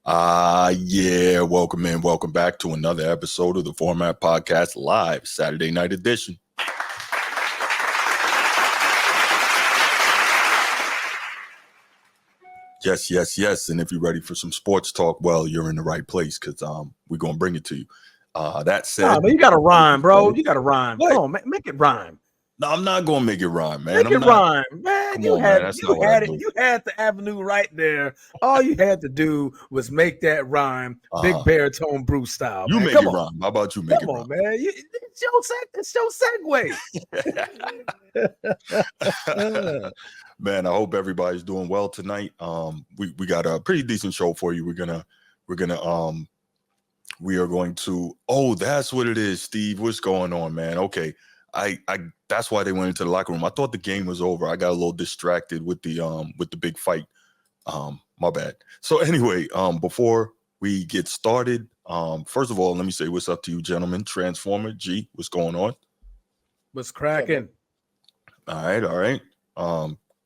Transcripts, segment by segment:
Yeah, welcome in. Welcome back to another episode of the Format Podcast Live, Saturday night edition. Yes. And if you're ready for some sports talk, well, you're in the right place because we're going to bring it to you. That said, but you got to rhyme, bro. You got to rhyme. What? Come on, make it rhyme. No, I'm not going to make it rhyme, man. Make it rhyme, man. Come on, man. That's not what I do. You had the avenue right there. All you had to do was make that rhyme, big baritone Bruce style. You man. make Come it on. rhyme. How about you make it rhyme? Come on, man. It's your segue. Man, I hope everybody's doing well tonight. We got a pretty decent show for you. We are going to. Oh, that's what it is, Steve. What's going on, man? Okay. I that's why they went into the locker room. I thought the game was over. I got a little distracted with the big fight. My bad. So anyway, before we get started, first of all, let me say what's up to you, gentlemen. Transformer G, what's going on? What's cracking? All right.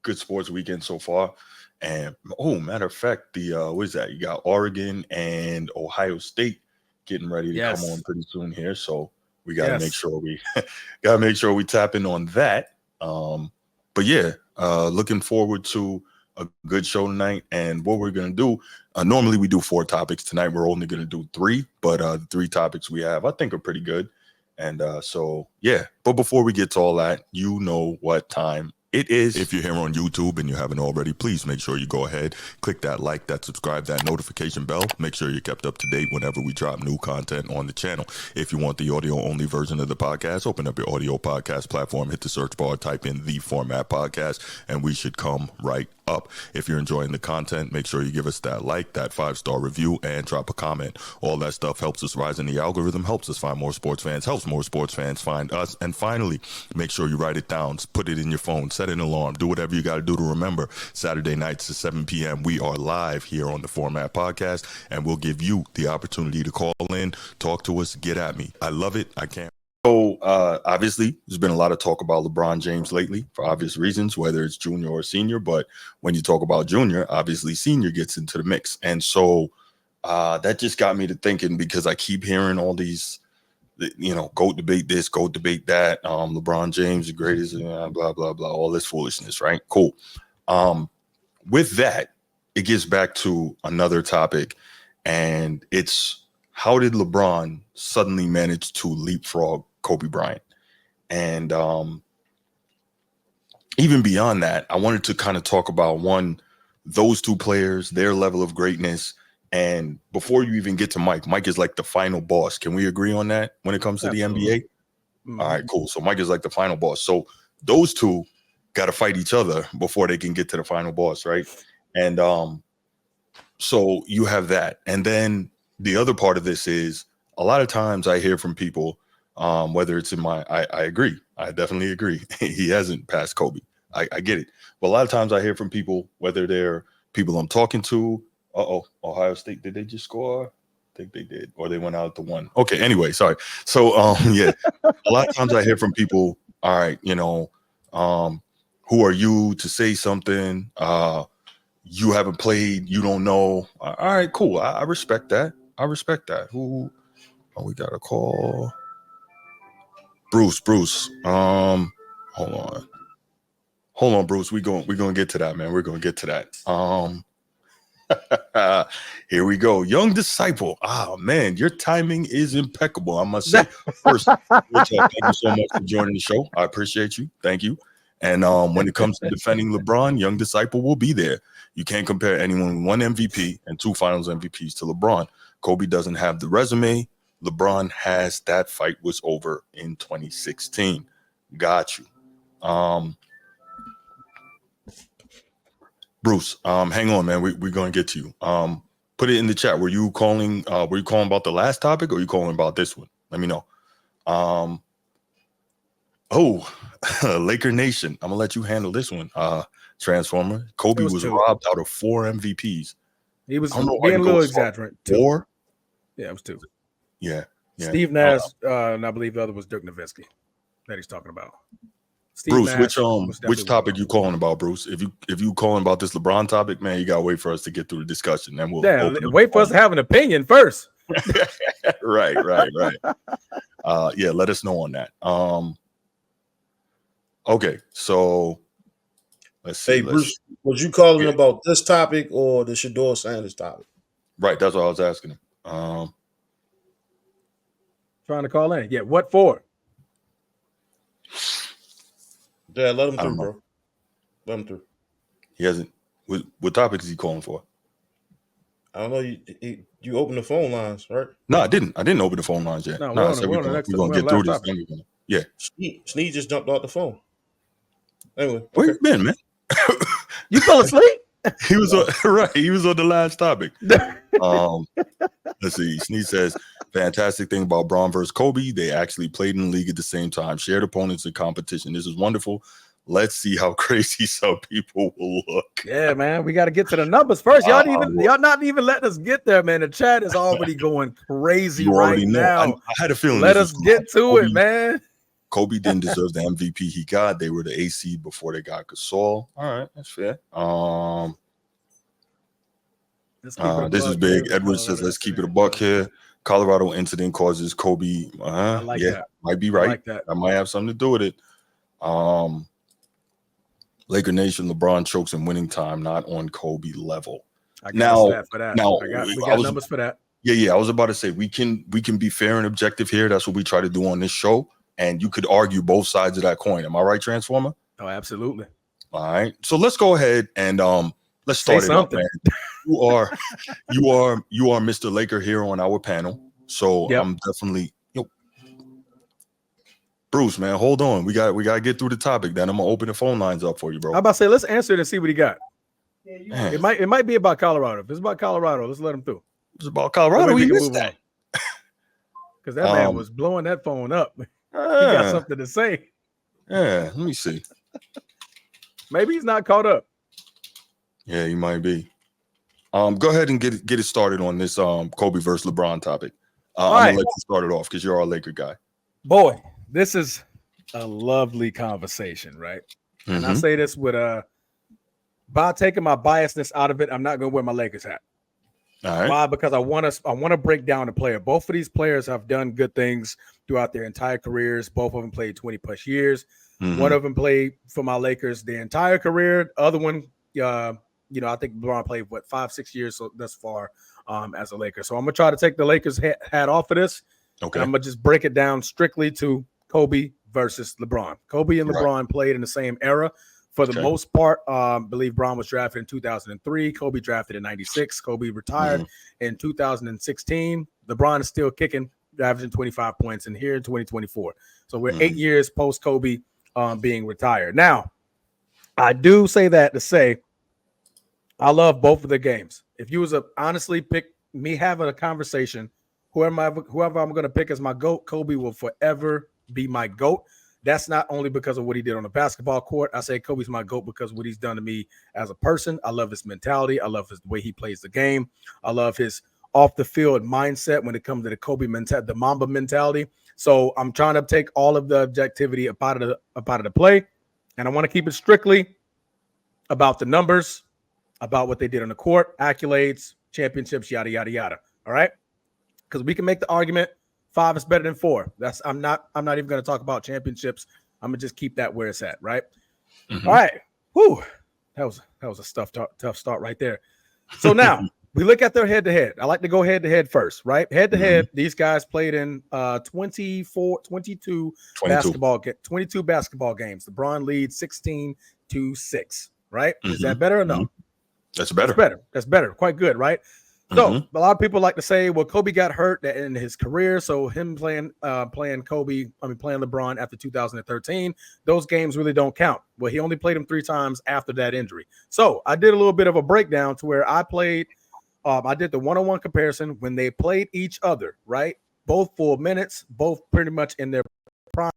Good sports weekend so far. And matter of fact, what is that? You got Oregon and Ohio State getting ready to come on pretty soon here. So we got to make sure we tap in on that. But yeah, looking forward to a good show tonight. And what we're going to do, normally we do 4 topics. Tonight we're only going to do 3, but the 3 topics we have, I think, are pretty good. And so, yeah. But before we get to all that, you know what time it is. If you're here on YouTube and you haven't already, please make sure you go ahead, click that like, that subscribe, that notification bell. Make sure you're kept up to date whenever we drop new content on the channel. If you want the audio-only version of the podcast, open up your audio podcast platform, hit the search bar, type in The Format Podcast, and we should come right up. If you're enjoying the content, make sure you give us that like, that 5-star review, and drop a comment. All that stuff helps us rise in the algorithm, helps us find more sports fans, helps more sports fans find us. And finally, make sure you write it down, put it in your phone, set an alarm, do whatever you got to do to remember. Saturday nights at 7 p.m. we are live here on the Format Podcast, and we'll give you the opportunity to call in, talk to us, get at me. I love it. I can't. So obviously, there's been a lot of talk about LeBron James lately for obvious reasons, whether it's junior or senior. But when you talk about junior, obviously senior gets into the mix. And so that just got me to thinking, because I keep hearing all these, go debate this, go debate that. LeBron James, the greatest, blah, blah, blah, all this foolishness, right? Cool. With that, it gets back to another topic, and it's, how did LeBron suddenly manage to leapfrog Kobe Bryant? And even beyond that, I wanted to kind of talk about those 2 players, their level of greatness. And before you even get to Mike is like the final boss. Can we agree on that when it comes to Absolutely. the NBA? Mm-hmm. All right, cool. So Mike is like the final boss. So those 2 got to fight each other before they can get to the final boss, right? And so you have that. And then the other part of this is, a lot of times I hear from people, whether it's in I agree. I definitely agree. He hasn't passed Kobe. I get it. But a lot of times I hear from people, whether they're people I'm talking to. Ohio State, did they just score? I think they did. Or they went out to 1. Okay, anyway, sorry. So, yeah, a lot of times I hear from people, all right, who are you to say something? You haven't played, you don't know. All right, cool. I respect that. Who? Oh, we got a call. Bruce. Hold on, Bruce. We're gonna get to that, man. We're gonna get to that. Here we go. Young disciple. Man, your timing is impeccable, I must say. First, thank you so much for joining the show. I appreciate you. Thank you. And when it comes to defending LeBron, young disciple will be there. You can't compare anyone with 1 MVP and 2 finals MVPs to LeBron. Kobe doesn't have the resume. LeBron has. That fight was over in 2016. Got you. Bruce, hang on, man. We're going to get to you. Put it in the chat. Were you calling about the last topic, or were you calling about this one? Let me know. Laker Nation. I'm going to let you handle this one. Transformer. Kobe was robbed out of 4 MVPs. He was being a little exaggerated. 4? Yeah, it was 2. Yeah. Steve Nash, and I believe the other was Dirk Nowitzki that he's talking about. Bruce, which topic you calling about, Bruce? If you calling about this LeBron topic, man, you gotta wait for us to get through the discussion. Then we'll wait for us to have an opinion first. Right. Yeah, let us know on that. Okay, so let's see. Hey, Bruce, was you calling about this topic or the Shedeur Sanders topic? Right, that's what I was asking him. Trying to call in. Yeah, what for? Yeah, let him through, bro. Let him through. He hasn't. What topic is he calling for? I don't know. You opened the phone lines, right? No, I didn't. I didn't open the phone lines yet. No, we're gonna get through this. Yeah. Sneed just jumped out the phone. Anyway, where you been, man? You fell asleep? He was right. He was on the last topic. Let's see. Sneed says, fantastic thing about Bron versus Kobe. They actually played in the league at the same time, shared opponents in competition. This is wonderful. Let's see how crazy some people will look. Yeah, man. We got to get to the numbers first. Y'all not even letting us get there, man. The chat is already going crazy right now. I had a feeling. Let us get to it, man. Kobe didn't deserve the MVP he got. They were the AC before they got Gasol. All right, that's fair. This is big. Edward says, let's keep it a buck here. Colorado incident causes Kobe. I like that. Might be right. I like that. That might have something to do with it. Laker Nation, LeBron chokes in winning time, not on Kobe level. I got we got numbers for that. Yeah. I was about to say we can be fair and objective here. That's what we try to do on this show. And you could argue both sides of that coin. Am I right, Transformer? Oh, absolutely. All right. So let's go ahead and let's start it up, man. You are Mr. Laker here on our panel. So I'm definitely Bruce, man, hold on. We gotta get through the topic. Then I'm gonna open the phone lines up for you, bro. I'm about to say, let's answer it and see what he got. Yeah, it might be about Colorado. If it's about Colorado, let's let him through. It's about Colorado. We missed that. Because that man was blowing that phone up. He got something to say. Yeah, let me see. Maybe he's not caught up. Yeah, he might be. Go ahead and get it started on this Kobe versus LeBron topic. I'm gonna let you start it off because you're our Laker guy. Boy, this is a lovely conversation, right? Mm-hmm. And I say this with by taking my biasness out of it, I'm not gonna wear my Lakers hat. All right. Why? Because I want to break down the player. Both of these players have done good things throughout their entire careers. Both of them played 20 plus years. Mm-hmm. One of them played for my Lakers the entire career. The other one, I think LeBron played 5-6 years thus far as a Laker. So I'm gonna try to take the Lakers hat off of this. Okay. I'm gonna just break it down strictly to Kobe versus LeBron. Kobe and LeBron played in the same era. For the most part, I believe Bron was drafted in 2003. Kobe drafted in 96. Kobe retired in 2016. LeBron is still kicking, averaging 25 points in here in 2024. So we're 8 years post Kobe being retired. Now, I do say that to say I love both of the games. If you was to honestly pick me having a conversation, whoever I'm going to pick as my GOAT, Kobe will forever be my GOAT. That's not only because of what he did on the basketball court. I say Kobe's my GOAT because of what he's done to me as a person. I love his mentality. I love the way he plays the game. I love his off the field mindset when it comes to the Kobe mentality, the Mamba mentality. So I'm trying to take all of the objectivity about the play, and I want to keep it strictly about the numbers, about what they did on the court, accolades, championships, yada yada yada. All right, because we can make the argument 5 is better than 4. I'm not even going to talk about championships. I'm gonna just keep that where it's at, right? Mm-hmm. All right. Whew. That was a tough start right there. So now we look at their head-to-head. I like to go head-to-head first, right? Head-to-head, these guys played in 22 basketball games. LeBron leads 16-6, right? Mm-hmm. Is that better or no? That's better. That's better. Quite good, right? So a lot of people like to say, well, Kobe got hurt in his career, so him playing LeBron after 2013, those games really don't count. Well, he only played him 3 times after that injury. So I did a little bit of a breakdown to where I played. I did the one-on-one comparison when they played each other, right? Both full minutes, both pretty much in their prime.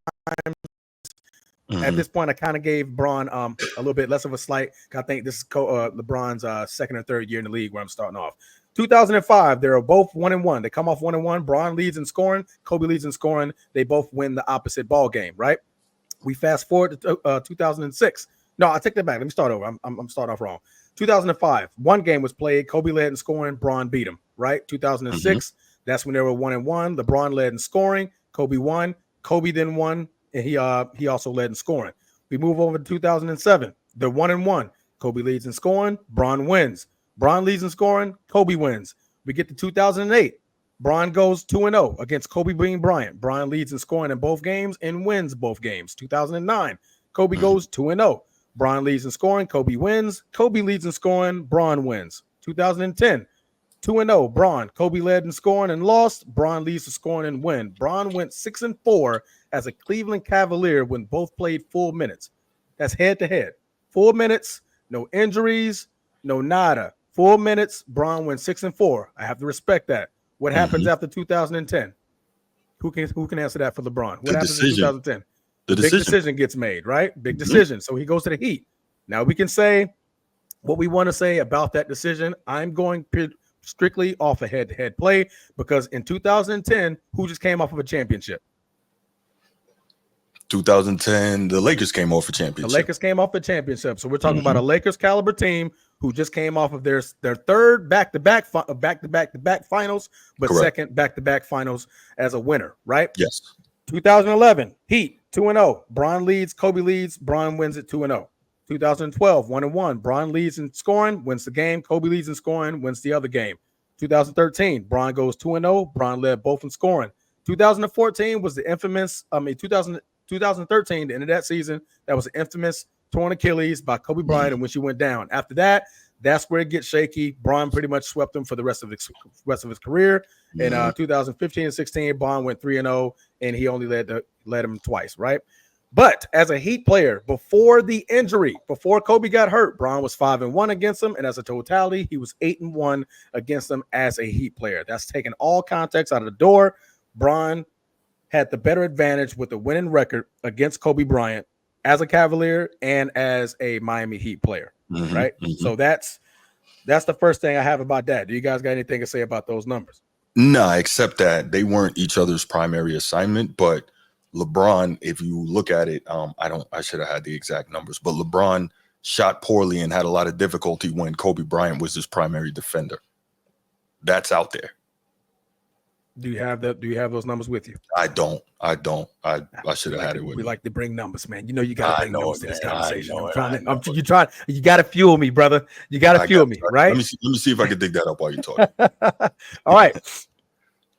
At this point, I kind of gave Bron a little bit less of a slight. I think this is LeBron's second or third year in the league where I'm starting off. 2005, they're both 1-1. They come off 1-1. Bron leads in scoring. Kobe leads in scoring. They both win the opposite ball game, right? We fast forward to 2006. No, I take that back. Let me start over. I'm starting off wrong. 2005, one game was played. Kobe led in scoring. Bron beat him. Right. 2006. That's when they were 1-1. LeBron led in scoring. Kobe won. Kobe then won, and he also led in scoring. We move over to 2007. They're 1-1. Kobe leads in scoring. Bron wins. Bron leads in scoring. Kobe wins. We get to 2008. Bron goes 2-0 against Kobe being Bryant. Bron leads in scoring in both games and wins both games. 2009, Kobe goes 2-0. Bron leads in scoring. Kobe wins. Kobe leads in scoring. Bron wins. 2010, 2-0. Bron. Kobe led in scoring and lost. Bron leads in scoring and win. Bron went 6-4 as a Cleveland Cavalier when both played full minutes. That's head to head. 4 minutes, no injuries, no nada. 4 minutes. Bron went 6-4. I have to respect that. What happens after 2010? Who can answer that for LeBron? What happens in 2010? The big decision gets made, right? Big decision. So he goes to the Heat. Now we can say what we want to say about that decision. I'm going strictly off a head-to-head play because in 2010, who just came off of a championship? 2010, the Lakers came off a championship. The Lakers came off a championship. So we're talking about a Lakers caliber team who just came off of their third back-to-back finals, but Correct. Second back-to-back finals as a winner, right? Yes. 2011, Heat, 2-0. Bron leads, Kobe leads, Bron wins at 2-0. 2012, 1-1. Bron leads in scoring, wins the game. Kobe leads in scoring, wins the other game. 2013, Bron goes 2-0. Bron led both in scoring. 2014 was the infamous, 2013, the end of that season, that was an infamous torn Achilles by Kobe Bryant, and when she went down. After that, that's where it gets shaky. Bron pretty much swept him for the rest of his career. In 2015 and 16, Bron went 3-0, and he only led him twice, right? But as a Heat player, before the injury, before Kobe got hurt, Bron was 5-1 against him, and as a totality, he was 8-1 against them as a Heat player. That's taking all context out of the door. Bron had the better advantage with the winning record against Kobe Bryant as a Cavalier and as a Miami Heat player, right? So that's the first thing I have about that. Do you guys got anything to say about those numbers? No, except that they weren't each other's primary assignment. But LeBron, if you look at it, I should have had the exact numbers, but LeBron shot poorly and had a lot of difficulty when Kobe Bryant was his primary defender. That's out there. Do you have those numbers with you? I don't. I should have had it with me. We like to bring numbers, man. You know you got to bring numbers to this conversation. You got to fuel me, brother. You got to fuel me, right? Let me see if I can dig that up while you talk. All right.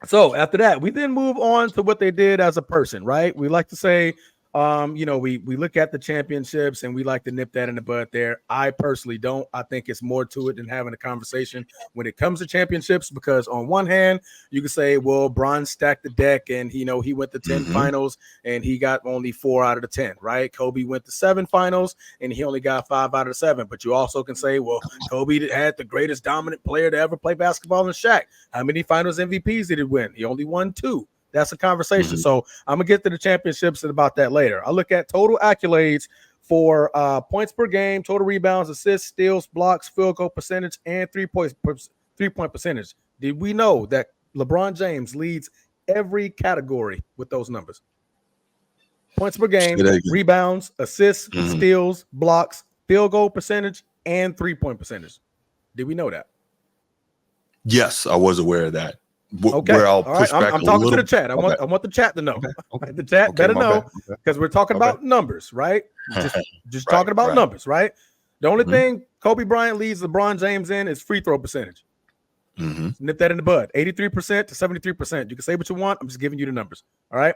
So after that, we then move on to what they did as a person, right? We like to say, we look at the championships and we like to nip that in the bud there. I personally don't. I think it's more to it than having a conversation when it comes to championships, because on one hand, you can say, well, Bron stacked the deck and, he went to 10 finals and he got only 4 out of the 10, right? Kobe went to 7 finals and he only got 5 out of the 7. But you also can say, well, Kobe had the greatest dominant player to ever play basketball in Shaq. How many finals MVPs did he win? He only won 2. That's a conversation. So I'm going to get to the championships and about that later. I look at total accolades for points per game, total rebounds, assists, steals, blocks, field goal percentage, and three-point percentage. Did we know that LeBron James leads every category with those numbers? Points per game, rebounds, assists, steals, blocks, field goal percentage, and three-point percentage. Did we know that? Yes, I was aware of that. Okay. Where I'll push back I'm talking to the chat. I want the chat to know. Okay. The chat better know, because we're talking about numbers, right? Just talking about numbers, right? The only thing Kobe Bryant leads LeBron James in is free throw percentage. Nip that in the bud. 83% to 73%. You can say what you want. I'm just giving you the numbers. All right.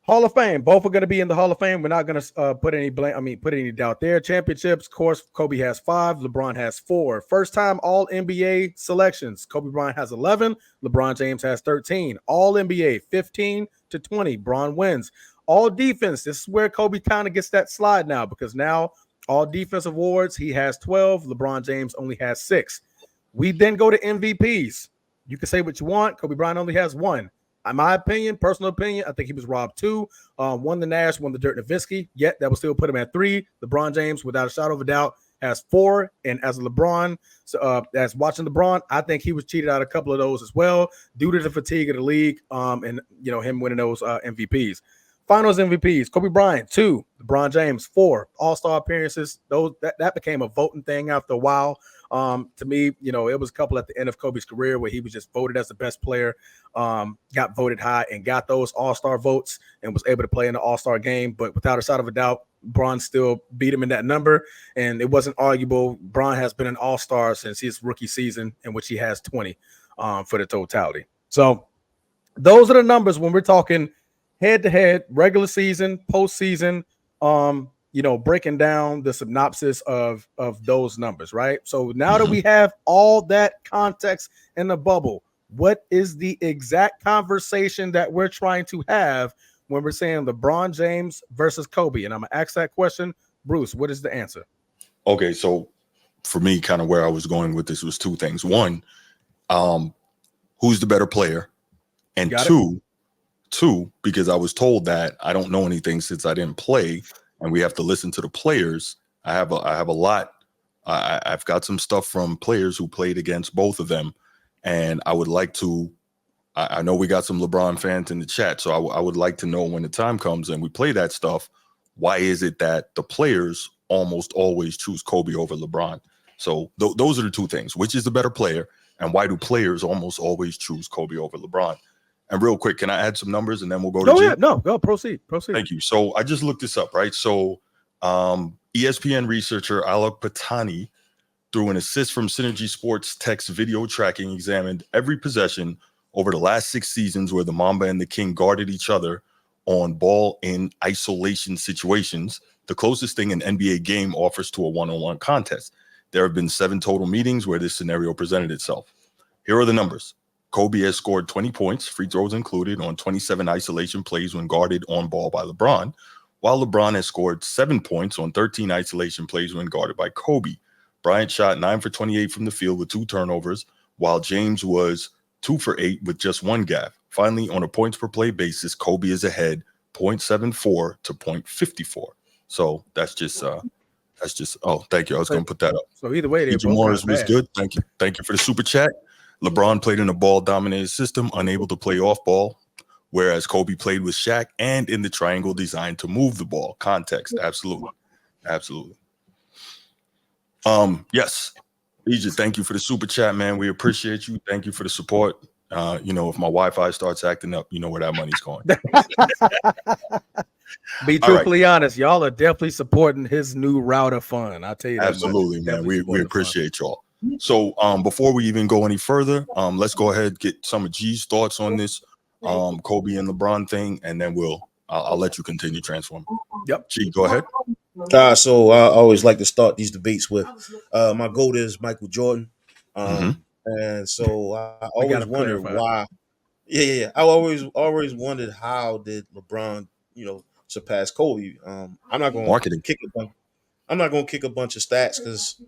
Hall of Fame. Both are going to be in the Hall of Fame. We're not going to put any doubt there. Championships, of course, Kobe has 5. LeBron has 4. First time All NBA selections. Kobe Bryant has 11. LeBron James has 13. All NBA 15 to 20. Bron wins. All defense. This is where Kobe kind of gets that slide now, because now all defense awards, he has 12. LeBron James only has 6. We then go to MVPs. You can say what you want. Kobe Bryant only has 1. In my opinion, personal opinion, I think he was robbed 2. Won the Nash, won the Dirk Nowitzki. Yet that will still put him at 3. LeBron James, without a shadow of a doubt, has 4. And as LeBron, as watching LeBron, I think he was cheated out a couple of those as well, due to the fatigue of the league, and him winning those MVPs. Finals MVPs: Kobe Bryant, 2. LeBron James, 4. All-Star appearances. That became a voting thing after a while. To me, it was a couple at the end of Kobe's career where he was just voted as the best player, got voted high and got those All-Star votes and was able to play in the All-Star game. But without a shadow of a doubt, Bron still beat him in that number, and it wasn't arguable. Bron has been an All-Star since his rookie season, in which he has 20 for the totality. So those are the numbers when we're talking head-to-head, regular season, postseason, breaking down the synopsis of those numbers, right? So now that we have all that context in the bubble, what is the exact conversation that we're trying to have when we're saying LeBron James versus Kobe? And I'm going to ask that question. Bruce, what is the answer? Okay, so for me, kind of where I was going with this was two things. One, who's the better player? And two, because I was told that I don't know anything since I didn't play, and we have to listen to the players. I have a lot. I've got some stuff from players who played against both of them, and I would like to. I know we got some LeBron fans in the chat, so I would like to know when the time comes and we play that stuff. Why is it that the players almost always choose Kobe over LeBron? So those are the two things. Which is the better player, and why do players almost always choose Kobe over LeBron? And real quick, can I add some numbers and then we'll go to G? Yeah, no, go proceed. Thank you. So I just looked this up, right? So ESPN researcher Alok Patani, through an assist from Synergy Sports Tech's video tracking, examined every possession over the last 6 seasons where the Mamba and the King guarded each other on ball in isolation situations, the closest thing an NBA game offers to a one-on-one contest. There have been 7 total meetings where this scenario presented itself. Here are the numbers. Kobe has scored 20 points, free throws included, on 27 isolation plays when guarded on ball by LeBron, while LeBron has scored 7 points on 13 isolation plays when guarded by Kobe. Bryant shot 9 for 28 from the field with 2 turnovers, while James was 2 for 8 with just 1 gaffe. Finally, on a points per play basis, Kobe is ahead 0.74 to 0.54. So that's just oh, thank you. I was going to put that up. So either way, EJ Morris was good. Thank you for the super chat. LeBron played in a ball-dominated system, unable to play off ball, whereas Kobe played with Shaq and in the triangle designed to move the ball. Context, absolutely. Yes, EJ, thank you for the super chat, man. We appreciate you. Thank you for the support. If my Wi-Fi starts acting up, you know where that money's going. Be truthfully honest, y'all are definitely supporting his new router fund. I'll tell you that. Absolutely, man. We appreciate y'all. So before we even go any further, let's go ahead and get some of G's thoughts on this Kobe and LeBron thing, and then I'll let you continue transforming. Yep. G, go ahead. So I always like to start these debates with my GOAT is Michael Jordan. And so I always wondered why. Yeah. I always wondered how did LeBron, surpass Kobe. I'm not going to kick a bunch of stats because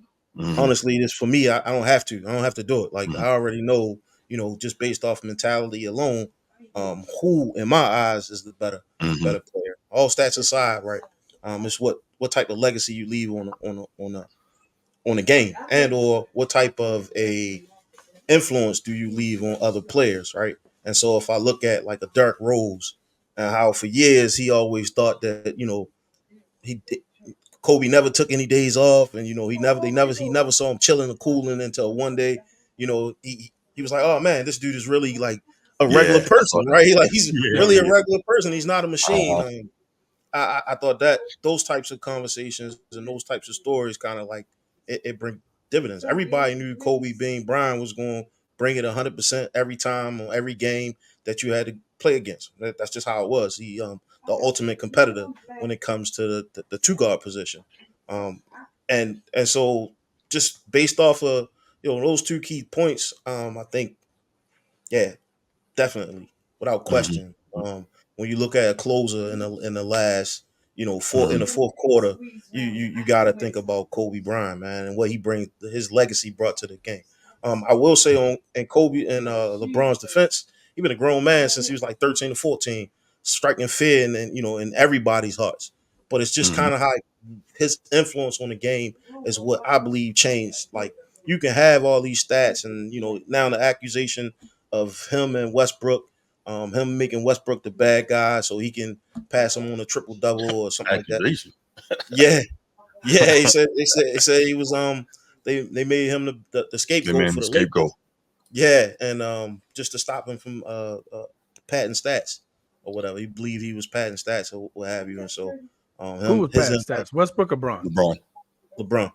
honestly, this for me, I don't have to. I don't have to do it. Like I already know, just based off mentality alone, who in my eyes is the better player. All stats aside, right? It's what type of legacy you leave on a game, and or what type of a influence do you leave on other players, right? And so if I look at like a Derrick Rose and how for years he always thought that he Kobe never took any days off, and he never saw him chilling or cooling until one day, he was like, oh man, this dude is really like a regular person, right? Like he's really a regular person. He's not a machine. I thought that those types of conversations and those types of stories kind of like it bring dividends. Everybody knew Kobe being Bryant was going to bring it 100% every time on every game that you had to play against. That's just how it was. He the ultimate competitor when it comes to the two guard position. And so just based off of those 2 key points, I think definitely without question. When you look at a closer in the last, in the fourth quarter, you got to think about Kobe Bryant, man, and what he brings, his legacy brought to the game. I will say in Kobe and LeBron's defense, he been a grown man since he was like 13 to 14, striking fear in everybody's hearts. But it's just kind of how his influence on the game is what I believe changed. Like you can have all these stats, and now the accusation of him and Westbrook him making Westbrook the bad guy so he can pass him on a triple double or something like that. Yeah, yeah. They said he was they made him the scapegoat for the Lakers. Yeah, and just to stop him from padding stats or whatever. He believed he was padding stats or what have you, and so who was padding stats? Westbrook or LeBron.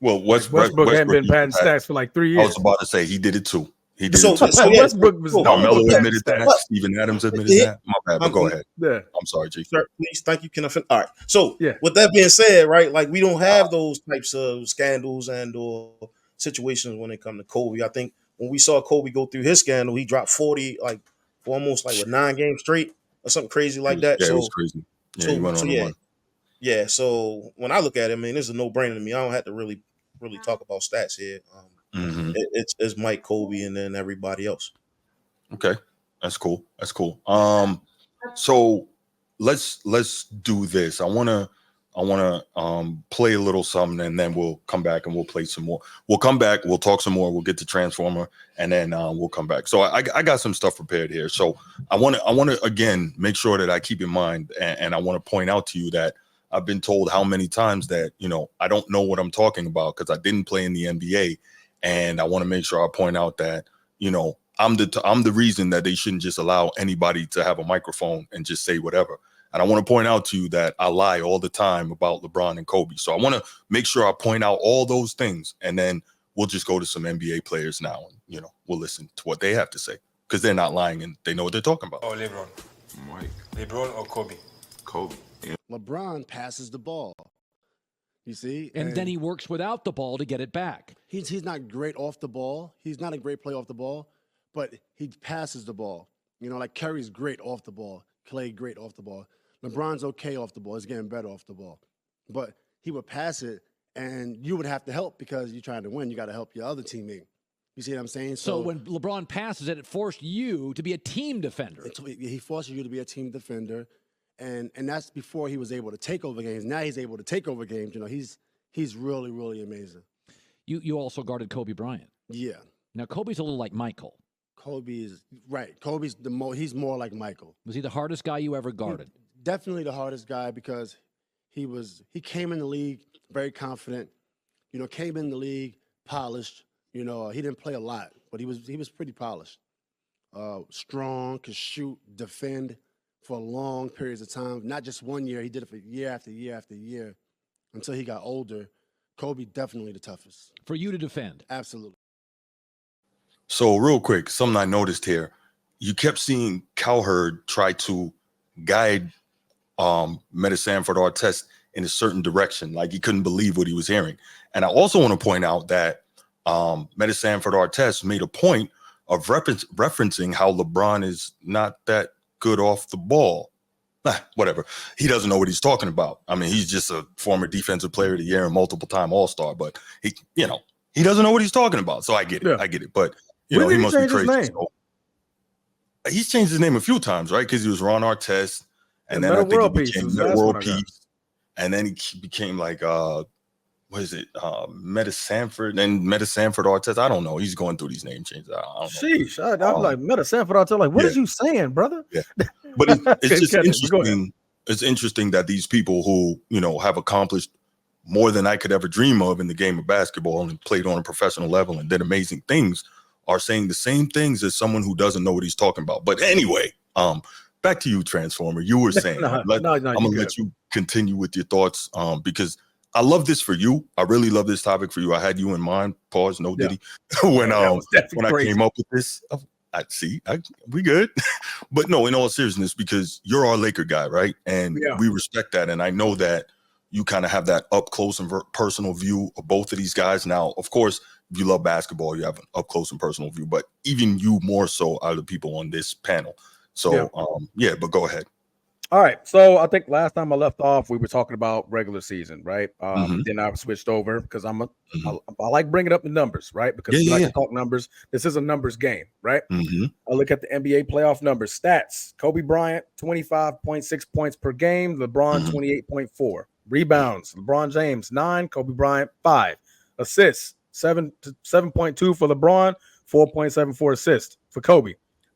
Well, Westbrook hadn't been padding stats for like 3 years. I was about to say he did it too. He did so, it too. So yeah, Westbrook was Carmelo admitted that. Steven Adams admitted that. My bad, but go ahead. Yeah. I'm sorry, G. Sir, please, thank you. Can I finish? All right. So with that being said, right, like we don't have those types of scandals and or situations when it comes to Kobe. I think when we saw Kobe go through his scandal, he dropped 40 like for almost like 9 games straight or something crazy like that. Yeah, it was crazy. Yeah, he went on the run. Yeah, so when I look at it, I mean, it's a no-brainer to me. I don't have to really talk about stats here. It's Mike, Kobe, and then everybody else. Okay, that's cool. So let's do this. I wanna play a little something, and then we'll come back and we'll play some more. We'll come back. We'll talk some more. We'll get to Transformer, and then we'll come back. So I got some stuff prepared here. So I want to again make sure that I keep in mind, and I want to point out to you that I've been told how many times that I don't know what I'm talking about because I didn't play in the NBA, and I want to make sure I point out that I'm the reason that they shouldn't just allow anybody to have a microphone and just say whatever. And I want to point out to you that I lie all the time about LeBron and Kobe. So I want to make sure I point out all those things, and then we'll just go to some NBA players now, and we'll listen to what they have to say because they're not lying and they know what they're talking about. Oh, LeBron. Mike. LeBron or Kobe? Kobe. Yeah. LeBron passes the ball. You see? And then he works without the ball to get it back. He's not great off the ball. He's not a great player off the ball, but he passes the ball. Like Curry's great off the ball. Clay great off the ball. LeBron's okay off the ball. He's getting better off the ball. But he would pass it, and you would have to help because you're trying to win. You got to help your other teammate. You see what I'm saying? So when LeBron passes it, it forced you to be a team defender. He forces you to be a team defender. And that's before he was able to take over games. Now he's able to take over games. He's really, really amazing. You also guarded Kobe Bryant. Yeah. Now Kobe's a little like Michael. Kobe is right. Kobe's he's more like Michael. Was he the hardest guy you ever guarded? Definitely the hardest guy because he came in the league very confident. Came in the league polished. He didn't play a lot, but he was pretty polished. Strong, could shoot, defend for long periods of time. Not just 1 year. He did it for year after year after year until he got older. Kobe definitely the toughest. For you to defend? Absolutely. So real quick, something I noticed here, you kept seeing Cowherd try to guide Meta Sanford Artest in a certain direction. Like he couldn't believe what he was hearing. And I also want to point out that Meta Sanford Artest made a point of referencing how LeBron is not that good off the ball. Whatever. He doesn't know what he's talking about. I mean, he's just a former defensive player of the year and multiple-time All-Star, but he doesn't know what he's talking about. So I get it. Yeah. I get it. But he must be crazy. So, he's changed his name a few times, right? Because he was Ron Artest, and then I think he became Meta World Peace, and then he became like Meta Sanford and Meta Sanford Artest. I don't know. He's going through these name changes. I don't know. Sheesh, I'm like Meta Sanford Artest. Like, what is you saying, brother? Yeah, but it's just interesting. It's interesting that these people who have accomplished more than I could ever dream of in the game of basketball and played on a professional level and did amazing things are saying the same things as someone who doesn't know what he's talking about. But anyway, back to you, Transformer. You were saying, I'm gonna let you continue with your thoughts, because I love this for you. I really love this topic for you. I had you in mind. Pause. No Diddy. When I came up with this, we good. But no, in all seriousness, because you're our Laker guy, right? And we respect that. And I know that you kind of have that up close and personal view of both of these guys. Now, of course, if you love basketball, you have an up close and personal view, but even you more so out of the people on this panel. So, but go ahead. All right. So I think last time I left off, we were talking about regular season, right? Then I switched over because I like bringing up the numbers, right? Because we like to talk numbers. This is a numbers game, right? I look at the NBA playoff numbers, stats. Kobe Bryant, 25.6 points per game. LeBron, 28.4. Rebounds, LeBron James, 9. Kobe Bryant, 5. Assists, 7.2 for LeBron, 4.7 for assists for Kobe.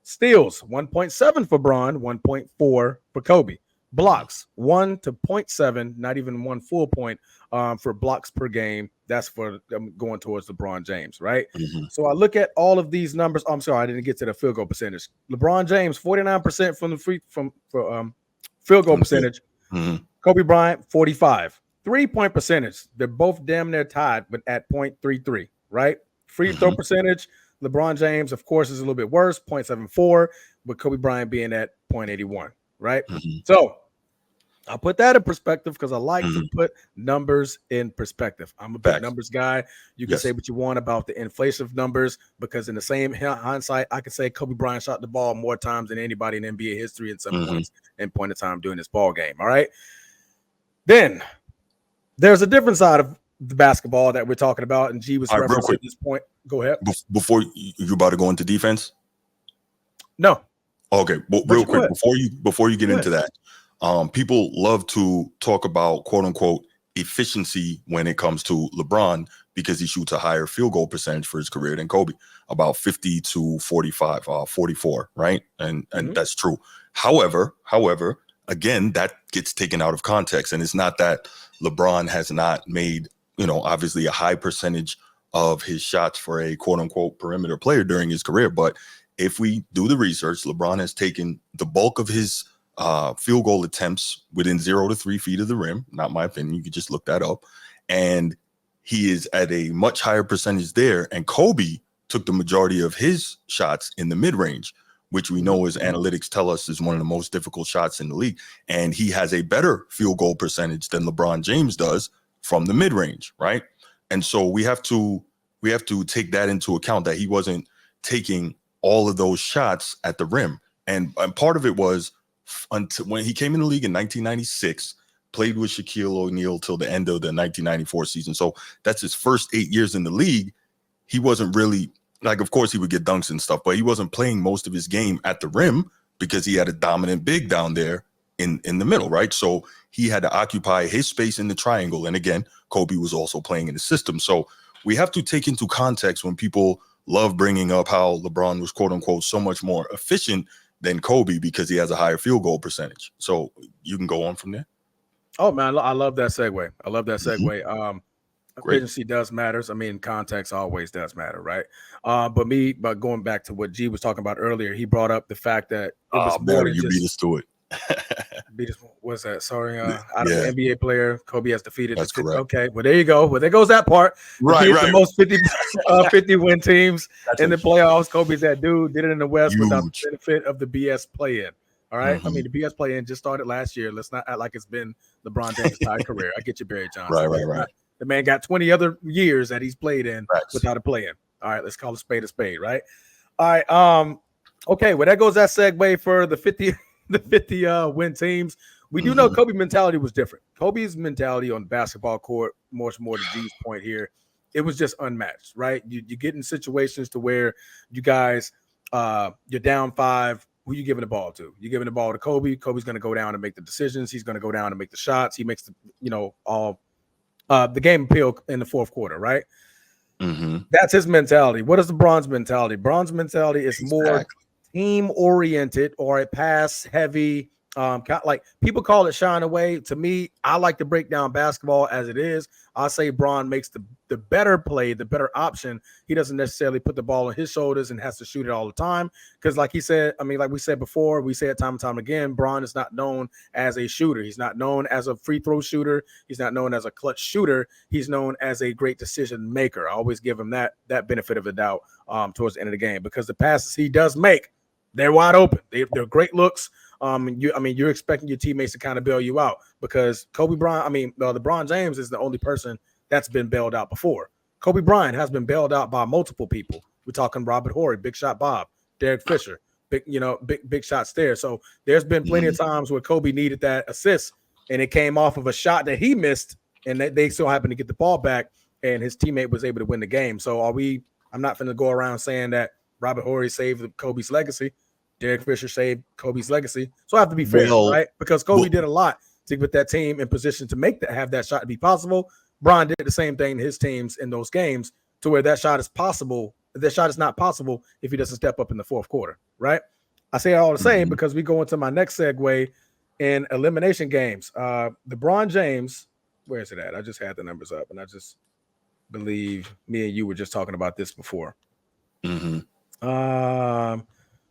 Steals, 1.7 for Bron, 1.4 for Kobe. Blocks, 1 to 0.7, not even 1 full point for blocks per game. That's for going towards LeBron James, right? So I look at all of these numbers. I'm sorry, I didn't get to the field goal percentage. LeBron James, 49% from the field goal percentage. Kobe Bryant, 45. 3-point percentage. They're both damn near tied, but at 0.33, right? Free throw percentage. LeBron James, of course, is a little bit worse, 0.74, but Kobe Bryant being at 0.81, right? So I'll put that in perspective because I like to put numbers in perspective. I'm a big numbers guy. You can say what you want about the inflation of numbers because in the same hindsight, I can say Kobe Bryant shot the ball more times than anybody in NBA history in some points and point of time during this ball game. All right. Then there's a different side of the basketball that we're talking about, and G was referencing at this point. Go ahead. Before you're about to go into defense? No. Okay. Well, real quick, before you get into that, people love to talk about quote unquote efficiency when it comes to LeBron because he shoots a higher field goal percentage for his career than Kobe, about 50 to 45, 44, right? And that's true. However, again, that gets taken out of context, and it's not that LeBron has not made, obviously a high percentage of his shots for a quote unquote perimeter player during his career. But if we do the research, LeBron has taken the bulk of his field goal attempts within 0 to 3 feet of the rim. Not my opinion. You could just look that up. And he is at a much higher percentage there. And Kobe took the majority of his shots in the mid-range, which we know as analytics tell us is one of the most difficult shots in the league. And he has a better field goal percentage than LeBron James does from the mid-range, right? And so we have to take that into account, that he wasn't taking all of those shots at the rim. And part of it was until when he came in the league in 1996, played with Shaquille O'Neal till the end of the 1994 season. So that's his first 8 years in the league. He wasn't really, like, of course he would get dunks and stuff, but he wasn't playing most of his game at the rim because he had a dominant big down there in the middle, right? So he had to occupy his space in the triangle. And again, Kobe was also playing in the system. So we have to take into context when people love bringing up how LeBron was quote unquote so much more efficient than Kobe because he has a higher field goal percentage. So you can go on from there. Oh man, I love that segue. Efficiency does matters. I mean, context always does matter, right? But going back to what G was talking about earlier, he brought up the fact that it was more than you beat us to it. What's that? Sorry, out of the NBA player, Kobe has defeated. That's correct. Okay, well there you go. Well, there goes that part. Right. The most 50 win teams in the playoffs. Kobe's that dude. Did it in the West without the benefit of the BS play-in. All right. I mean, the BS play-in just started last year. Let's not act like it's been LeBron James' entire career. I get you, Barry Johnson. Right. The man got 20 other years that he's played in without a play-in. All right, let's call a spade, right? All right. Okay, well, that goes that segue for the 50 win teams. We do know Kobe's mentality was different. Kobe's mentality on the basketball court, much more to G's point here, it was just unmatched, right? You get in situations to where you guys, you're down 5. Who you giving the ball to? You're giving the ball to Kobe. Kobe's going to go down and make the decisions. He's going to go down and make the shots. He makes the game appeal in the fourth quarter, right? That's his mentality. What is LeBron's mentality? LeBron's mentality is more team-oriented or a pass-heavy. Like people call it shying away. To me, I like to break down basketball as it is. I say Bron makes the better play, the better option. He doesn't necessarily put the ball on his shoulders and has to shoot it all the time. Because like he said, I mean, like we said before, we say it time and time again, Bron is not known as a shooter. He's not known as a free throw shooter. He's not known as a clutch shooter. He's known as a great decision maker. I always give him that benefit of the doubt towards the end of the game, because the passes he does make, they're wide open. They're great looks. You're expecting your teammates to kind of bail you out, because LeBron James is the only person that's been bailed out before. Kobe Bryant has been bailed out by multiple people. We're talking Robert Horry, Big Shot Bob, Derek Fisher, big shots there. So there's been plenty of times where Kobe needed that assist, and it came off of a shot that he missed, and they still happened to get the ball back, and his teammate was able to win the game. So I'm not going to go around saying that Robert Horry saved Kobe's legacy. Derek Fisher saved Kobe's legacy. So I have to be fair, right? Because Kobe did a lot to put that team in position to have that shot to be possible. Bron did the same thing to his teams in those games, to where that shot is possible. That shot is not possible if he doesn't step up in the fourth quarter, right? I say it all the same because we go into my next segue in elimination games. LeBron James, where is it at? I just had the numbers up, and I just believe me and you were just talking about this before.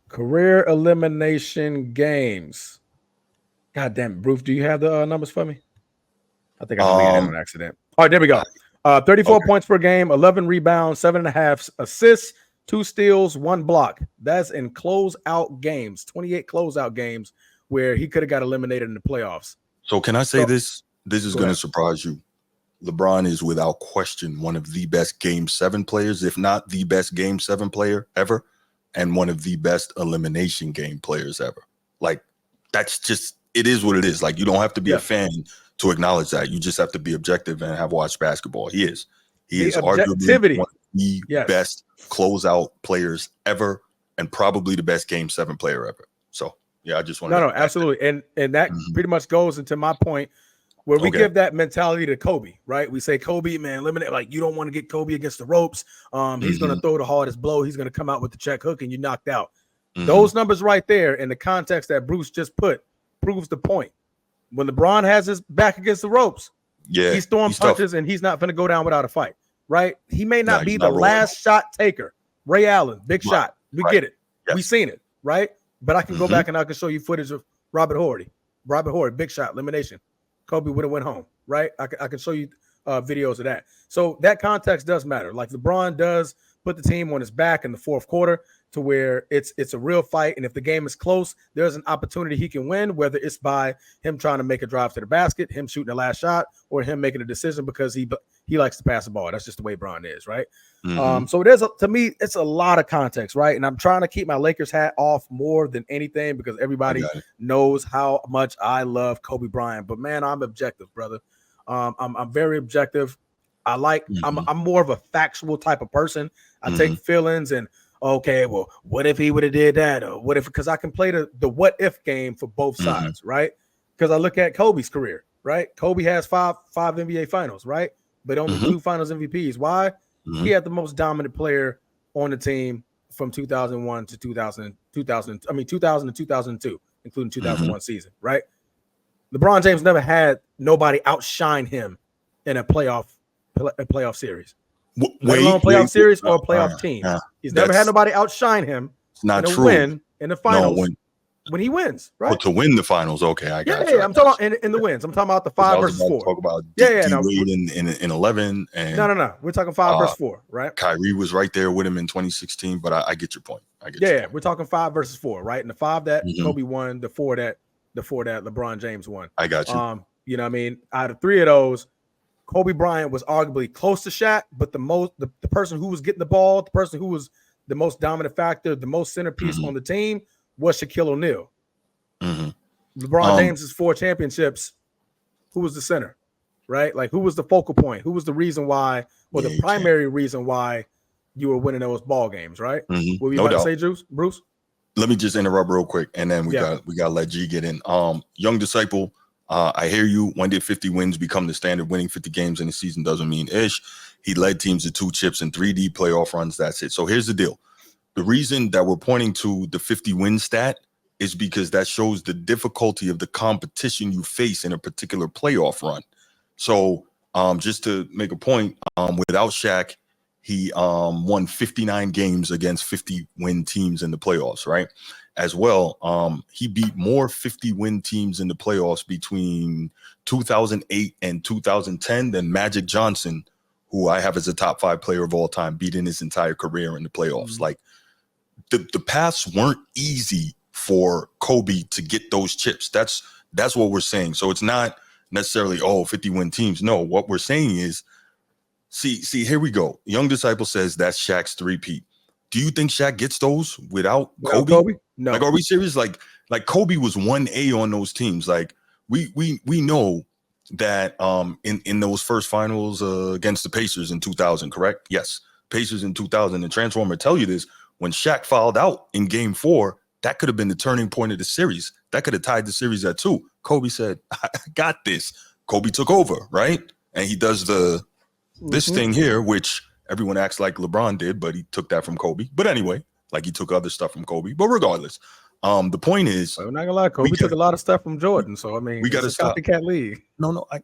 Career elimination games. God damn it, Bruce, do you have the numbers for me? I think I deleted it on accident. All right, there we go. 34 points per game, 11 rebounds, 7.5 assists, 2 steals, 1 block. That's in closeout games, 28 closeout games where he could have got eliminated in the playoffs. So can I say this? This is going to surprise you. LeBron is without question one of the best Game 7 players, if not the best Game 7 player ever, and one of the best elimination game players ever. Like, that's just, it is what it is. Like, you don't have to be a fan to acknowledge that. You just have to be objective and have watched basketball. He is arguably one of the best closeout players ever, and probably the best Game 7 player ever. So yeah, I just want to absolutely. And that pretty much goes into my point where we give that mentality to Kobe, right? We say, Kobe, man, eliminate, like, you don't want to get Kobe against the ropes. He's going to throw the hardest blow. He's going to come out with the check hook and you knocked out. Those numbers right there in the context that Bruce just put proves the point. When LeBron has his back against the ropes, he's throwing punches and he's not going to go down without a fight, right? He may not be the last shot taker. Ray Allen, big shot. We get it. We've seen it, right? But I can go back and I can show you footage of Robert Horry, big shot, elimination. Kobe would have went home, right? I can show you videos of that. So that context does matter. Like, LeBron does put the team on his back in the fourth quarter to where it's a real fight. And if the game is close, there's an opportunity he can win, whether it's by him trying to make a drive to the basket, him shooting the last shot, or him making a decision because he likes to pass the ball. That's just the way Bron is, right? So to me, it's a lot of context, right? And I'm trying to keep my Lakers hat off more than anything because everybody knows how much I love Kobe Bryant. But man, I'm objective, brother. I'm very objective. I'm more of a factual type of person. I take feelings and okay, well, what if he would have did that? Or what if, because I can play the what if game for both sides, right? Because I look at Kobe's career, right? Kobe has five NBA finals, right? But only 2 finals MVPs. Why? He had the most dominant player on the team from 2001 to 2000 to 2002, including 2001 season, right? LeBron James never had nobody outshine him in a playoff series. Let alone playoff series or a playoff team. He's never had nobody outshine him. It's not in a true. Win in the finals when he wins, right? Well, to win the finals, okay, I got you. I'm talking about in the wins. I'm talking about the 5 versus 4. Talk about D-Wade in 11 and no. We're talking 5 versus 4, right? Kyrie was right there with him in 2016, but I get your point. We're talking 5 versus 4, right? And the 5 that Kobe won, the 4 that LeBron James won. I got you. You know what I mean? Out of 3 of those, Kobe Bryant was arguably close to Shaq, but the person who was getting the ball, the person who was the most dominant factor, the most centerpiece on the team was Shaquille O'Neal. LeBron James's 4 championships, who was the center, right? Like, who was the focal point? Who was the reason why, or the primary reason why you were winning those ball games, right? What were you about to say, Bruce? Let me just interrupt real quick, and then we got to let G get in. Young disciple, I hear you. When did 50 wins become the standard? Winning 50 games in a season doesn't mean ish. He led teams to 2 chips and 3D playoff runs. That's it. So here's the deal. The reason that we're pointing to the 50 win stat is because that shows the difficulty of the competition you face in a particular playoff run. So just to make a point, without Shaq, he won 59 games against 50 win teams in the playoffs, right? As well, he beat more 50 win teams in the playoffs between 2008 and 2010 than Magic Johnson, who I have as a top 5 player of all time, beat in his entire career in the playoffs. Like, the paths weren't easy for Kobe to get those chips. That's what we're saying. So it's not necessarily 50 win teams. No, what we're saying is, see, here we go. Young disciple says that's Shaq's 3-peat. Do you think Shaq gets those without Kobe? No. Like, are we serious? Like Kobe was 1A on those teams. Like, we know that in those first finals against the Pacers in 2000, correct? Yes, Pacers in 2000. And Transformer tell you this: when Shaq fouled out in Game 4, that could have been the turning point of the series. That could have tied the series at 2. Kobe said, "I got this." Kobe took over, right? And he does this thing here, which everyone acts like LeBron did, but he took that from Kobe. But anyway, like, he took other stuff from Kobe. But regardless, The point is, well, I'm not gonna lie, Kobe took a lot of stuff from Jordan, so I mean, we got to stop. Copycat league. No, I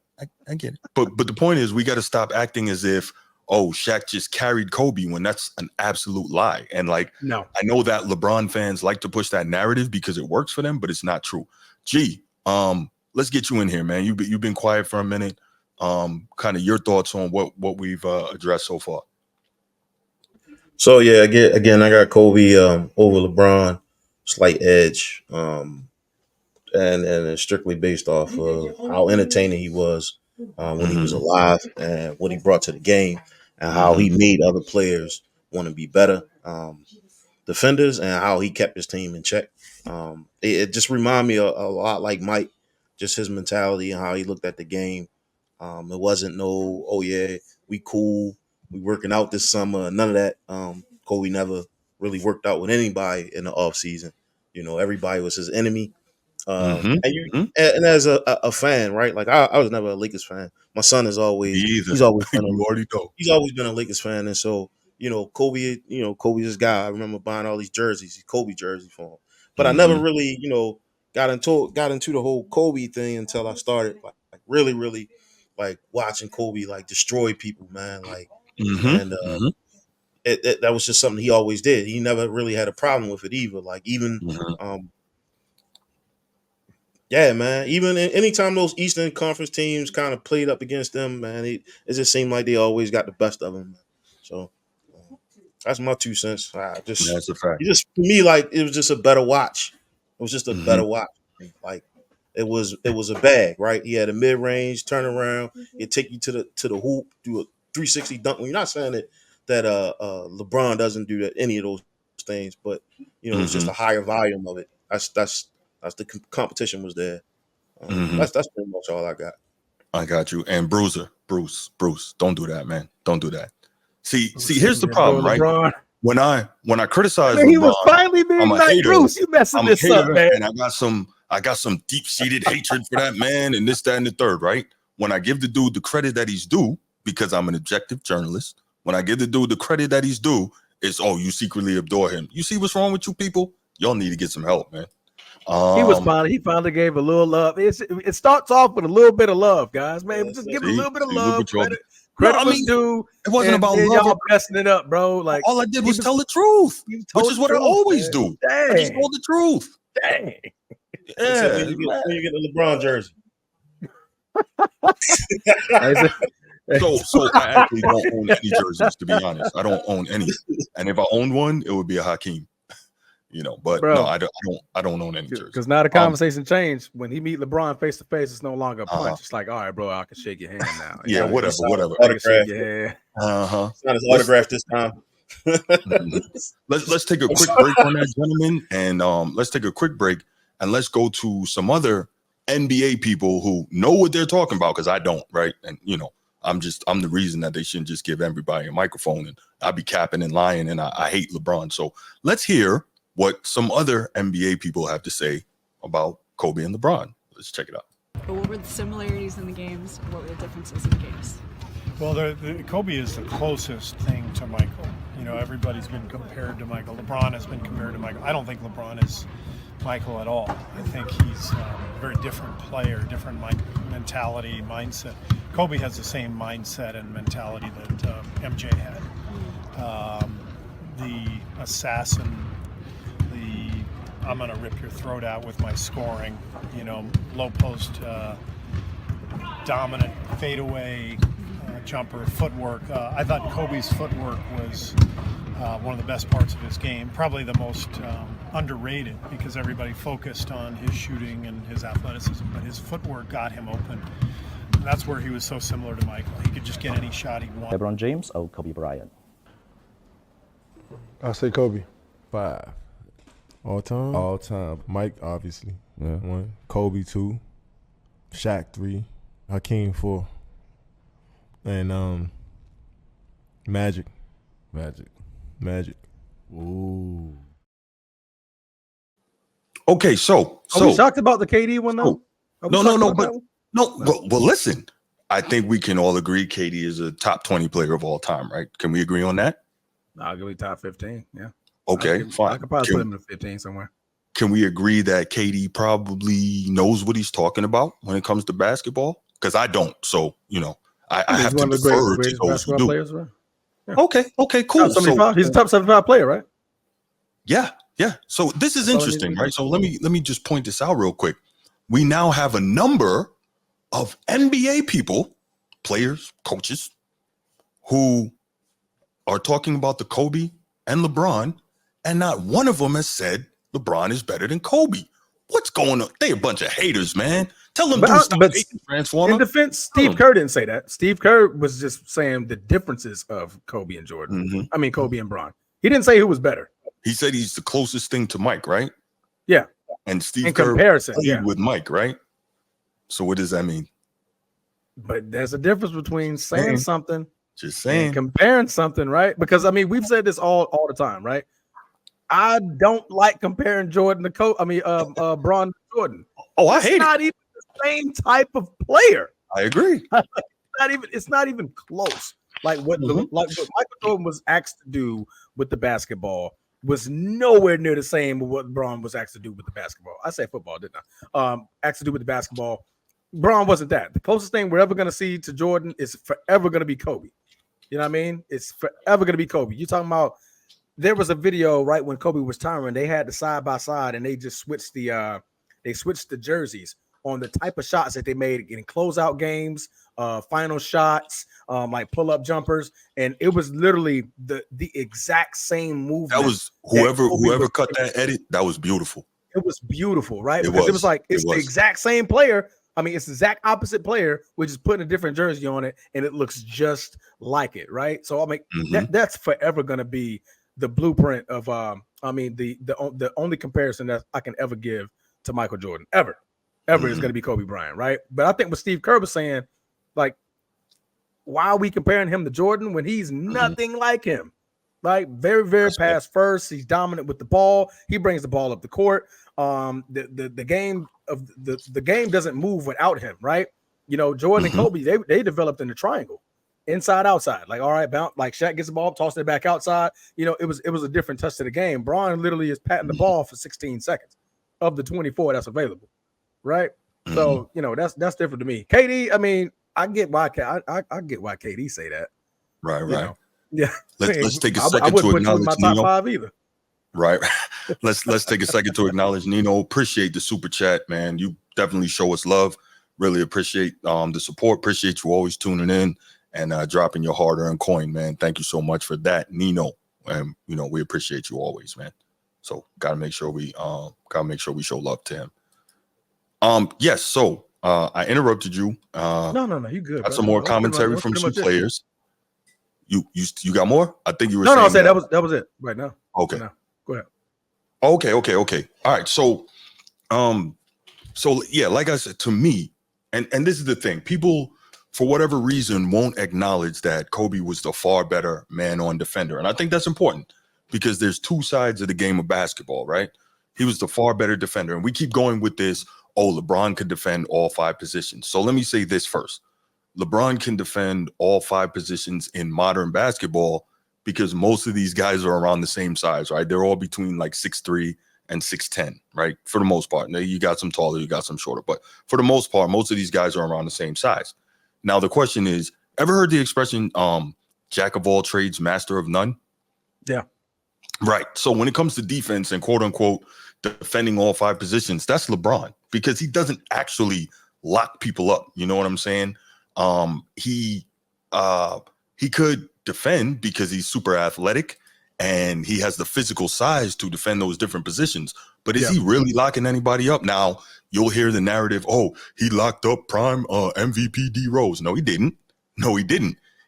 get it. But the point is, we got to stop acting as if, oh, Shaq just carried Kobe, when that's an absolute lie. And like, no, I know that LeBron fans like to push that narrative because it works for them, but it's not true. G, let's get you in here, man. You've been quiet for a minute. Kind of your thoughts on what we've addressed so far. So yeah, again, I got Kobe over LeBron, slight edge, and it's strictly based off of how entertaining he was when he was alive and what he brought to the game, and how he made other players want to be better defenders, and how he kept his team in check. It just reminded me a lot like Mike, just his mentality and how he looked at the game. It wasn't no, oh yeah, we cool, we working out this summer, none of that. Kobe never really worked out with anybody in the off season. You know, everybody was his enemy. And as a fan, right? Like I was never a Lakers fan. My son is always he's always been you already know. He's always been a Lakers fan, and so Kobe's this guy. I remember buying all these jerseys, these Kobe jerseys for him. But I never really got into the whole Kobe thing until I started like really like watching Kobe like destroy people, man. Like and that was just something he always did. He never really had a problem with it either. Like even yeah, man. Even anytime those Eastern Conference teams kind of played up against them, man, it just seemed like they always got the best of them. So that's my 2 cents. That's a fact. For me, like it was just a better watch. It was just a better watch. Like it was a bag, right? He had a mid range turnaround. He'd take you to the hoop, do a 360 dunk. Well, you're not saying that LeBron doesn't do any of those things, but it's just a higher volume of it. That's the competition was there. That's pretty much all I got. I got you. And Bruce, don't do that, man. Don't do that. See, here's the problem, right? LeBron. When I criticize LeBron, he was finally being like, hater. Bruce, you messing this up, man. And I got some deep-seated hatred for that man, and this, that, and the third, right? When I give the dude the credit that he's due, because I'm an objective journalist, when I give the dude the credit that he's due, it's, oh, you secretly adore him. You see what's wrong with you people? Y'all need to get some help, man. He finally gave a little love. It starts off with a little bit of love, guys. Man, just give a little bit of love. Credit was due. It wasn't about love. Y'all messing it up, bro. Like all I did was tell the truth, which is what I always do. Dang. I just told the truth. Dang. Yeah. When you get the LeBron jersey. So I actually don't own any jerseys, to be honest. I don't own any. And if I owned one, it would be a Hakeem. But bro, no, I don't own any jerseys. Because now the conversation changed. When he meet LeBron face to face, it's no longer a punch. It's like, all right, bro, I can shake your hand now. Yeah, whatever. Shake your hand. It's not his autograph this time. Let's take a quick break on that, gentlemen, and let's take a quick break and let's go to some other NBA people who know what they're talking about, because I don't, right? And I'm the reason that they shouldn't just give everybody a microphone, and I'll be capping and lying, and I hate LeBron. So let's hear what some other NBA people have to say about Kobe and LeBron. Let's check it out. But what were the similarities in the games? What were the differences in the games? Well, Kobe is the closest thing to Michael. Everybody's been compared to Michael. LeBron has been compared to Michael. I don't think LeBron is Michael at all. I think he's a very different player, different mentality, mindset. Kobe has the same mindset and mentality that MJ had. The assassin, I'm going to rip your throat out with my scoring, low post, dominant fadeaway jumper, footwork. I thought Kobe's footwork was one of the best parts of his game, probably the most underrated, because everybody focused on his shooting and his athleticism, but his footwork got him open. And that's where he was so similar to Michael. He could just get any shot he wanted. LeBron James or Kobe Bryant? I'll say Kobe. 5. All time? All time. Mike, obviously. Yeah. 1. Kobe, 2. Shaq, 3. Hakeem, 4. And Magic. Ooh. Okay, so are we shocked about the KD one though? Well, listen. I think we can all agree KD is a top 20 player of all time, right? Can we agree on that? I'll give you top 15. Yeah. Okay, fine. I could probably put him in 15 somewhere. can we agree that KD probably knows what he's talking about when it comes to basketball? Because I don't. So, I have to defer to those who do. Players, right? Yeah. Okay, cool. Top 75. He's a top 75 player, right? Yeah. So this is interesting, right? So let me just point this out real quick. We now have a number of NBA people, players, coaches, who are talking about the Kobe and LeBron, and not one of them has said LeBron is better than Kobe. What's going on? They a bunch of haters, man. Tell them to stop hating, Transformer. In defense, Steve Kerr didn't say that. Steve Kerr was just saying the differences of Kobe and Jordan. Mm-hmm. I mean, Kobe and Bron. He didn't say who was better. He said he's the closest thing to Mike, right? Yeah. And Steve in Kerr comparison, played with Mike, right? So what does that mean? But there's a difference between saying something, just saying, and comparing something, right? Because I mean, we've said this all the time, right? I don't like comparing Jordan to Bron to Jordan. Oh, I hate it. It's not even the same type of player. I agree. It's not even close. Like what Michael Jordan was asked to do with the basketball was nowhere near the same with what Bron was asked to do with the basketball. I say football, didn't I? Asked to do with the basketball. Bron wasn't that. The closest thing we're ever going to see to Jordan is forever going to be Kobe. You know what I mean? It's forever going to be Kobe. You're talking about, there was a video right when Kobe was retiring. They had the side by side, and they just switched the jerseys on the type of shots that they made in closeout games, final shots, like pull up jumpers, and it was literally the exact same movement. That was whoever cut that edit. That was beautiful. It was beautiful, right? Because it was like the exact same player. I mean, it's the exact opposite player, which is putting a different jersey on it, and it looks just like it, right? So I mean, that's forever going to be the blueprint of the only comparison that I can ever give to Michael Jordan ever is going to be Kobe Bryant, right? But I think what Steve Kerr was saying, like, why are we comparing him to Jordan when he's nothing like him? Like, very, very pass first. He's dominant with the ball. He brings the ball up the court. The game doesn't move without him, right? You know, Jordan and Kobe, they developed in the triangle, inside outside. Like, all right, bounce, like Shaq gets the ball, tossing it back outside. You know, it was a different touch to the game. Bron literally is patting the ball for 16 seconds of the 24 that's available, right? So, you know, that's different to me. KD, I mean, I get why KD say that. Right. Know? Yeah. Let's take a second to acknowledge my top five either. Right. Let's take a second to acknowledge Nino. Appreciate the super chat, man. You definitely show us love. Really appreciate the support. Appreciate you always tuning in and dropping your hard-earned coin, man. Thank you so much for that, Nino. And you know, we appreciate you always, man. So gotta make sure we show love to him. Yes, so I interrupted you. No, you good. Got some more commentary from some players. You got more? I think you were saying I said that was it right now. Okay. Now. Go ahead. Okay. All right. So yeah, like I said, to me, and this is the thing, people for whatever reason won't acknowledge that Kobe was the far better man-on defender. And I think that's important because there's two sides of the game of basketball, right? He was the far better defender. And we keep going with this, LeBron could defend all five positions. So let me say this first. LeBron can defend all five positions in modern basketball because most of these guys are around the same size, right? They're all between like 6'3" and 6'10", right? For the most part. Now, you got some taller, you got some shorter, but for the most part, most of these guys are around the same size. Now, the question is, ever heard the expression, jack of all trades, master of none? Yeah. Right. So when it comes to defense and quote unquote defending all five positions, that's LeBron because he doesn't actually lock people up. You know what I'm saying? He could defend because he's super athletic and he has the physical size to defend those different positions. But is he really locking anybody up? Now, you'll hear the narrative, he locked up prime MVP D Rose. No, he didn't.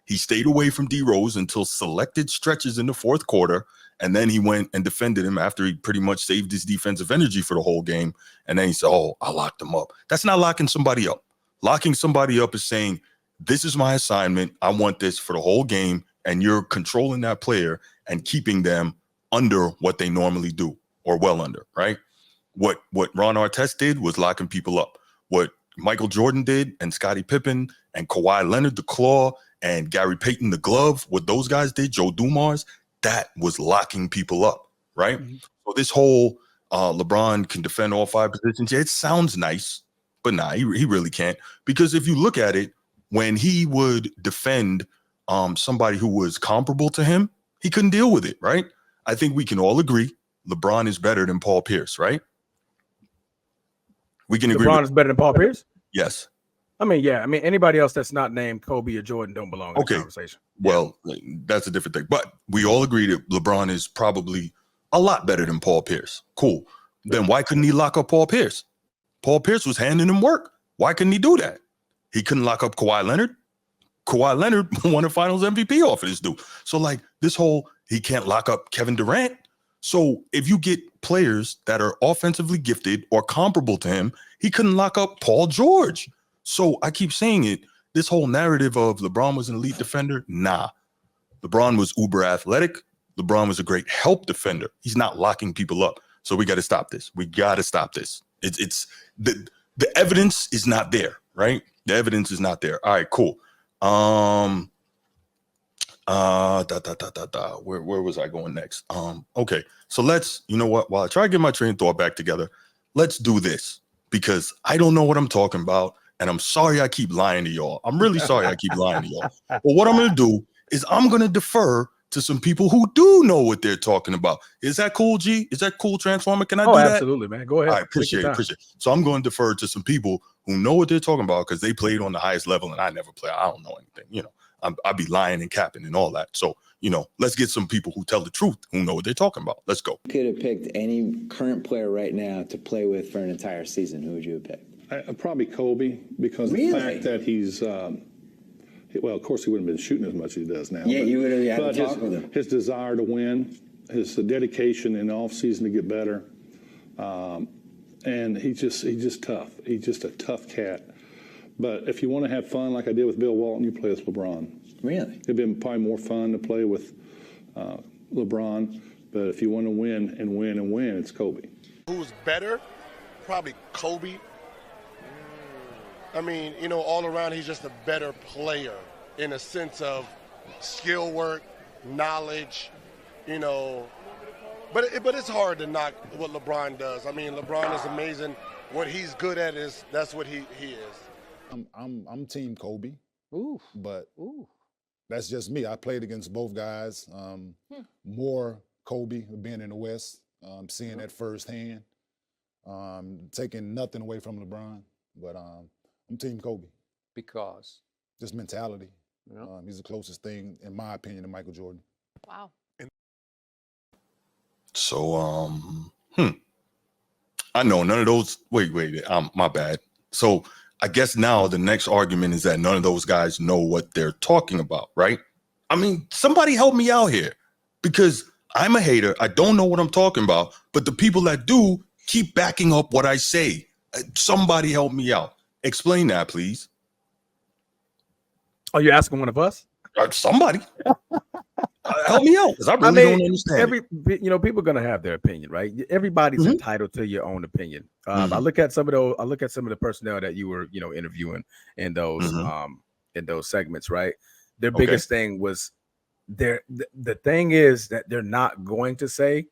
He stayed away from D Rose until selected stretches in the fourth quarter. And then he went and defended him after he pretty much saved his defensive energy for the whole game. And then he said, I locked him up. That's not locking somebody up. Locking somebody up is saying, this is my assignment. I want this for the whole game. And you're controlling that player and keeping them under what they normally do or well under, right? What Ron Artest did was locking people up. What Michael Jordan did and Scottie Pippen and Kawhi Leonard, the claw, and Gary Payton, the glove, what those guys did, Joe Dumars, that was locking people up, right? So this whole LeBron can defend all 5 positions. Yeah, it sounds nice, but nah, he really can't. Because if you look at it, when he would defend somebody who was comparable to him, he couldn't deal with it, right? I think we can all agree LeBron is better than Paul Pierce, right? We can agree. LeBron is better than Paul Pierce? Yes. I mean, yeah. I mean, anybody else that's not named Kobe or Jordan don't belong in the conversation. Well, that's a different thing. But we all agree that LeBron is probably a lot better than Paul Pierce. Cool. Then why couldn't he lock up Paul Pierce? Paul Pierce was handing him work. Why couldn't he do that? He couldn't lock up Kawhi Leonard. Kawhi Leonard won a Finals MVP off of this dude. So like this whole, he can't lock up Kevin Durant. So if you get players that are offensively gifted or comparable to him, he couldn't lock up Paul George. So I keep saying it, this whole narrative of LeBron was an elite defender, nah. LeBron was uber athletic. LeBron was a great help defender. He's not locking people up. So we got to stop this. We got to stop this. It's the evidence is not there, right? The evidence is not there. All right, cool. Where was I going next? Okay, so let's, you know what? While I try to get my train of thought back together, let's do this because I don't know what I'm talking about. And I'm sorry I keep lying to y'all. I'm really sorry I keep lying to y'all. But what I'm going to do is I'm going to defer to some people who do know what they're talking about. Is that cool, G? Is that cool, Transformer? Can I do that? Absolutely, man. Go ahead. All right, appreciate it. So I'm going to defer to some people who know what they're talking about because they played on the highest level and I never play. I don't know anything. You know, I'd be lying and capping and all that. So, you know, let's get some people who tell the truth, who know what they're talking about. Let's go. You could have picked any current player right now to play with for an entire season. Who would you have picked? Probably Kobe, because the fact that he's, well, of course he wouldn't have been shooting as much as he does now. Yeah, you would have had to talk with him. His desire to win, his dedication in the offseason to get better, and he's just tough. He's just a tough cat. But if you want to have fun like I did with Bill Walton, you play with LeBron. Really? It'd been probably more fun to play with LeBron, but if you want to win and win and win, it's Kobe. Who's better? Probably Kobe. I mean, you know, all around he's just a better player in a sense of skill work, knowledge, you know. But it's hard to knock what LeBron does. I mean, LeBron is amazing. What he's good at that's what he is. I'm Team Kobe. But that's just me. I played against both guys. More Kobe being in the West, seeing that firsthand. Taking nothing away from LeBron, but I'm Team Kobe. Because? Just mentality. He's the closest thing, in my opinion, to Michael Jordan. Wow. So, I know none of those. Wait, my bad. So I guess now the next argument is that none of those guys know what they're talking about, right? I mean, somebody help me out here because I'm a hater. I don't know what I'm talking about, but the people that do keep backing up what I say. Somebody help me out. Explain that, please. Are you asking one of us? Somebody. Help me out, because I really don't understand. People are gonna have their opinion, right? Everybody's entitled to your own opinion. I look at some of the personnel that you were, interviewing in those segments, right? Their biggest thing was the thing is that they're not going to say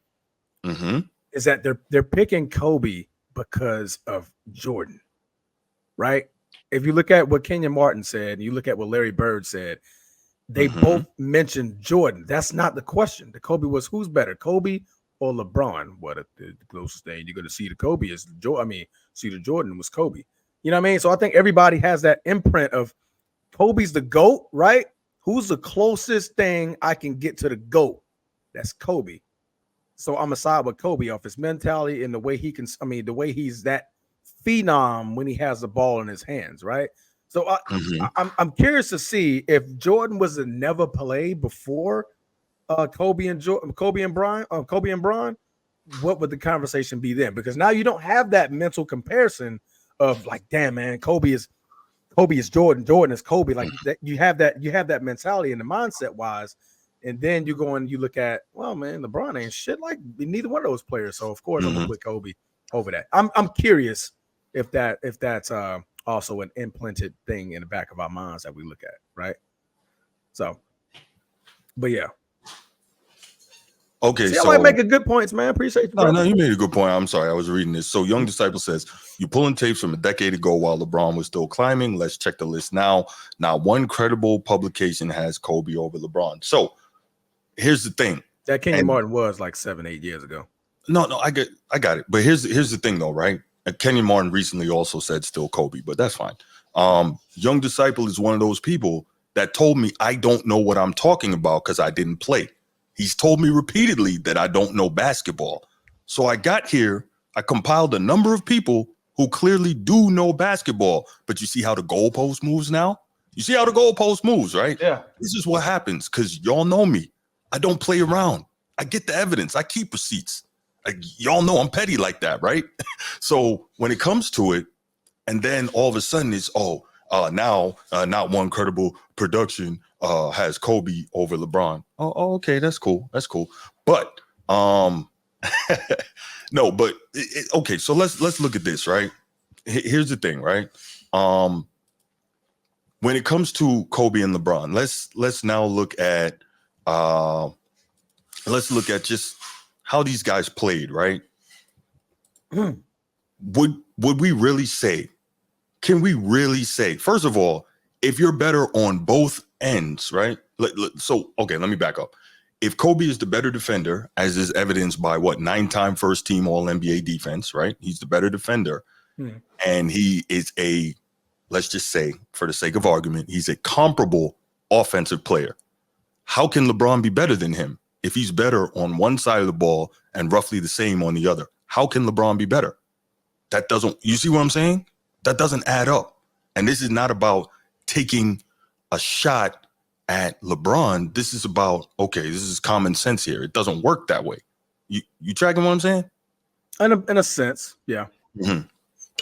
is that they're picking Kobe because of Jordan, right? If you look at what Kenyon Martin said, and you look at what Larry Bird said, they both mentioned Jordan. That's not the question. The Kobe was who's better, Kobe or LeBron? The closest thing you're going to see to Kobe is see to Jordan was Kobe. You know what I mean? So I think everybody has that imprint of Kobe's the GOAT, right? Who's the closest thing I can get to the GOAT? That's Kobe. So I'm a side with Kobe off his mentality and the way he can. The way he's that phenom when he has the ball in his hands, right? So I'm curious to see if Jordan was to never play before Kobe and Bryant, what would the conversation be then? Because now you don't have that mental comparison of like, damn man, Kobe is Jordan, Jordan is Kobe. Like that, you have that mentality and the mindset wise, and then you go and you look at, well, man, LeBron ain't shit like neither one of those players. So of course I'm gonna put Kobe over that. I'm curious if that's also an implanted thing in the back of our minds that we look at, right? So, but yeah. Okay, See, so I might make good points, man. Appreciate you, brother. No, you made a good point. I'm sorry, I was reading this. So, Young Disciple says, "You pulling tapes from a decade ago while LeBron was still climbing. Let's check the list now. Not one credible publication has Kobe over LeBron." So, here's the thing. That Kenyon Martin was like 7-8 years ago. No, I got it. But here's the thing, though, right? Kenyon Martin recently also said still Kobe, but that's fine. Young Disciple is one of those people that told me I don't know what I'm talking about because I didn't play. He's told me repeatedly that I don't know basketball. So I got here, I compiled a number of people who clearly do know basketball, but you see how the goalpost moves now? You see how the goalpost moves, right? Yeah. This is what happens because y'all know me. I don't play around. I get the evidence. I keep receipts. Y'all know I'm petty like that, right? So when it comes to it, and then all of a sudden it's, now not one credible production has Kobe over LeBron. Oh, okay, that's cool. That's cool. But no, but okay. So let's look at this, right? Here's the thing, right? When it comes to Kobe and LeBron, let's now look at just how these guys played, right? Would we really say? Can we really say, first of all, if you're better on both ends, right? So, okay, let me back up. If Kobe is the better defender, as is evidenced by 9-time first team All NBA defense, right? He's the better defender. And he is let's just say, for the sake of argument, he's a comparable offensive player. How can LeBron be better than him if he's better on one side of the ball and roughly the same on the other? How can LeBron be better? You see what I'm saying? That doesn't add up. And this is not about taking a shot at LeBron. This is about, okay, this is common sense here. It doesn't work that way. You tracking what I'm saying? In a sense, yeah. Mm-hmm.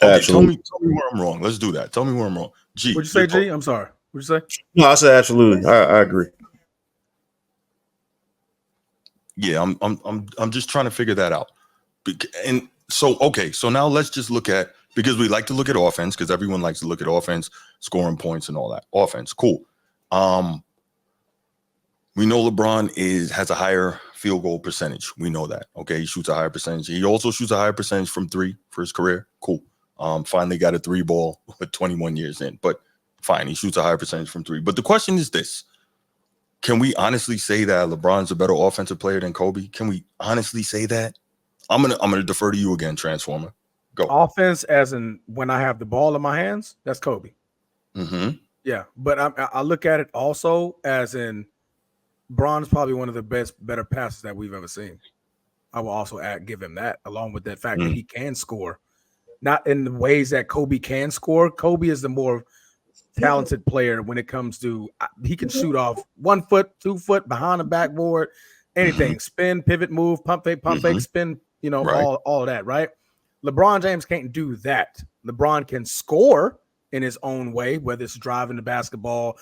Okay, tell me where I'm wrong. Let's do that. Tell me where I'm wrong. G. What'd you say, G? I'm sorry. What'd you say? No, I said absolutely. I agree. Yeah, I'm just trying to figure that out. And so, okay, so now let's just look at, because we like to look at offense, because everyone likes to look at offense, scoring points and all that. Offense, cool. We know LeBron has a higher field goal percentage. We know that. Okay, he shoots a higher percentage. He also shoots a higher percentage from three for his career. Cool. Finally got a 3-ball with 21 years in, but fine, he shoots a higher percentage from three. But the question is this: can we honestly say that LeBron's a better offensive player than Kobe? Can we honestly say that? I'm gonna defer to you again, Transformer. Go. Offense, as in when I have the ball in my hands, that's Kobe. Mm-hmm. Yeah, but I look at it also as in Bron's probably one of the better passes that we've ever seen. I will also give him that, along with that fact that he can score, not in the ways that Kobe can score. Kobe is the more talented player when it comes to he can shoot off 1 foot, 2 foot, behind the backboard, anything, spin, pivot, move, pump fake, spin, all of that, right? LeBron James can't do that. LeBron can score in his own way, whether it's driving the basketball.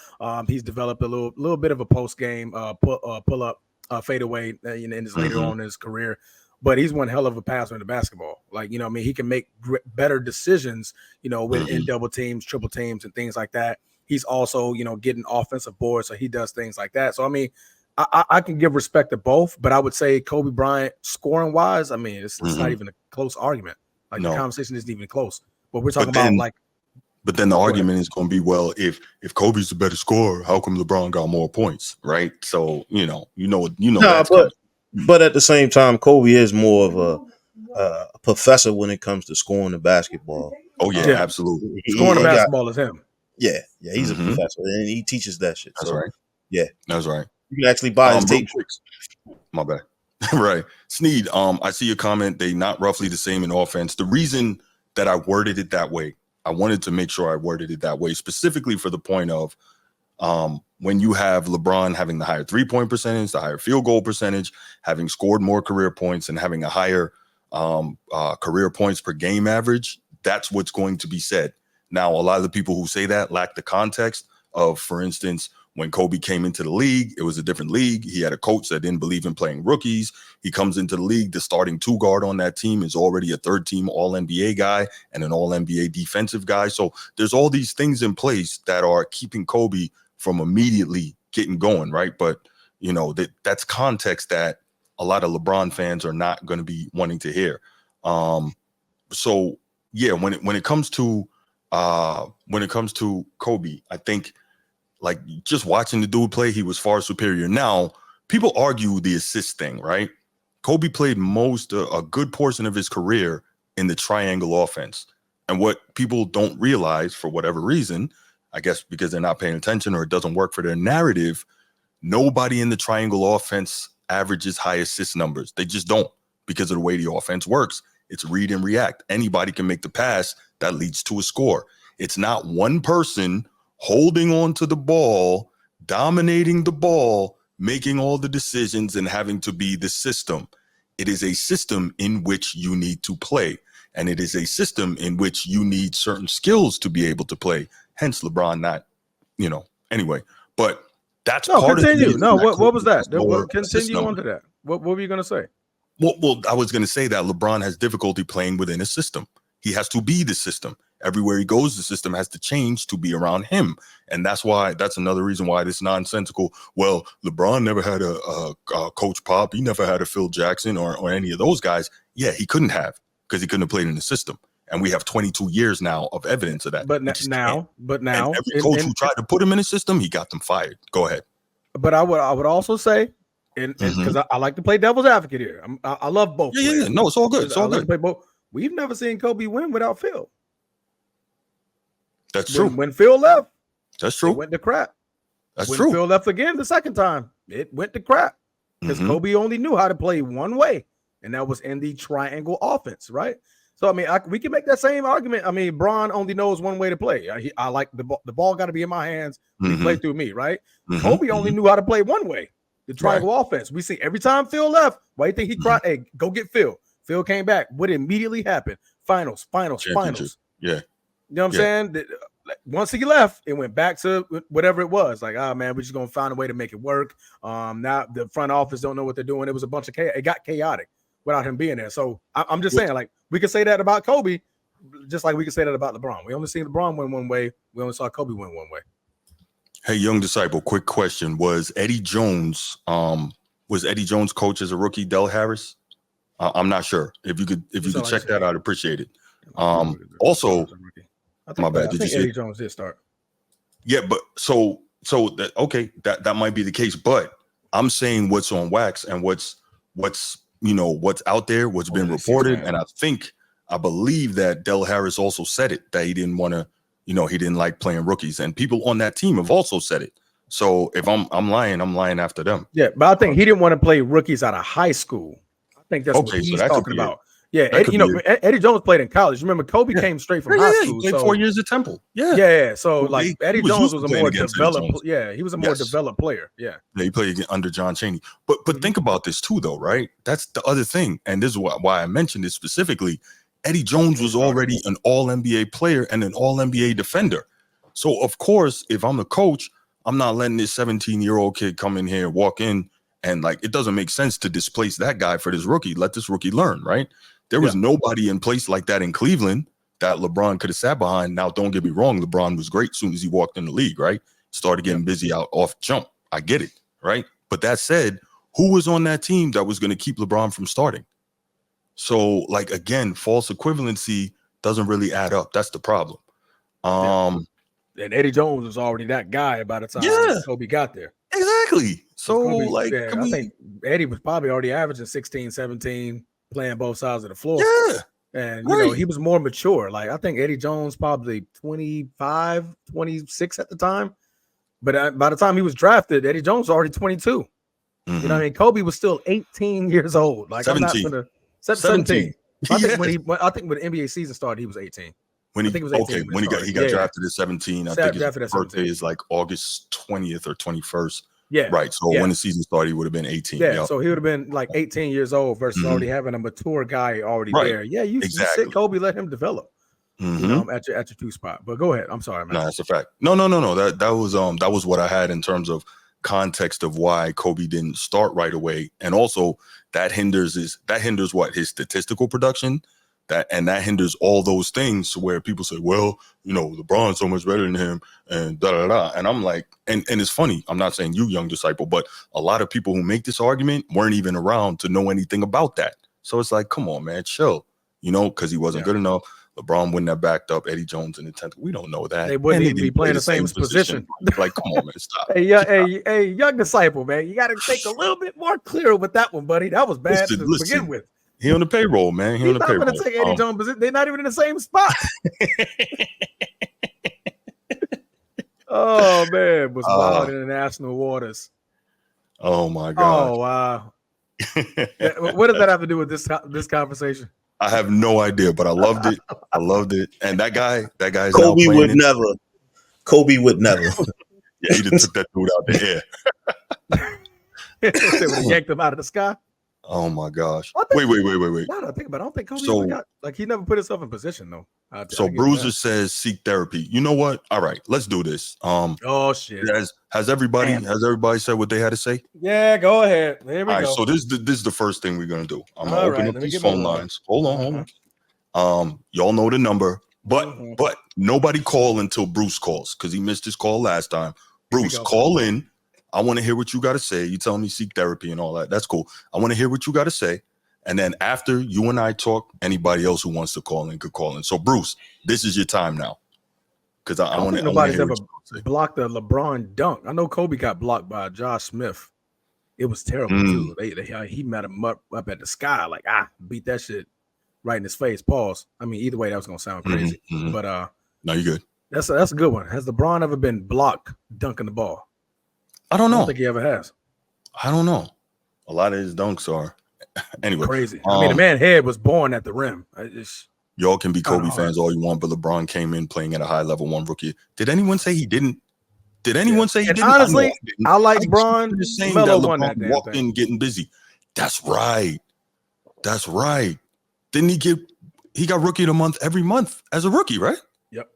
He's developed a little bit of a post game pull up fadeaway in his later on in his career. But he's one hell of a passer in the basketball. Like, he can make better decisions, in double teams, triple teams, and things like that. He's also, getting offensive boards, so he does things like that. So, I mean, I can give respect to both, but I would say Kobe Bryant scoring wise, I mean, it's not even a close argument. Like the conversation isn't even close. But we're talking about like. But then the argument is going to be, well, if Kobe's the better scorer, how come LeBron got more points, right? So that's but at the same time, Kobe is more of a professor when it comes to scoring the basketball. Oh yeah, absolutely. Scoring the basketball is him. Yeah, he's a professor and he teaches that shit. That's right. Yeah, that's right. You can actually buy his tape. My bad. Right. Sneed, I see your comment. They not roughly the same in offense. The reason that I worded it that way, I wanted to make sure I worded it that way specifically for the point of when you have LeBron having the higher 3-point percentage, the higher field goal percentage, having scored more career points and having a higher career points per game average, that's what's going to be said. Now, a lot of the people who say that lack the context of, for instance, when Kobe came into the league, it was a different league. He had a coach that didn't believe in playing rookies. He comes into the league. The starting 2 guard on that team is already a 3rd-team All-NBA guy and an All-NBA defensive guy. So there's all these things in place that are keeping Kobe from immediately getting going, right? But, that's context that a lot of LeBron fans are not going to be wanting to hear. So yeah, when it comes to Kobe, I think like just watching the dude play, he was far superior. Now, people argue the assist thing, right? Kobe played a good portion of his career in the triangle offense. And what people don't realize, for whatever reason, I guess because they're not paying attention or it doesn't work for their narrative, nobody in the triangle offense averages high assist numbers. They just don't, because of the way the offense works. It's read and react. Anybody can make the pass that leads to a score. It's not one person holding on to the ball, dominating the ball, making all the decisions and having to be the system. It is a system in which you need to play. And it is a system in which you need certain skills to be able to play. Hence LeBron not, anyway. But that's part continue. of No, what was that? Continue on to that. What were you going to say? Well, I was going to say that LeBron has difficulty playing within a system. He has to be the system. Everywhere he goes, the system has to change to be around him. And that's another reason why this nonsensical, well, LeBron never had a Coach Pop. He never had a Phil Jackson or any of those guys. Yeah, he couldn't have, because he couldn't have played in the system. And we have 22 years now of evidence of that. But now, and every coach who tried to put him in a system, he got them fired. Go ahead. But I would also say, and because I like to play devil's advocate here. I love both. Yeah. No, it's all good. It's all good. Play both. We've never seen Kobe win without Phil. That's true. When Phil left, that's true. It went to crap. That's when true. Phil left again the second time, it went to crap because Kobe only knew how to play one way, and that was in the triangle offense, right? So I mean, we can make that same argument. I mean, Bron only knows one way to play. I like the ball got to be in my hands. He played through me, right? Kobe only knew how to play one way, the triangle offense. We see every time Phil left, why do you think he cried? Hey, go get Phil. Phil came back. What immediately happened? Finals. Yeah. You know what I'm saying? Once he left, it went back to whatever it was. Like, oh man, we're just gonna find a way to make it work. Now the front office don't know what they're doing. It was a bunch of chaos. It got chaotic without him being there. So I'm just saying, like, we could say that about Kobe, just like we could say that about LeBron. We only seen LeBron win one way. We only saw Kobe win one way. Hey, young disciple, quick question: Was Eddie Jones coach as a rookie? Del Harris? I'm not sure. If you could check that out, I'd appreciate it. Also, my bad. Did you see Eddie Jones did start? Yeah, but so that okay, that might be the case. But I'm saying what's on wax and what's out there, what's been reported, and I believe that Del Harris also said it, that he didn't want to, he didn't like playing rookies, and people on that team have also said it. So if I'm lying after them. Yeah, but I think he didn't want to play rookies out of high school. I think that's what he's talking about. Yeah, Eddie Jones played in college. Remember, Kobe came straight from high school. He played 4 years at Temple. Yeah. So like Eddie Jones was a more developed. Yeah, he was a more developed player. Yeah, he played under John Chaney. But think about this too, though, right? That's the other thing, and this is why I mentioned it specifically. Eddie Jones was already an All-NBA player and an All-NBA defender. So of course, if I'm the coach, I'm not letting this 17-year-old kid come in here, walk in, and like it doesn't make sense to displace that guy for this rookie. Let this rookie learn, right? There was nobody in place like that in Cleveland that LeBron could have sat behind. Now, don't get me wrong. LeBron was great as soon as he walked in the league, right? Started getting busy off jump. I get it, right? But that said, who was on that team that was going to keep LeBron from starting? So, like, again, false equivalency doesn't really add up. That's the problem. And Eddie Jones was already that guy by the time Kobe got there. Exactly. So, Kobe, I think Eddie was probably already averaging 16, 17, playing both sides of the floor. Yeah. And, he was more mature. Like, I think Eddie Jones probably 25, 26 at the time. But by the time he was drafted, Eddie Jones was already 22. You know what I mean? Kobe was still 18 years old. Like, 17. I'm not going to... 17. I think when the NBA season started, he was 18. When he got drafted at 17, I think his birthday is like August 20th or 21st. Yeah. Right. So when the season started, he would have been 18. Yeah. So he would have been like 18 years old versus already having a mature guy already there. Yeah. You sit Kobe, let him develop. At your two spot. But go ahead. I'm sorry, man. No, that's a fact. No. That was what I had in terms of context of why Kobe didn't start right away, and also that hinders what his statistical production, That hinders all those things where people say, well, LeBron's so much better than him and da-da-da. And I'm like, and it's funny. I'm not saying you, young disciple, but a lot of people who make this argument weren't even around to know anything about that. So it's like, come on, man, chill, because he wasn't good enough. LeBron wouldn't have backed up Eddie Jones in the 10th. We don't know that. They wouldn't even be playing the same position. Like, come on, man, stop. Hey, young disciple, man, you got to think a little bit more clear with that one, buddy. That was bad to begin with. He on the payroll, man. He's not going to take Eddie Jones' position. They're not even in the same spot. Oh, man, was wild in international waters. Oh, my God. Oh, wow. What does that have to do with this conversation? I have no idea, but I loved it. And that guy's Kobe now would never. Kobe would never. Yeah, he just took that dude out the air. They would have yanked him out of the sky. Oh my gosh! Wait. Now that I think about it, I don't think Kobe ever got, he never put himself in position though. So Bruiser says seek therapy. You know what? All right, let's do this. Oh shit! Has everybody said what they had to say? Yeah, go ahead. There we go. All right, so this is the first thing we're gonna do. I'm gonna open up these phone lines. Hold on. Y'all know the number, but nobody call until Bruce calls because he missed his call last time. Bruce, call in. I want to hear what you got to say. You tell me seek therapy and all that. That's cool. I want to hear what you got to say. And then after you and I talk, anybody else who wants to call in could call in. So, Bruce, this is your time now. Because I want to. Nobody's ever blocked a LeBron dunk. I know Kobe got blocked by Josh Smith. It was terrible, too. He met him up at the sky, like, beat that shit right in his face. Pause. I mean, either way, that was going to sound crazy. But no, you're good. That's a good one. Has LeBron ever been blocked dunking the ball? I don't know. I don't think he ever has. I don't know. A lot of his dunks are anyway crazy. I mean, the man's head was born at the rim. Y'all can be Kobe fans all you want, but LeBron came in playing at a high level, one rookie. Did anyone say he didn't? Did anyone say he didn't? Honestly, I like LeBron. Just saying that LeBron walked in getting busy. That's right. Didn't he got rookie of the month every month as a rookie, right? Yep.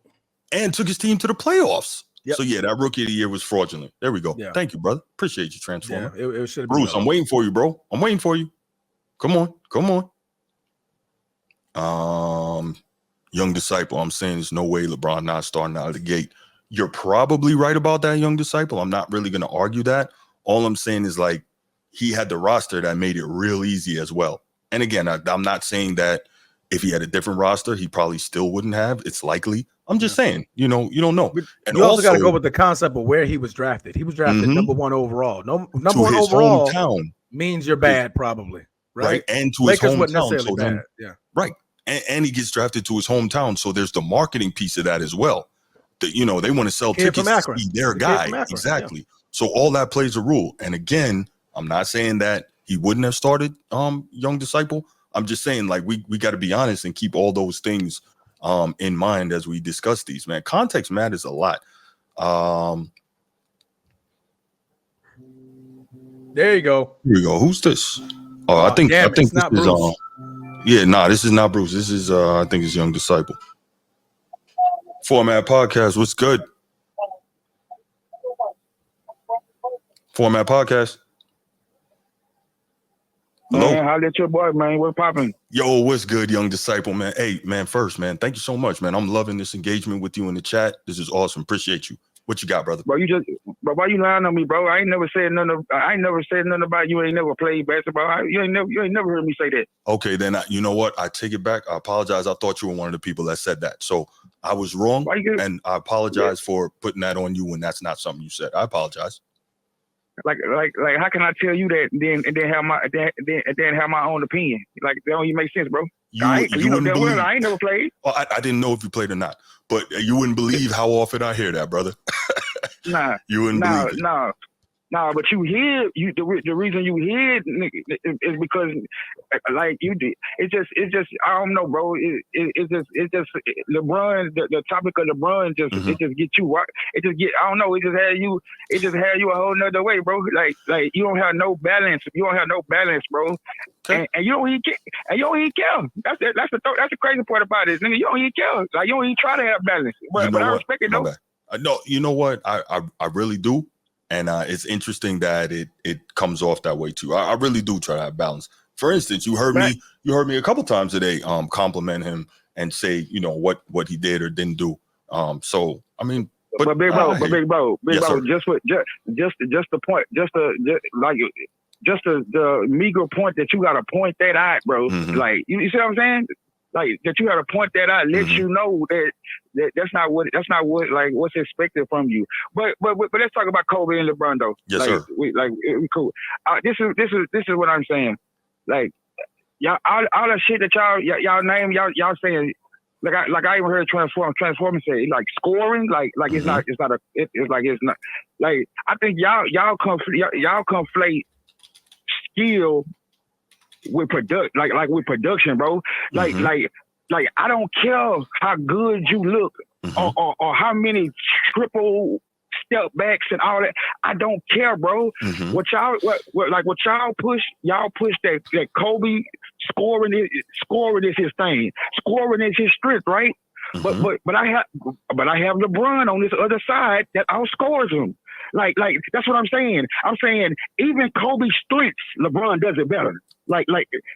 And took his team to the playoffs. Yep. So, that rookie of the year was fraudulent. There we go. Yeah. Thank you, brother. Appreciate you, Transformer. Yeah, it should have Bruce, I'm waiting for you, bro. I'm waiting for you. Come on. Young disciple, I'm saying there's no way LeBron not starting out of the gate. You're probably right about that, young disciple. I'm not really going to argue that. All I'm saying is, like, he had the roster that made it real easy as well. And again, I'm not saying that if he had a different roster, he probably still wouldn't have. It's likely. I'm just saying, you don't know. And you also got to go with the concept of where he was drafted. He was drafted number one overall. Number one overall hometown means you're bad, probably. Right. And to Lakers his hometown. So bad. then, right. And he gets drafted to his hometown. So there's the marketing piece of that as well. That, they want to sell tickets to see their guy. Exactly. Yeah. So all that plays a role. And again, I'm not saying that he wouldn't have started young disciple. I'm just saying, like, we got to be honest and keep all those things in mind as we discuss these, man. Context matters a lot. There you go. Here we go. Who's this? I think this is Bruce. This is not Bruce. This is I think it's Young Disciple. Format Podcast. What's good? Format Podcast. Hello? Man, how that your boy, man? What's popping? Yo, what's good, Young Disciple, man? Hey, man, first, man, thank you so much, man. I'm loving this engagement with you in the chat. This is awesome. Appreciate you. What you got, brother? Bro, why you lying on me, bro? I ain't never said nothing about you ain't never played basketball. You ain't never heard me say that. Okay, then you know what? I take it back. I apologize. I thought you were one of the people that said that. So I was wrong, and I apologize for putting that on you when that's not something you said. I apologize. Like, how can I tell you that and then have my own opinion? Like, that don't even make sense, bro. I ain't never played. Well, I didn't know if you played or not, but you wouldn't believe how often I hear that, brother. Nah, you wouldn't believe it. Nah, but the reason you hid is because, like you did. It's just I don't know, bro. It's just LeBron. The topic of LeBron it just get you. It just had you a whole nother way, bro. Like you don't have no balance. You don't have no balance, bro. Okay. And you don't even care. And you don't even care. That's the crazy part about it, nigga. You don't even care. Like you don't even try to have balance. But I respect it though. No, you know what? I really do. And it's interesting that it comes off that way too. I really do try to have balance. For instance, you heard me a couple times today compliment him and say, you know, what he did or didn't do. So I mean, but big bro, yes, just the point, just the meager point that you got to point that out, bro. Mm-hmm. Like you see what I'm saying? Like that you got to point that out, let you know that's not what like what's expected from you. But let's talk about Kobe and LeBron though. Yes, like, sir. We cool. This is what I'm saying. Like y'all all that shit that y'all name y'all saying. Like I even heard Transforming say like scoring like it's not like I think y'all conflate skill with with production, bro. Like I don't care how good you look or how many triple step backs and all that. I don't care, bro. What y'all push that Kobe scoring is his thing. Scoring is his strength, right? But I have LeBron on this other side that outscores him. Like that's what I'm saying. I'm saying even Kobe's strengths, LeBron does it better. Like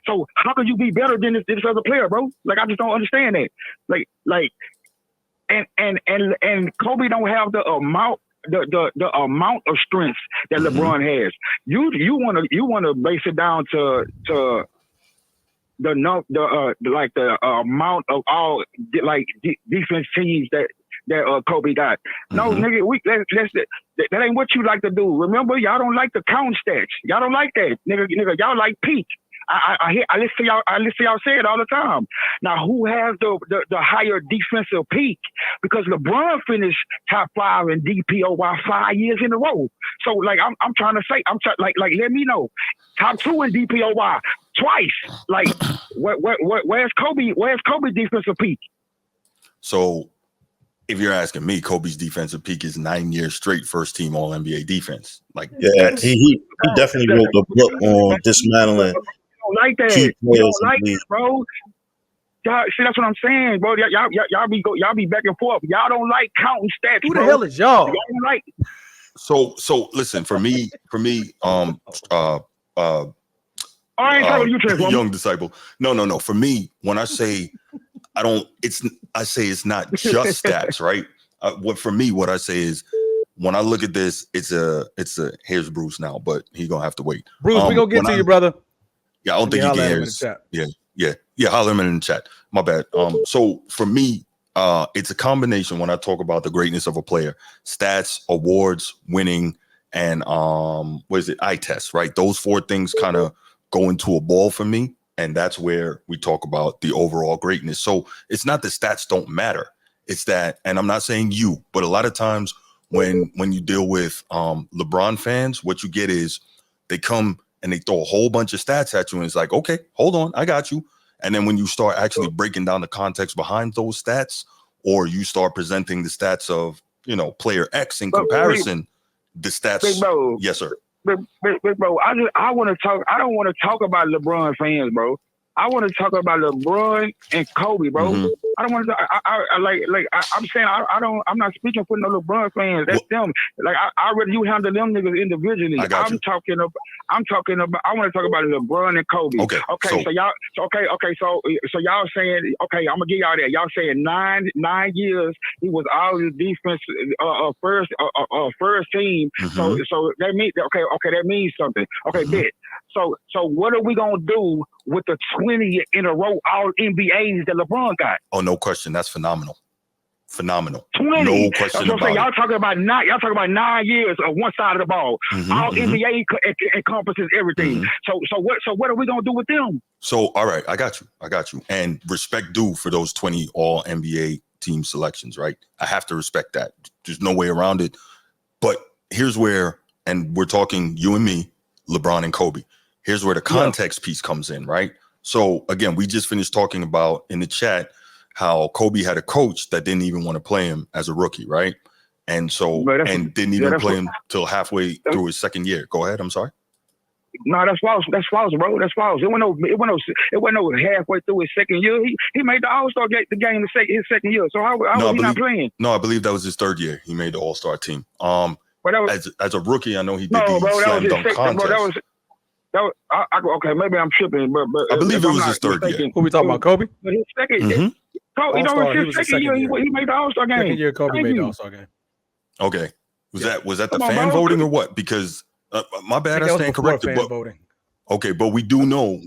so how could you be better than this other player, bro? Like I just don't understand that. Like and Kobe don't have the amount of strength that LeBron has. You wanna base it down to the amount of all defense teams that Kobe got. No, nigga, that ain't what you like to do. Remember, y'all don't like the count stats. Y'all don't like that, nigga. Y'all like peak. I listen to y'all say it all the time. Now, who has the higher defensive peak? Because LeBron finished top 5 in DPOY 5 years in a row. So, like, I'm trying to say, let me know. Top 2 in DPOY twice. Like, where's Kobe? Where's Kobe's defensive peak? So, if you're asking me, Kobe's defensive peak is 9 years straight first team All NBA defense. Like, he definitely wrote the book on dismantling. Like that, you don't like that, bro. Y'all, see, that's what I'm saying, bro. Y'all be back and forth. Y'all don't like counting stats. Who bro. the hell is y'all? Y'all don't like. So listen, for me, I ain't talking to you, Transformer. young disciple. No. For me, when I say I say it's not just stats, right? What I say is, when I look at this, it's a here's Bruce now, but he's gonna have to wait. Bruce, we gonna get to you, brother. Yeah, I don't think he can hear us. Yeah, holler him in the chat. My bad. So for me, it's a combination when I talk about the greatness of a player: stats, awards, winning, and eye test, right? Those 4 things kind of go into a ball for me, and that's where we talk about the overall greatness. So it's not that stats don't matter. It's that, and I'm not saying you, but a lot of times when you deal with LeBron fans, what you get is they come and they throw a whole bunch of stats at you, and it's like, okay, hold on, I got you. And then when you start actually breaking down the context behind those stats, or you start presenting the stats of, you know, player X in comparison, the stats. Big bro. Yes, sir. Big bro. I want to talk. I don't want to talk about LeBron fans, bro. I want to talk about LeBron and Kobe, bro. I don't want to. I'm saying I'm not speaking for no LeBron fans. That's them. Like I rather you handle them niggas individually. I'm talking about. I want to talk about LeBron and Kobe. Okay. So y'all. So y'all saying. Okay, I'm gonna give y'all that. Y'all saying 9 years he was always defense first team. So that means okay. That means something. Okay, bet. So what are we gonna do with the 20 in a row All NBAs that LeBron got? Oh, no question. That's phenomenal. 20. No question about it. Y'all talking about 9 years of one side of the ball. All NBA encompasses everything. So what are we gonna do with them? So all right, I got you. And respect due for those 20 All NBA team selections, right? I have to respect that. There's no way around it. But here's where, and we're talking you and me, LeBron and Kobe. Here's where the context piece comes in, right? So again, we just finished talking about in the chat how Kobe had a coach that didn't even want to play him as a rookie, right? And so, and didn't even play him till halfway through his second year. Go ahead. I'm sorry. No, that's false. That's false, bro. That's false. It went no halfway through his second year. He made the All-Star game his second year. So how was he not playing? No, I believe that was his third year. He made the All-Star team. As a rookie, I know he did the slam dunk contest. Okay, maybe I'm tripping, but I believe it was his third year. Who we talking about, Kobe? But his second, All-Star, you know, he his was the second year, he made the All-Star game. Second year, Kobe Thank made the you. All-Star game. Okay, was that the Come on, fan bro. voting or what? Because my bad, I that was stand before corrected. fan But voting. okay, but we do know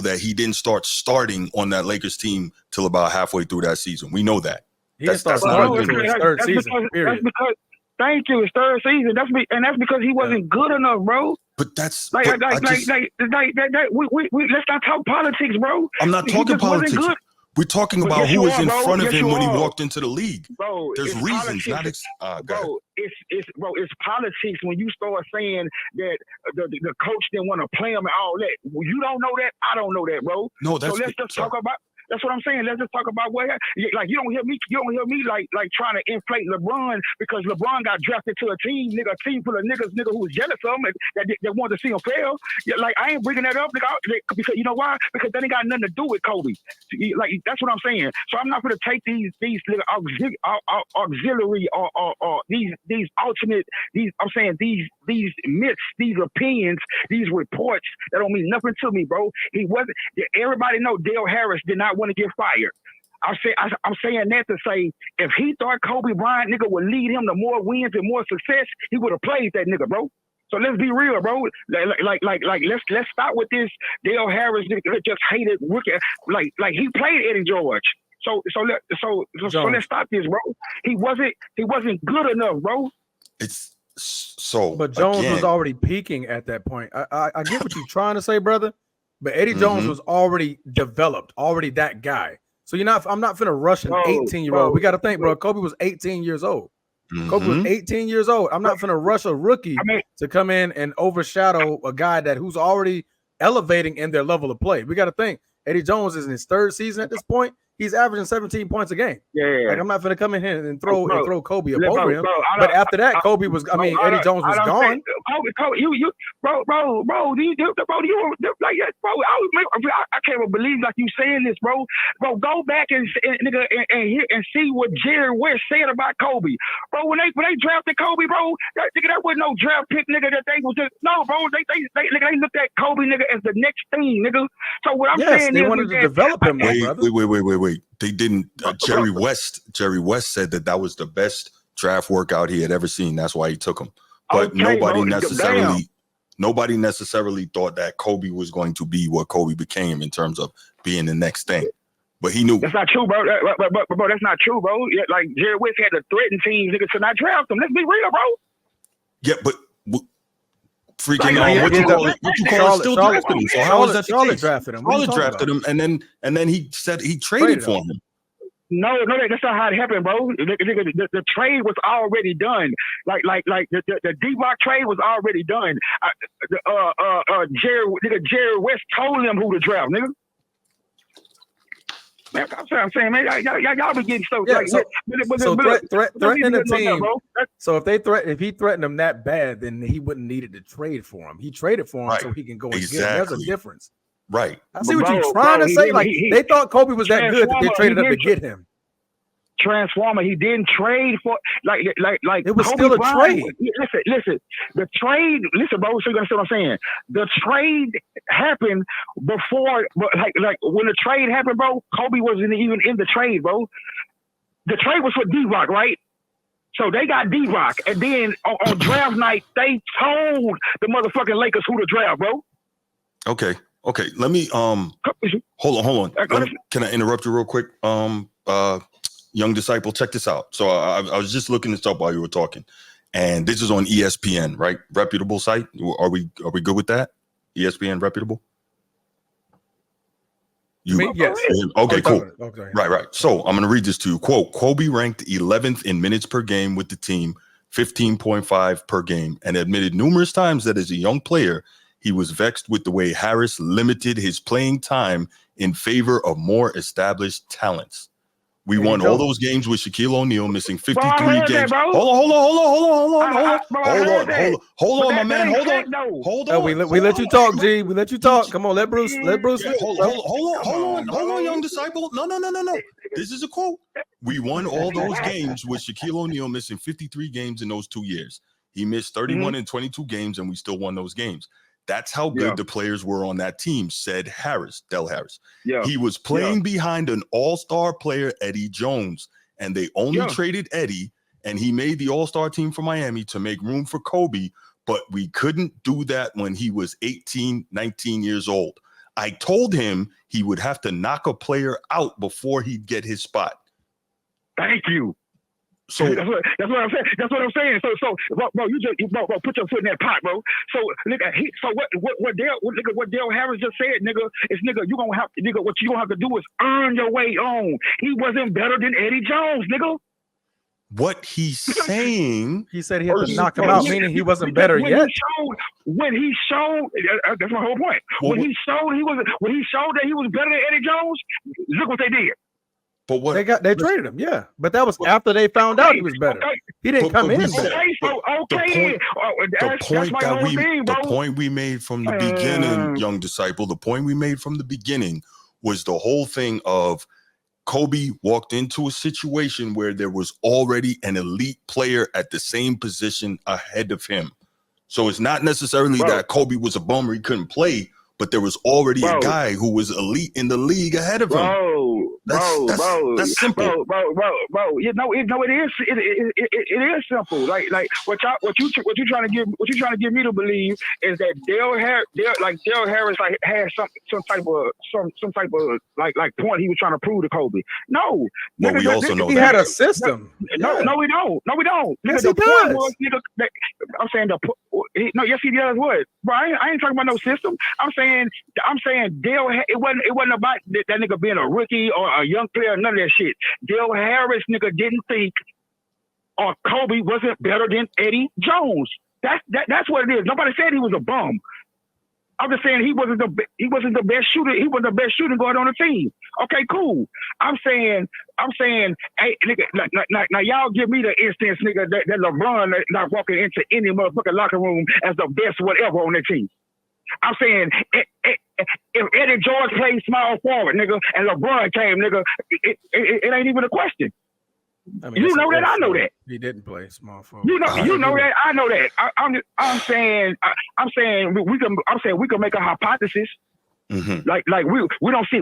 that he didn't start starting on that Lakers team till about halfway through that season. We know that. He didn't start starting until his third season. Period. That's because. Thank you. His third season. That's because he wasn't good enough, bro. But that's like let's not talk politics, bro. I'm not talking politics. We're talking about who was in front of him when he walked into the league. Bro, there's reasons, not bro. It's politics when you start saying that the coach didn't want to play him and all that. You don't know that. I don't know that, bro. No, that's so let's just talk about. That's what I'm saying. Let's just talk about what, like, you don't hear me like trying to inflate LeBron because LeBron got drafted to a team full of niggas who was jealous of him and that wanted to see him fail. Yeah, like, I ain't bringing that up, nigga, because you know why? Because that ain't got nothing to do with Kobe. Like, that's what I'm saying. So I'm not going to take these auxiliary or these alternate I'm saying these myths, these opinions, these reports that don't mean nothing to me, bro. He wasn't. Everybody know Dale Harris did not want to get fired. I'm saying that to say if he thought Kobe Bryant nigga would lead him to more wins and more success, he would have played that nigga, bro. So let's be real, bro. Like let's stop with this Dale Harris nigga just hated rookie. Like he played Eddie George. So let's stop this, bro. He wasn't good enough, bro. It's so. But Jones was already peaking at that point. I get what you're trying to say, brother. But Eddie Jones was already developed, already that guy. So I'm not finna rush an 18-year-old. We got to think, bro. Kobe was 18 years old. Kobe was 18 years old. I'm not finna rush a rookie to come in and overshadow a guy who's already elevating in their level of play. We got to think. Eddie Jones is in his third season at this point. He's averaging 17 points a game. Yeah. Like, I'm not finna come in here and throw Kobe up over him. But after that, Kobe was. Eddie Jones was gone. Kobe, you, bro. I can't even believe like you saying this, bro. Bro, go back and hear and see what Jerry West said about Kobe, bro. When they drafted Kobe, bro, that wasn't no draft pick, nigga. That they was just no, bro. They looked at Kobe, nigga, as the next thing, nigga. So what I'm saying they is wanted to develop him, Wait. They didn't. Jerry West said that was the best draft workout he had ever seen. That's why he took him. But nobody necessarily thought that Kobe was going to be what Kobe became in terms of being the next thing. But he knew. That's not true, bro. Bro, that's not true, bro. Like Jerry West had to threaten teams, nigga, to not draft him. Let's be real, bro. Yeah, but freaking what you call it, still drafted him. So how is that the case? Drafted him. Charlotte drafted him, and then he said he traded for him. No, that's not how it happened, bro. The trade was already done. Like the D-Block trade was already done. Jerry West told him who to draft, nigga. Man, I'm saying, man, y'all be getting so. Yeah, threatening the team. So if he threatened him that bad, then he wouldn't needed to trade for him. He traded for him so he can go and get him. There's a difference. Right. I see what you're trying to say. Like they thought Kobe was that good that they traded up to get him. Transformer, he didn't trade for like it was Kobe still a Bryant. trade. Listen, the trade. Listen, bro. So you understand what I'm saying? The trade happened before, like when the trade happened, bro. Kobe wasn't even in the trade, bro. The trade was for D-Rock, right? So they got D-Rock, and then on draft night they told the motherfucking Lakers who to draft, bro. Okay. Let me hold on. Can I interrupt you real quick? Young disciple, check this out. So I was just looking this up while you were talking, and this is on ESPN, right? Reputable site. Are we good with that? ESPN reputable? Yes. Okay, cool. Okay. Right. So I'm going to read this to you. Quote, Kobe ranked 11th in minutes per game with the team, 15.5 per game, and admitted numerous times that as a young player, he was vexed with the way Harris limited his playing time in favor of more established talents. We won all those games with Shaquille O'Neal missing 53 games. Hold on, my man. Hold on. We let you talk, G. We let you talk. Come on, let Bruce. Hold on, young disciple. No. This is a quote. We won all those games with Shaquille O'Neal missing 53 games in those 2 years. He missed 31 and 22 games, and we still won those games. That's how good the players were on that team, said Del Harris. Yeah. He was playing behind an all-star player, Eddie Jones, and they only traded Eddie, and he made the all-star team for Miami to make room for Kobe, but we couldn't do that when he was 18, 19 years old. I told him he would have to knock a player out before he'd get his spot. Thank you. So that's what I'm saying. That's what I'm saying. So, bro, bro, put your foot in that pot, bro. So, nigga, what Dale Harris just said, nigga, is what you gonna have to do is earn your way on. He wasn't better than Eddie Jones, nigga. What he's saying, he said he had to knock him out, meaning he wasn't better yet. When he showed, that's my whole point. When he showed that he was better than Eddie Jones, look what they did. But what they traded him, but that was after they found out he was better. He didn't come in. The point we made from the beginning, young disciple, the point we made from the beginning was the whole thing of Kobe walked into a situation where there was already an elite player at the same position ahead of him. So it's not necessarily that Kobe was a bum or he couldn't play, but there was already a guy who was elite in the league ahead of him. That's simple, bro. You know, it is simple. Like what you trying to get me to believe is that Dale Harris had some type of like point he was trying to prove to Kobe. No, but we also know he had a system. No, we don't. Yes, he does. I'm saying yes, he does. What, bro? I ain't talking about no system. I'm saying Dale. It wasn't about that nigga being a rookie or a young player. None of that shit. Dale Harris, nigga, didn't think Kobe wasn't better than Eddie Jones. That's what it is. Nobody said he was a bum. I'm just saying he wasn't the best shooter. He wasn't the best shooter going on the team. Okay, cool. I'm saying, hey, nigga, now y'all give me the instance, nigga, that LeBron not walking into any motherfucking locker room as the best whatever on the team. I'm saying if Eddie George played small forward, nigga, and LeBron came, nigga, it ain't even a question. I mean, you know that, I know that. He didn't play small forward. You know that, I know that. I'm saying we can make a hypothesis. Mm-hmm. Like we don't see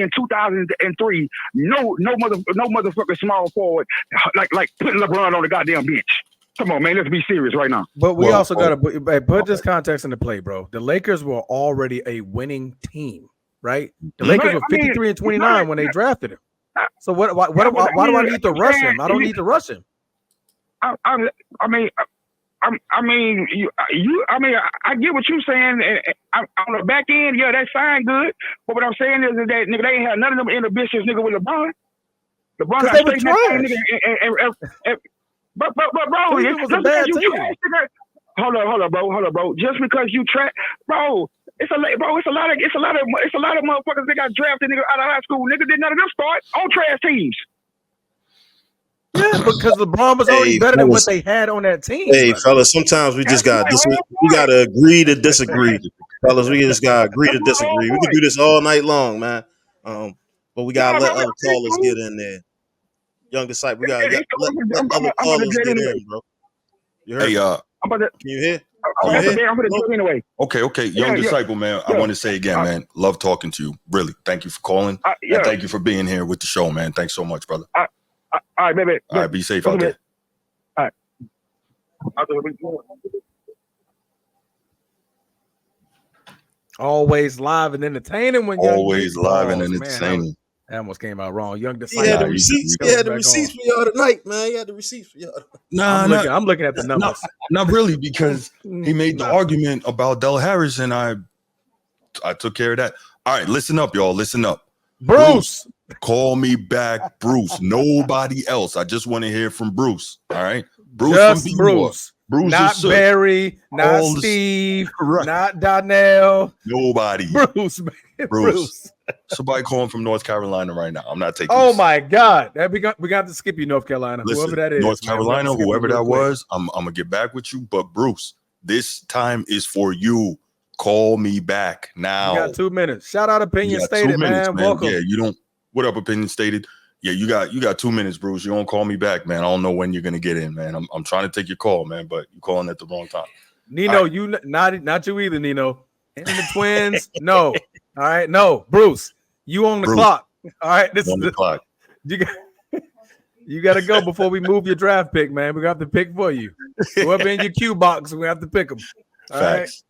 in 2003 no motherfucking small forward like putting LeBron on the goddamn bench. Come on, man, let's be serious right now. But we also got to put this context into play, bro. The Lakers were already a winning team, right? The Lakers were 53 and 29 when they drafted him. So why do I need to rush him? I don't need to rush him. I get what you're saying. On the back end, yeah, that's fine, good. But what I'm saying is that nigga, they ain't had none of them inhibitions, nigga, with LeBron. LeBron got straight that thing, nigga. But bro, it was a bad team. Hold on, bro. Just because you trash, bro. It's a lot of motherfuckers that got drafted, nigga, out of high school. Nigga, did none of them start on trash teams. Yeah, because LeBron was already better than what they had on that team. Hey, fellas, sometimes we just got we got to agree to disagree, fellas. We just got to agree to disagree. We can do this all night long, man. But we gotta let other callers get in there. Young disciple, we gotta let other callers get in, bro. You heard? Hey, can you hear? I'm gonna do it anyway. Okay. Young disciple, man. I want to say again, man, love talking to you. Really, thank you for calling. And thank you for being here with the show, man. Thanks so much, brother. All right, baby. All right, be safe out there. All right. Always live and entertaining when always live and entertaining. Man, that almost came out wrong. Young disciple. He had the receipts. He had the receipts for y'all tonight, man. He had the receipts for y'all. I'm looking at the numbers. Not really, because he made the argument about Del Harris, and I took care of that. All right, listen up, y'all. Listen up. Bruce, call me back, Bruce. Nobody else. I just want to hear from Bruce. All right, Bruce. Just Bruce. Bruce, not Barry, not Steve, not Donnell. Nobody. Bruce. Somebody calling from North Carolina right now. I'm not taking. Oh my God, we got to skip you, North Carolina. Listen, whoever that is, North Carolina, whoever that was. I'm gonna get back with you, but Bruce, this time is for you. Call me back now. You got 2 minutes. Shout out Opinion Stated, man. Welcome. Yeah, you don't. What up, Opinion Stated? Yeah, you got 2 minutes, Bruce. You don't call me back, man. I don't know when you're gonna get in, man. I'm trying to take your call, man, but you're calling at the wrong time. Nino, you not you either, Nino. And the twins, no. All right, no. Bruce, you on the clock. All right, this on is the clock. You got to go before we move your draft pick, man. We're going to have to pick for you. Whoever in your queue box, we have to pick them. Facts.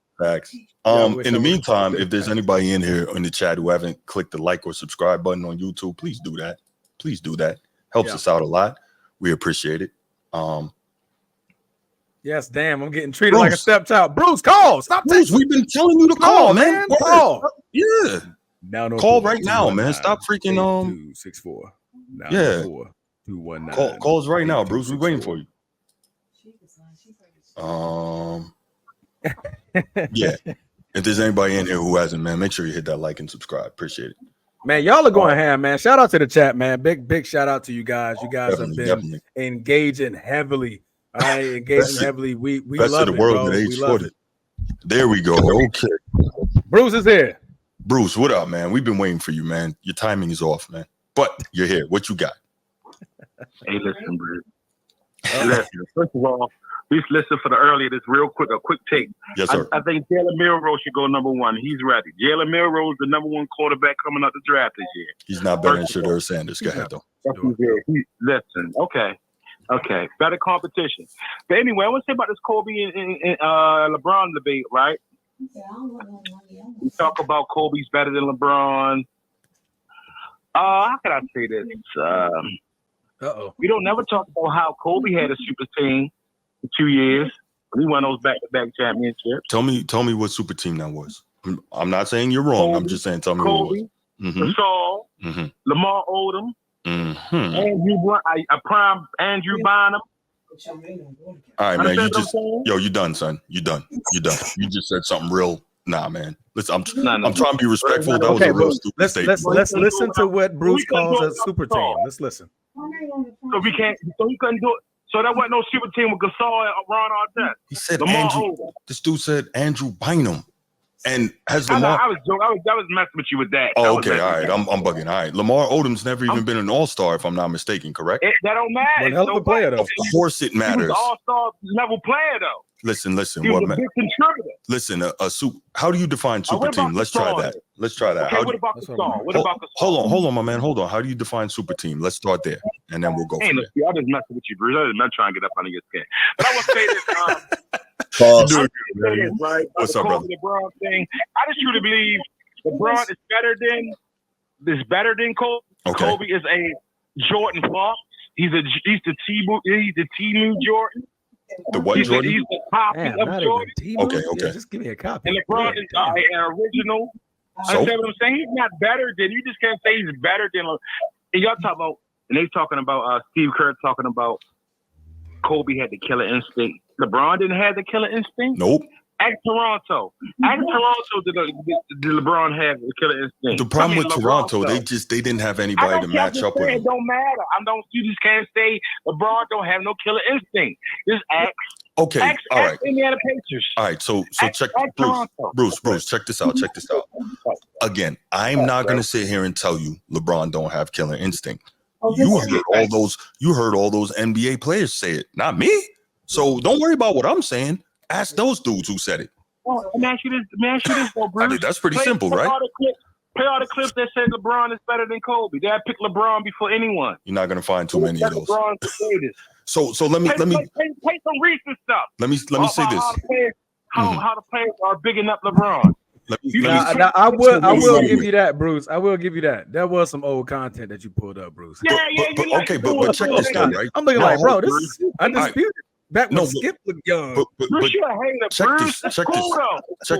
In the meantime, if there's anybody in here in the chat who haven't clicked the like or subscribe button on YouTube, please do that. Please do that. Helps us out a lot. We appreciate it. Yes, damn, I'm getting treated like a stepchild. Bruce, call. Stop Bruce, we've been telling you to call, man. Call. Yeah. Call right now, man. Stop freaking 264. Yeah. 219. Calls right now, Bruce. We're waiting for you. Yeah. If there's anybody in here who hasn't, man, make sure you hit that like and subscribe. Appreciate it. Man, y'all are going ham, man. Shout out to the chat, man. Big shout out to you guys. You guys have been engaging heavily. All right, engaging heavily. We love it, bro. We love it. There we go. Okay. Bruce is here. Bruce, what up, man? We've been waiting for you, man. Your timing is off, man. But you're here. What you got? Hey, listen, Bruce. Listen. First of all, please listen for the earlier. This real quick, a quick take. Yes, sir. I think Jalen Milroe should go number one. He's ready. Jalen Milroe is the number one quarterback coming out the draft this year. He's not better than Shedeur Sanders. Go ahead, though. Listen, okay. Better competition. But anyway, I want to say about this Kobe and LeBron debate, right? We talk about Kobe's better than LeBron. How can I say this? We don't never talk about how Kobe had a super team for 2 years. He won those back-to-back championships. Tell me what super team that was. I'm not saying you're wrong. I'm just saying tell me what it was. Gasol, Lamar Odom, a prime Andrew Bynum. All right, man. You done, son. You done. You just said something real. Nah, man. Listen, I'm trying to be respectful. That was a real stupid statement. Let's listen to what Bruce calls a super team. Let's listen. So we can't. So he couldn't do it. So that wasn't no super team with Gasol and Ron Artest. He said Andrew. This dude said Andrew Bynum. And has Lamar? I was messing with you with that. Oh, okay. All right. I'm bugging. All right. Lamar Odom's never even been an all-star, if I'm not mistaken, correct? That don't matter. One hell of a player, though. Of course it matters. He was an all-star level player, though. Listen. He was a big contributor. Listen, how do you define super team? Let's try that. Okay, what about Gasol? Hold on, my man. Hold on. How do you define super team? Let's start there, and then we'll go from there. I just messing with you, Bruce. I'm not trying to get up under your skin. But I want to say this. Right? What's up, brother? LeBron thing. I just truly believe LeBron is better than Kobe. Okay. Kobe is a Jordan Fox. He's the T-Mu Jordan. The what Jordan? He's the copy of Jordan. Okay. Yeah, just give me a copy. And LeBron is an original. So? Understand what I'm saying? He's not better than. You just can't say he's better than. And y'all talk about, and they talking about Steve Kerr talking about Kobe had the killer instinct. LeBron didn't have the killer instinct. Nope. At Toronto. Did LeBron have the killer instinct? The problem with Toronto, they didn't have anybody to match up with him. It don't matter. You just can't say LeBron don't have no killer instinct. Just ask. Okay. All right. Indiana Pacers. All right. So check Bruce. Check this out. Again, I'm not gonna sit here and tell you LeBron don't have killer instinct. You heard all those NBA players say it, not me. So don't worry about what I'm saying. Ask those dudes who said it. Well, let me ask you this, though, Bruce. That's pretty simple, right? Play all the clips that said LeBron is better than Kobe. They pick LeBron before anyone. You're not gonna find too many of those. LeBron's the greatest. So let me play some recent stuff. Let me say this. How the players are bigging up LeBron. I will give you that, Bruce. I will give you that. That was some old content that you pulled up, Bruce. But check this out, right? I'm looking like, bro, this is undisputed. Back when Skip looked young. But check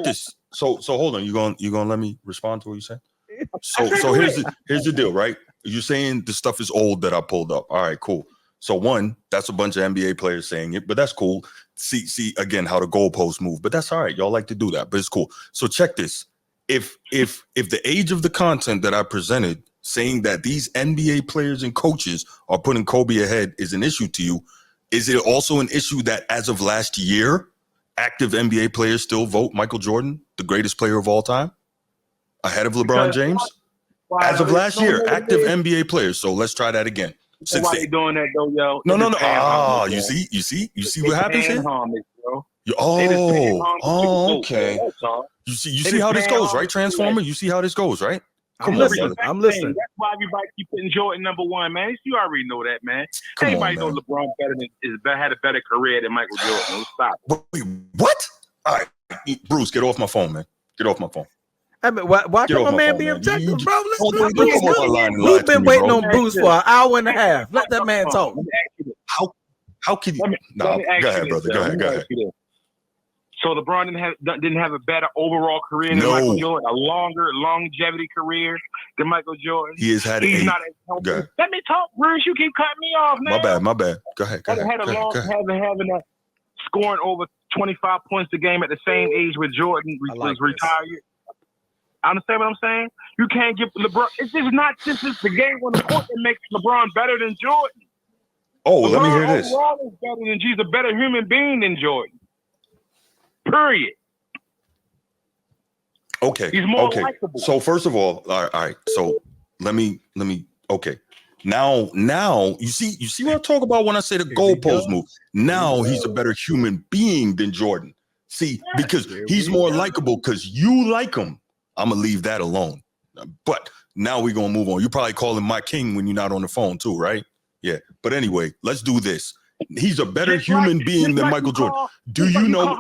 this. So hold on. You gonna let me respond to what you said? So here's the deal, right? You're saying the stuff is old that I pulled up. All right, cool. So one, that's a bunch of NBA players saying it, but that's cool. See again how the goalposts move, but that's all right. Y'all like to do that, but it's cool. So check this. If the age of the content that I presented saying that these NBA players and coaches are putting Kobe ahead is an issue to you, is it also an issue that as of last year, active NBA players still vote Michael Jordan the greatest player of all time ahead of LeBron James? As of last year, active NBA players. So let's try that again. Why they doing that though, yo? No. You see what happens here? Okay. You see how this goes, right, Transformer? You see how this goes, right? I'm listening. That's why everybody keep putting Jordan #1, man. You already know that, man. Everybody knows LeBron had a better career than Michael Jordan. Stop. Wait, what? All right, Bruce, get off my phone, man. Get off my phone. I mean, why can't my man be objective, bro? We've been waiting on Bruce for an hour and a half. Let that man talk. How can you? No, go ahead, brother. Go ahead. So LeBron didn't have a better overall career than Michael Jordan, a longer longevity career than Michael Jordan. He has had He's not as healthy. Let me talk, Bruce. You keep cutting me off, man. My bad. Go ahead. Having a scoring over 25 points a game at the same age with Jordan was retired. I understand what I'm saying? You can't give LeBron. It's just not just the game on the court that makes LeBron better than Jordan. Oh, LeBron let me hear this. Overall is better than he's a better human being than Jordan. Period. Okay. He's more likable. So first of all right. So let me. Okay. Now you see what I talk about when I say the goalpost move. Now he's a better human being than Jordan. See, because he's more likable because you like him. I'm gonna leave that alone. But now we're gonna move on. You probably call him my king when you're not on the phone too, right? Yeah. But anyway, let's do this. He's a better human being than Michael Jordan. Do you know?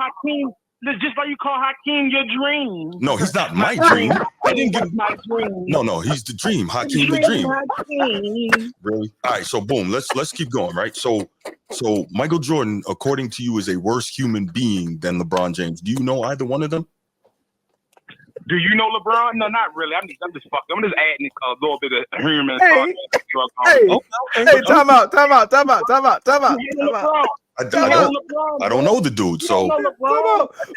Just like you call Hakeem your dream. No, he's not my dream. I didn't get my dream. No, he's the dream. Hakeem the dream. Really? All right. So boom. Let's keep going. Right. So Michael Jordan, according to you, is a worse human being than LeBron James. Do you know either one of them? Do you know LeBron? No, not really. I'm just fucking. I'm just adding a little bit of human. Hey, time out. I don't know the dude, so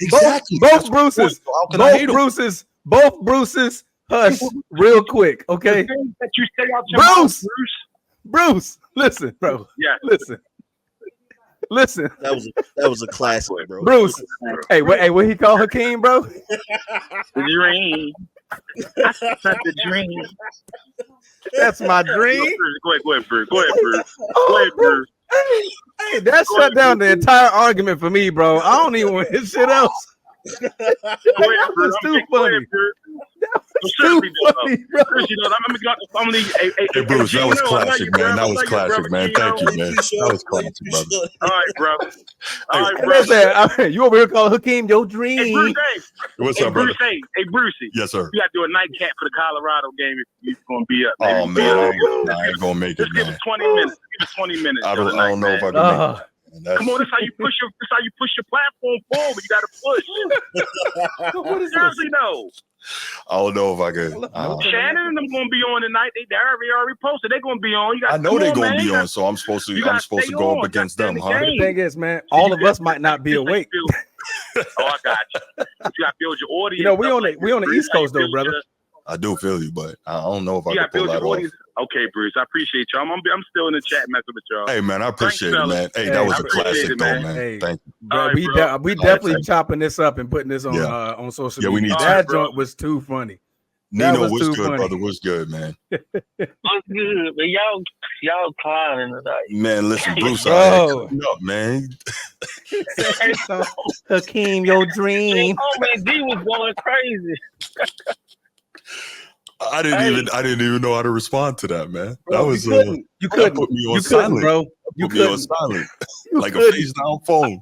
exactly. Both Bruces, hush real quick, okay? That you say out your Bruce, listen, bro. Yeah, listen. That was a classic, bro. Bruce, hey, what he call Hakeem, bro? The dream. That's the dream. That's my dream. Go ahead, Bruce. Go ahead, Bruce. Hey, that shut down the entire argument for me, bro. I don't even want his shit else. That was too funny. That was too funny, bro. Hey, Bruce, that was classic, man. That was classic, man. Thank you, man. That was classic, brother. All right, bro. Listen, you over here calling Hakeem your dream. Hey, Bruce, what's up, brother? Hey, Brucey. Yes, sir. You got to do a nightcap for the Colorado game if you're going to be up. Oh, man. I ain't going to make it, man. Give us 20 minutes. Give us 20 minutes. I don't know if I can make it. Come on, that's how you push your platform forward. You got to push. Seriously, no. I don't know if I could. Shannon and them going to be on tonight. They already posted. They're going to be on. I know they're going to be on, so I'm supposed to go up against them, huh? The thing is, man, all of us might not be awake. I got you. You got to build your audience. You know, we on the East Coast though, brother. I do feel you, but I don't know if I can pull that off. Okay, Bruce, I appreciate y'all. I'm still in the chat messing with y'all. Hey, man, I appreciate it, man. Hey, that was a classic, though, man. Hey, thank you. Bro, we definitely chopping this up and putting this on social media. We need that joint was too funny. Nino, what's good, funny. Brother? What's good, man? What's good? But y'all clowning tonight. Man, listen, Bruce, up, man. Hakeem, your dream. Oh man, D was going crazy. I didn't even know how to respond to that, man. Bro, that was you couldn't put me on silent, bro. You put me on silent, like a face down phone.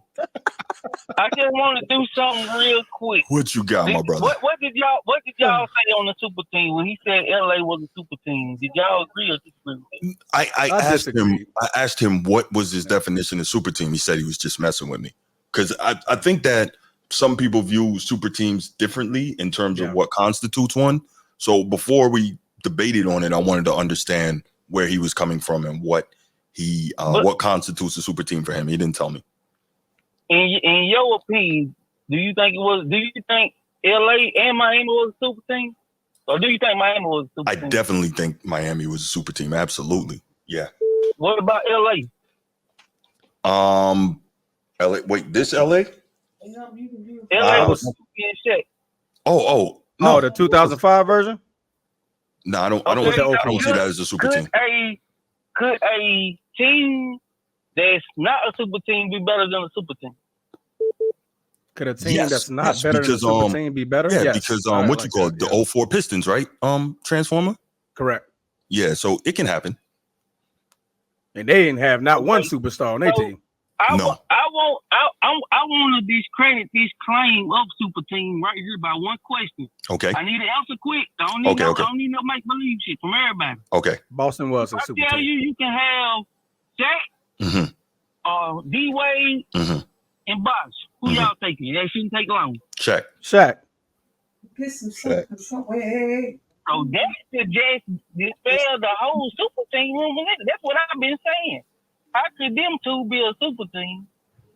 I just want to do something real quick. What you got, my brother? What did y'all say on the super team when he said LA was a super team? Did y'all agree or disagree? I asked him what was his definition of super team. He said he was just messing with me because I think that some people view super teams differently in terms of what constitutes one. So before we debated on it, I wanted to understand where he was coming from and what constitutes a super team for him. He didn't tell me. In your opinion, do you think LA and Miami was a super team? Or do you think Miami was a super team? I definitely think Miami was a super team. Absolutely. Yeah. What about LA? LA. Wait, this LA? LA was super team shit. No, the 2005 version? No, I don't see that as a super team. Could a team that's not a super team be better than a super team? Could a team that's not better than a because super team be better? yeah, Yes. because I what like you call that, it, the 04 Pistons, right? Transformer. Correct. Yeah, so it can happen. And they didn't have not one superstar on their team. I want to discredit this claim of super team right here by one question. Okay. I need an answer quick. I don't need I don't need no make believe shit from everybody. Okay. Boston was a super I tell team. you can have Shaq, D Wade, and Bosh. Who y'all taking? They shouldn't take long. Shaq. Get some Shaq. So that suggests dispel the whole super team room. That's what I've been saying. How could them two be a super team?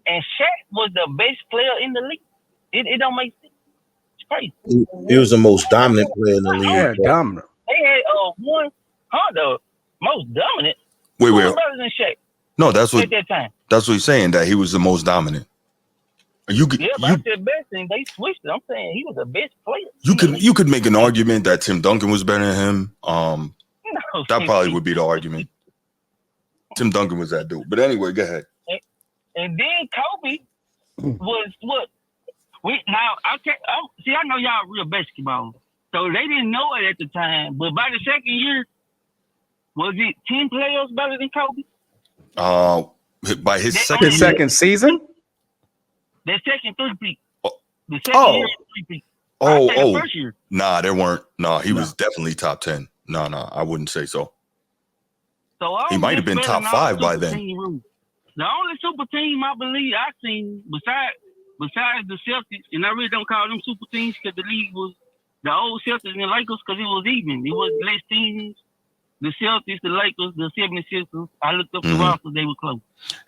And Shaq was the best player in the league. It don't make sense. It's crazy. He was the most dominant player in the league. Yeah, dominant. They had the most dominant. Wait. Who was better than Shaq? No, that's what at that time. That's what he's saying, that he was the most dominant. But I said best, and they switched it. I'm saying he was the best player. You could make an argument that Tim Duncan was better than him. That probably would be the argument. Tim Duncan was that dude. But anyway, go ahead. And then Kobe was what? I know y'all real basketball, so they didn't know it at the time. But by the second year, was it 10 players better than Kobe? By his second season? That second three-peat. The second year three-peat. The first year. Nah, there weren't. Nah, he was definitely top 10. No, I wouldn't say so. So he might have been top 5 by then. The only super team I believe I seen besides the Celtics, and I really don't call them super teams because the league was the old Celtics and the Lakers because it was even. It was less teams. The Celtics, the Lakers, the 76ers. I looked up the roster; they were close.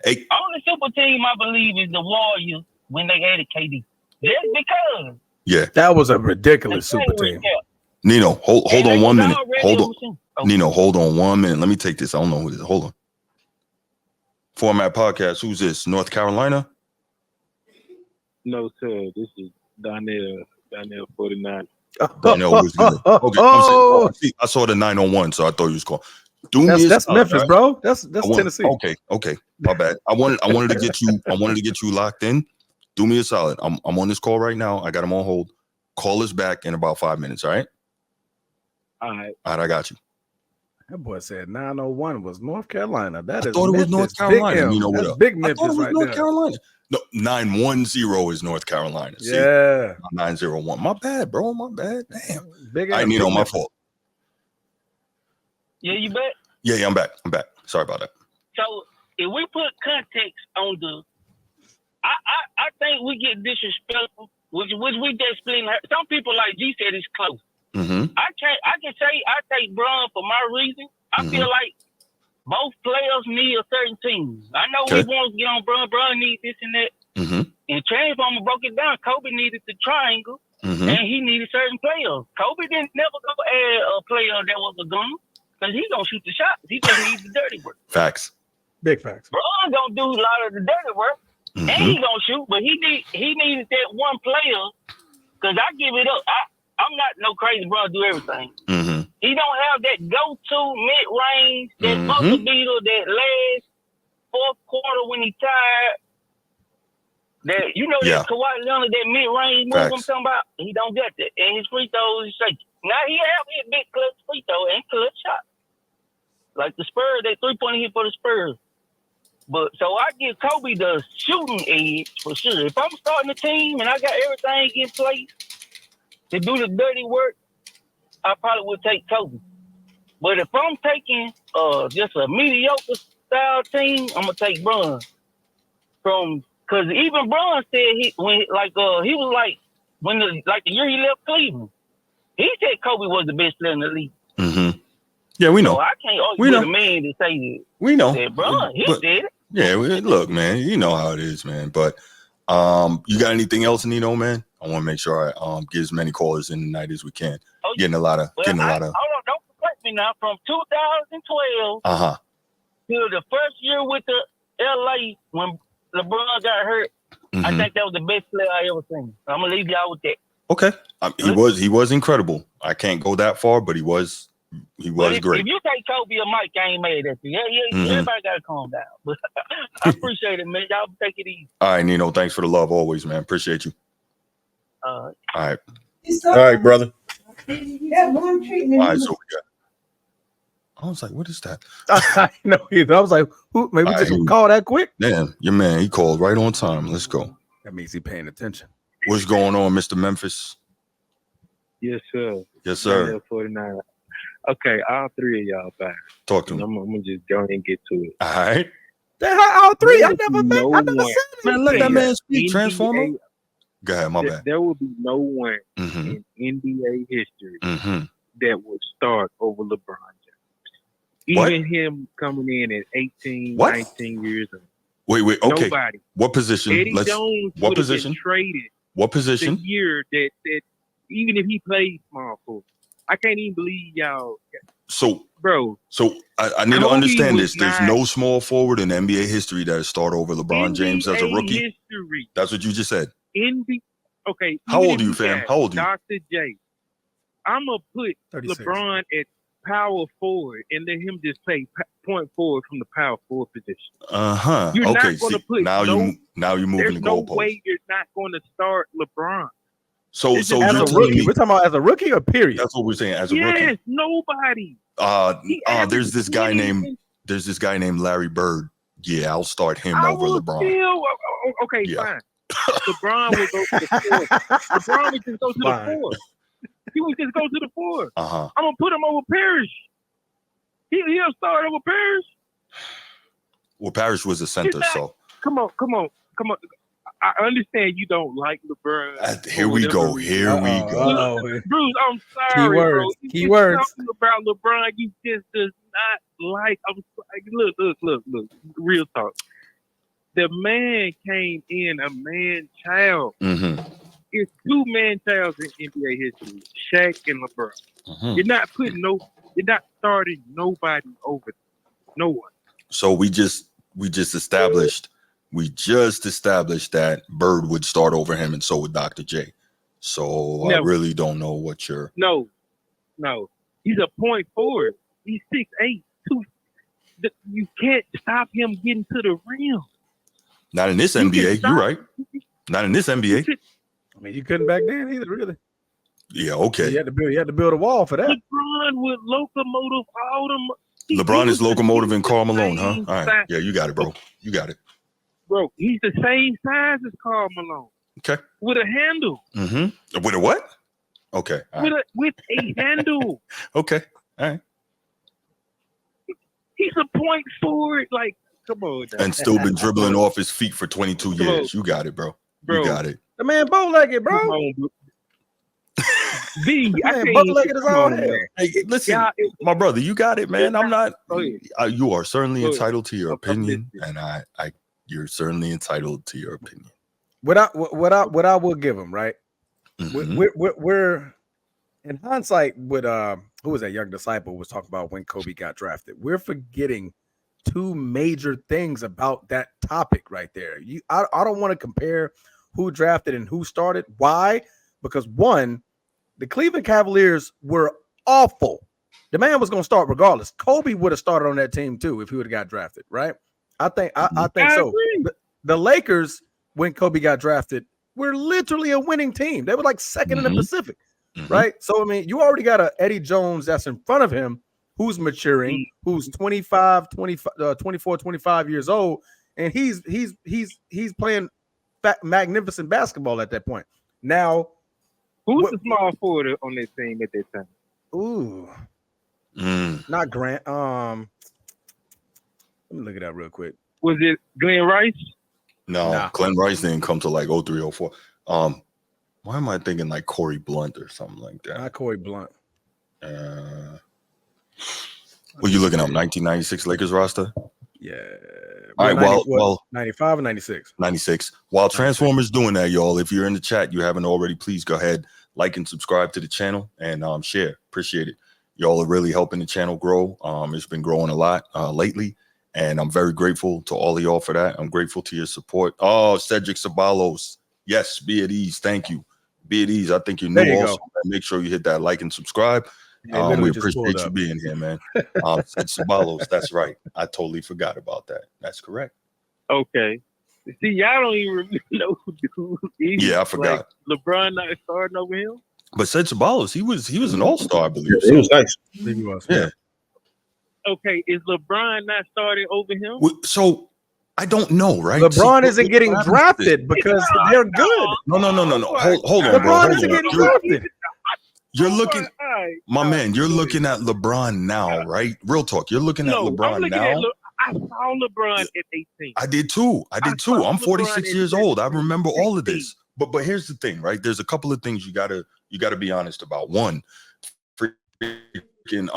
Hey. Only super team I believe is the Warriors when they added KD. Just because. Yeah, that was a ridiculous super team. Nino, hold on 1 minute. Nino, hold on 1 minute. Let me take this. I don't know who this is. Hold on. Format Podcast. Who's this? North Carolina? No, sir. This is Donnell 49. Donnell was good. Okay, I saw the 901, so I thought you was calling. That's Memphis, right? Bro. That's Tennessee. Okay. My bad. I wanted to get you. I wanted to get you locked in. Do me a solid. I'm on this call right now. I got him on hold. Call us back in about 5 minutes. All right. All right. I got you. That boy said 901 was North Carolina. I thought it was North Carolina. You know what? That's big Memphis. I thought it was right North there. Carolina. No, 910 is North Carolina. See? Yeah. 901. My bad, bro. My bad. Damn. Big I need on my fault. Yeah, you bet. Yeah, I'm back. Sorry about that. So if we put context on I think we get disrespectful, which we just split. Some people, like G said, it's close. I can say I take Bron for my reason. I feel like both players need a certain team. I know we want to get on Bron. Bron needs this and that. And Transformer broke it down. Kobe needed the triangle, and he needed certain players. Kobe didn't never go add a player that was a gunner because he gonna shoot the shots. He just needs the dirty work. Facts. Big facts. Bron gonna do a lot of the dirty work, and he gonna shoot. But he needed that one player because I give it up. I'm not no crazy Bron do everything. He don't have that go-to mid-range, that buzzer beater, that last fourth quarter when he tired. That that Kawhi Leonard, that mid-range move I'm talking about. He don't get that, and his free throws is shaky. Now he have his big clutch free throw and clutch shot, like the Spurs. That 3-point hit for the Spurs. But so I give Kobe the shooting edge for sure. If I'm starting a team and I got everything in place to do the dirty work, I probably would take Kobe. But if I'm taking just a mediocre style team, I'm gonna take Bron. Because even Bron said he was like when the year he left Cleveland, he said Kobe was the best player in the league. Yeah, we know. So I can't argue with a man to say that. We know. Said Bron, he did it. Yeah, look, man, you know how it is, man. But you got anything else, Nino, man? I want to make sure I get as many callers in tonight as we can. Getting a lot of. Hold on, don't forget me now. From 2012 to the first year with the LA when LeBron got hurt, I think that was the best player I ever seen. I'm gonna leave y'all with that. Okay, he was incredible. I can't go that far, but he was great. If you take Kobe or Mike, I ain't mad at you. Everybody gotta calm down. But I appreciate it, man. Y'all take it easy. All right, Nino. Thanks for the love always, man. Appreciate you. All right. All right, brother. All right, so we got. I was like, what is that? I know either. I was like, who? Maybe just call that quick. Damn, your man, he called right on time. Let's go. That means he paying attention. What's going on, Mr. Memphis? Yes, sir. Yes, sir. Daniel 49. Okay, all three of y'all back. Talk to me. I'm gonna just go ahead and get to it. All right. All three. I never said Man, let that man speak, NBA Transformer. Go ahead, my bad. There will be no one in NBA history that will start over LeBron James. What? Even him coming in at 18, What? 19 years old. Wait. Okay. Nobody. What position? Eddie Jones What would have position? been traded What position? the year that even if he played small forward. I can't even believe y'all. So, bro. So I need to Kobe understand was this. There's not- no small forward in NBA history that has started over LeBron James as a NBA rookie. history. That's what you just said. Okay. How even old are if you, fam? got How old are you? Dr. J. I'm going to put 36. LeBron at power forward and let him just play point forward from the power forward position. You're Okay. not going to See, put now you're moving there's the no goalpost. way you're not going to start LeBron. So as you're a telling rookie. me We're talking about as a rookie or period? that's what we're saying as a Yes, rookie. nobody. There's this guy named Larry Bird. Yeah, I'll start him over LeBron. Okay, fine. LeBron will go to the four. LeBron would just go to the four. He would just go to the four. I'm gonna put him over Parrish. He'll start over Parrish. Well, Parrish was a center, so Come on. I understand you don't like LeBron. here we go. Bruce, I'm sorry, bro. Keywords. Talking about LeBron, you just does not like. I'm sorry. Look. Real talk. The man came in a man child. It's two man childs in NBA history: Shaq and LeBron. You're not starting nobody over. No one. So we just established that Bird would start over him, and so would Dr. J. So I really don't know what you're. No. He's a point forward. He's 6'8", 2. You can't stop him getting to the rim. Not in this NBA. You're right. Not in this NBA. I mean, you couldn't back then either, really. Yeah. Okay. You had to build a wall for that. LeBron would locomotive all them. LeBron is locomotive and Karl Malone, huh? All right. Yeah, you got it, bro. You got it. Bro, he's the same size as Karl Malone. Okay. With a handle. With a what? Okay. With a handle. Okay. All right. He's a point forward. Like, come on. And still been dribbling off his feet for 22 years. You got it, bro. You got it. The man bow-legged, bro. Bow-legged is all hell. Hey, listen, my brother, you got it, man. I'm not. You are certainly entitled to your opinion, and you're certainly entitled to your opinion. What I will give him, right? We're in hindsight with who was that young disciple was talking about when Kobe got drafted. We're forgetting two major things about that topic right there. I don't want to compare who drafted and who started. Why? Because one, the Cleveland Cavaliers were awful. The man was going to start regardless. Kobe would have started on that team too if he would have got drafted, right? I think so. The Lakers, when Kobe got drafted, were literally a winning team. They were like second in the Pacific, right? So, I mean, you already got a Eddie Jones that's in front of him who's maturing, who's 24, 25 years old, and he's playing magnificent basketball at that point. Now, who's the small forward on this team at that time? Ooh. Not Grant. Let me look it up real quick. Was it Glenn Rice? No, Glenn Rice didn't come to like 03, 04. Why am I thinking like Corey Blunt or something like that? Not Corey Blunt. Were you looking up 1996 Lakers roster? Yeah. All right. Well, 95 or 96? 96. While Transformers doing that, y'all, if you're in the chat, you haven't already, please go ahead, like and subscribe to the channel and share. Appreciate it. Y'all are really helping the channel grow. It's been growing a lot lately, and I'm very grateful to all of y'all for that. I'm grateful to your support. Oh, Cedric Sabalos. Yes, be at ease. Thank you. Be at ease. I think you're new also. Make sure you hit that like and subscribe. We appreciate you being here, man. Sabalos, that's right. I totally forgot about that. That's correct. Okay. See, y'all don't even know who he is. Yeah, I forgot. Like, LeBron not starting over him. But Sid Sabalos, he was an all-star, I believe. Yeah, he was nice. I think he was. Yeah. Okay, is LeBron not starting over him? So I don't know, right? LeBron See, isn't getting drafted because they're good. No. Hold on, bro. LeBron Hold isn't on. getting drafted. You're looking, my man. You're looking at LeBron now, right? Real talk. You're looking at LeBron I'm looking now. I saw LeBron at 18. I did too. I'm 46 years old. I remember all of 16. this. But here's the thing, right? There's a couple of things you gotta be honest about. One, freaking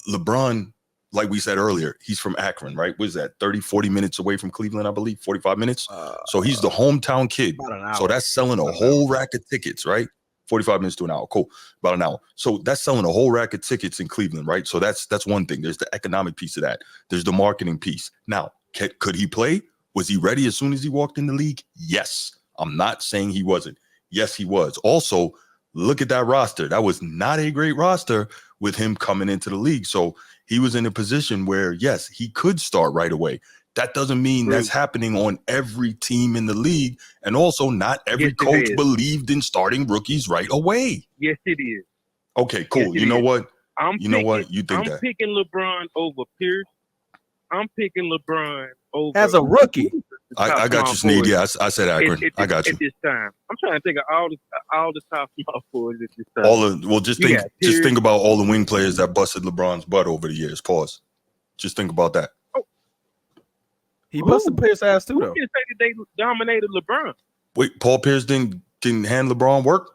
LeBron, like we said earlier, he's from Akron, right? What is that? 30, 40 minutes away from Cleveland, I believe. 45 minutes. So he's the hometown kid. So that's selling a whole rack of tickets, right? 45 minutes to an hour. Cool. About an hour. So that's selling a whole rack of tickets in Cleveland, right? So that's one thing. There's the economic piece of that. There's the marketing piece. Now, could he play? Was he ready as soon as he walked in the league? Yes. I'm not saying he wasn't. Yes, he was. Also, look at that roster. That was not a great roster with him coming into the league. So he was in a position where, yes, he could start right away. That doesn't mean that's happening on every team in the league. And also not every coach believed in starting rookies right away. Yes, it is. Okay, cool. Yes, you know is. what? You think I'm I'm picking LeBron over Pierce. I'm picking LeBron over as a rookie. I got you, Sneed. Yeah, I said Akron. I got you. At this time, I'm trying to think of all the top small forwards at this time. Just think about all the wing players that busted LeBron's butt over the years. Pause. Just think about that. He busted Pierce's ass too, though. Who can say that they dominated LeBron? Wait, Paul Pierce didn't hand LeBron work?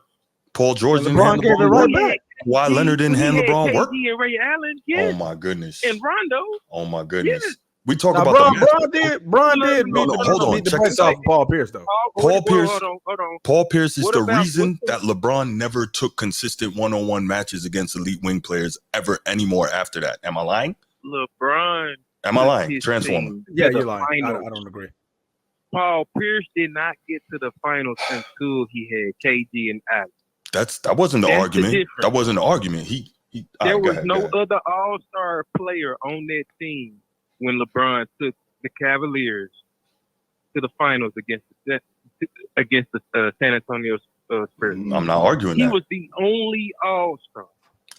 Paul George didn't LeBron hand gave LeBron it right work? back. Why Leonard didn't hand LeBron work? And Ray Allen, yes. Oh my goodness. And Rondo. Oh my goodness. Yes. We talk Now, about Bron did beat the brakes off Paul Pierce, though. Paul Pierce. Hold on. Paul Pierce is the reason that LeBron never took consistent one-on-one matches against elite wing players ever anymore after that. Am I lying? LeBron. Am I lying? Transformer. Yeah, you're lying. I don't agree. Paul Pierce did not get to the finals until he had KG and Allen. That wasn't the argument. That wasn't the argument. There was no other all-star player on that team when LeBron took the Cavaliers to the finals against the San Antonio Spurs. I'm not arguing that. He was the only all-star.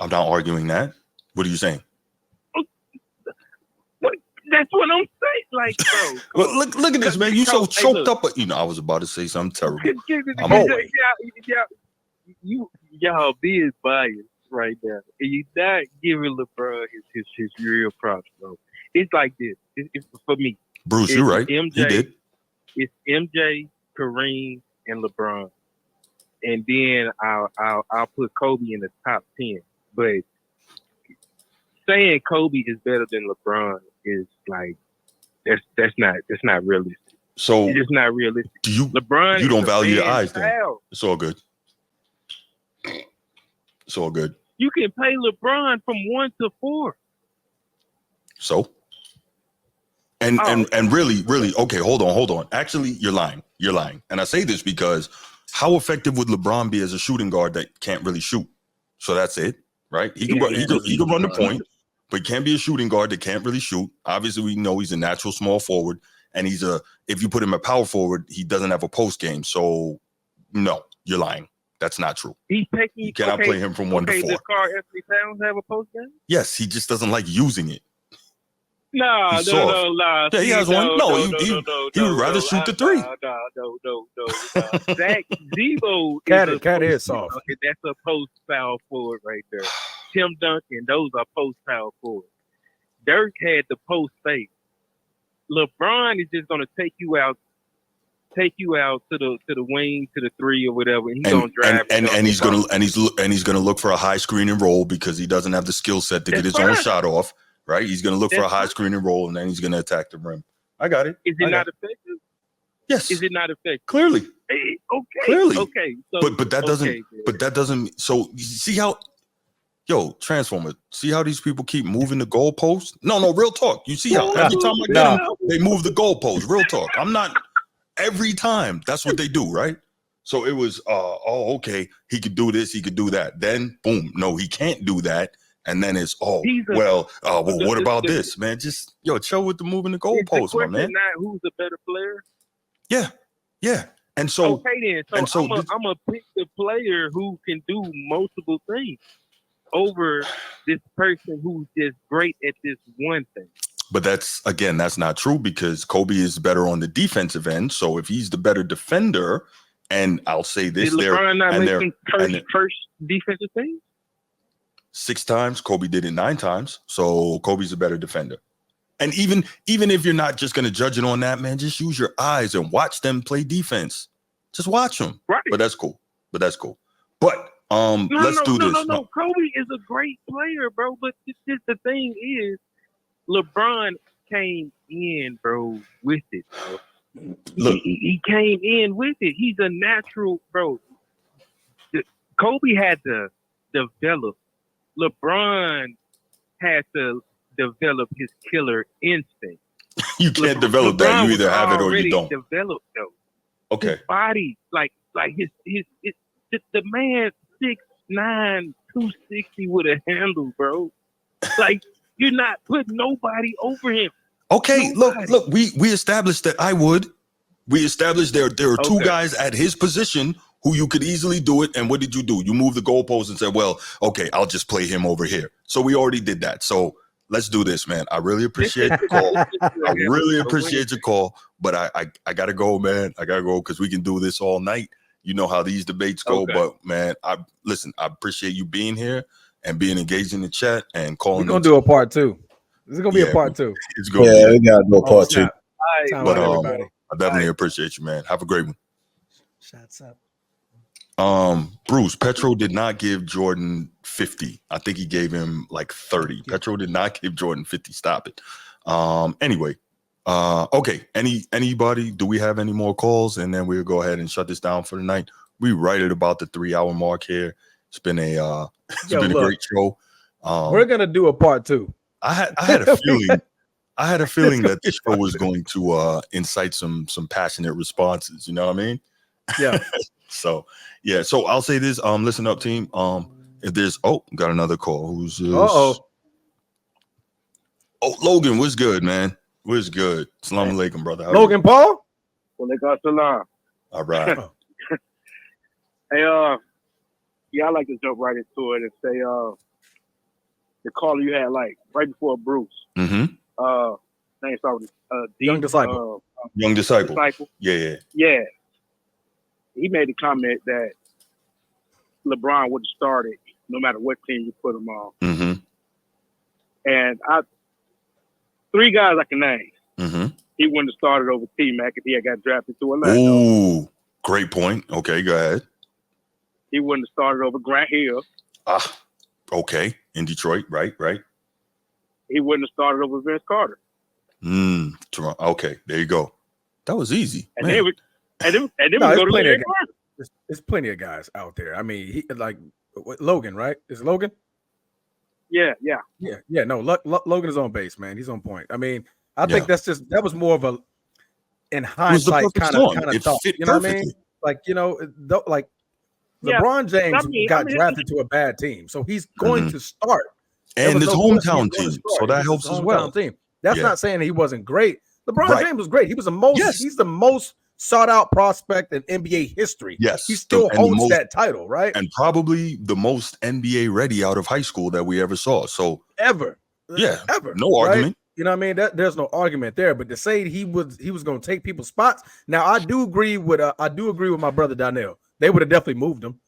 I'm not arguing that. What are you saying? That's what I'm saying. Like, bro. Well, look at this, man. You so choked up. I was about to say something terrible. Y'all being biased right now. And you're not giving LeBron his real props, bro. It's like this. It's for me. Bruce, you're right. MJ, he did. It's MJ, Kareem, and LeBron. And then I'll put Kobe in the top 10. But saying Kobe is better than LeBron is like that's not realistic. So it's just not realistic. LeBron? You don't value your eyes, then. Child. It's all good. It's all good. You can pay LeBron from 1 to 4. So. And really, okay, hold on. Actually, you're lying. And I say this because how effective would LeBron be as a shooting guard that can't really shoot? So that's it, right? He can run the point, but he can't be a shooting guard that can't really shoot. Obviously, we know he's a natural small forward, and if you put him at power forward, he doesn't have a post game. So no, you're lying. That's not true. You cannot play him from 1 to 4. Does Karl Anthony Towns have a post game? Yes, he just doesn't like using it. No. Yeah, he has one. He would rather shoot the 3. No. Zach Zebo is soft. Okay, that's a post foul forward right there. Tim Duncan, those are post foul forward. Dirk had the post fake. LeBron is just gonna take you out to the wing, to the 3 or whatever, and he's gonna drive. And he's gonna look for a high screen and roll because he doesn't have the skill set to get his own shot off. Right, he's going to look for a high screen and roll, and then he's going to attack the rim. I got it. Is it not effective? Yes. Is it not effective? Clearly. Okay. Clearly. Okay. So, but that doesn't. Okay, but that doesn't. So you see how, Transformer. See how these people keep moving the goalpost? No, real talk. You see how every time I get them, they move the goalpost. Real talk. I'm not every time. That's what they do, right? So it was. Okay. He could do this. He could do that. Then boom. No, he can't do that. And then it's what about this, man? Just chill with the moving the goalpost, my man. Not who's the better player. Yeah. And so okay, then so I'm gonna pick the player who can do multiple things over this person who's just great at this one thing. But that's not true because Kobe is better on the defensive end. So if he's the better defender, and I'll say this, did LeBron not make some first defensive things? 6 times, Kobe did it 9 times. So Kobe's a better defender. And even if you're not just going to judge it on that, man, just use your eyes and watch them play defense. Just watch them. Right. But that's cool. But let's do this. No. Kobe is a great player, bro. But the thing is, LeBron came in, bro, with it, bro. Look, he came in with it. He's a natural, bro. Kobe had to develop. LeBron had to develop his killer instinct. You can't develop that. You either have it or you don't. Developed though. Okay. His body, like his the man 6'9", 260 with a handle, bro. Like you're not putting nobody over him. Okay, nobody. Look. We established that I would. We established there are 2 guys at his position who you could easily do it. And what did you do? You moved the goalpost and said, well, okay, I'll just play him over here. So we already did that. So let's do this, man. I really appreciate the call. I really appreciate your call. But I got to go, man. I got to go because we can do this all night. You know how these debates go. Okay. But, man, I appreciate you being here and being engaged in the chat and calling. We're going to do a part 2. This is going to be a part 2. It's going to be. Yeah, we got to do a part 2. But I definitely appreciate you, man. Have a great one. Shots up. Bruce, Petro did not give Jordan 50. I think he gave him like 30. Petro did not give Jordan 50. Stop it. Anyway, okay. Anybody? Do we have any more calls? And then we'll go ahead and shut this down for the night. We right at about the 3-hour mark here. It's been a great show. We're gonna do a part 2. I had a feeling. I had a feeling that this show was going to incite some passionate responses. You know what I mean? Yeah. So I'll say this. Listen up, team. If there's got another call. Who's this? Logan, what's good, man? What's good? Assalamu alaikum, brother. Logan Paul? Walaikum salam. All right. Hey, I like to jump right into it and say the caller you had like right before Bruce. Mm-hmm. Name started with Young Disciple. Young Disciple. Yeah. He made the comment that LeBron would have started no matter what team you put him on. Mm-hmm. And 3 guys I can name. Mm-hmm. He wouldn't have started over T-Mac if he had got drafted to Orlando. Ooh, great point. Okay, go ahead. He wouldn't have started over Grant Hill. Okay. In Detroit, right. He wouldn't have started over Vince Carter. Toronto. Okay, there you go. That was easy. And then we go to Larry Carter. There's plenty of guys out there. I mean, he like Logan, right? Is it Logan? Yeah. No, Logan is on base, man. He's on point. I mean, I think that was more of a in hindsight kind of thought. You know what I mean? Like LeBron James got drafted to a bad team, so he's going to start. And his hometown team, so that helps as well. That's not saying he wasn't great. LeBron James was great. He was he's the most sought out prospect in NBA history. Yes. He still holds that title, right? And probably the most NBA ready out of high school that we ever saw. So ever. No argument. You know what I mean? There's no argument there. But to say he was going to take people's spots. Now I do agree with my brother Donnell. They would have definitely moved him.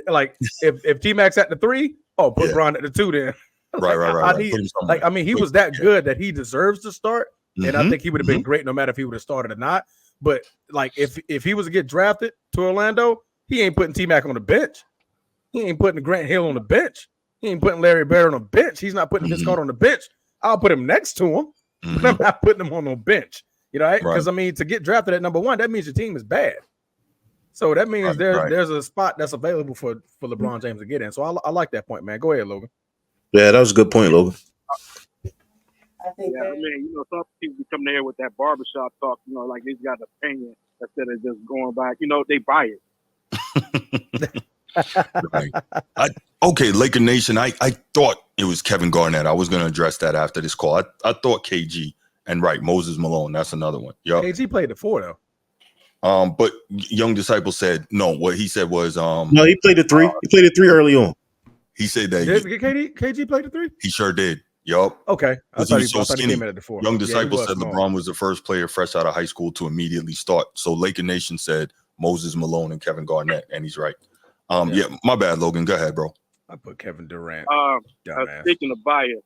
Like if T-Mac's at the 3, put Bron at the 2 then. Right. I mean, he was that good that he deserves to start. And I think he would have been great no matter if he would have started or not. But like if he was to get drafted to Orlando, he ain't putting T-Mac on the bench. He ain't putting Grant Hill on the bench. He ain't putting Larry Bird on the bench. He's not putting Vince Carter on the bench. I'll put him next to him, but I'm not putting him on no bench. You know, right? Because I mean, to get drafted at number 1, that means your team is bad. So that means there's a spot that's available for LeBron James to get in. So I like that point, man. Go ahead, Logan. Yeah, that was a good point, Logan. I mean, some people come there with that barbershop talk, like they've got an opinion instead of just going back. They buy it. Okay, Laker Nation, I thought it was Kevin Garnett. I was going to address that after this call. I thought KG and Moses Malone. That's another one. Yep. KG played the 4, though. But Young Disciple said no. What he said was no, he played the 3. He played the 3 early on. He said that Did KG play the 3? he sure did. Yup. Okay, I thought he came in at the 4. Young Disciple yeah, said small. LeBron was the first player fresh out of high school to immediately start. So Laker Nation said Moses Malone and Kevin Garnett, and he's right. Yeah, my bad, Logan. Go ahead, bro. I put Kevin Durant. Speaking of bias,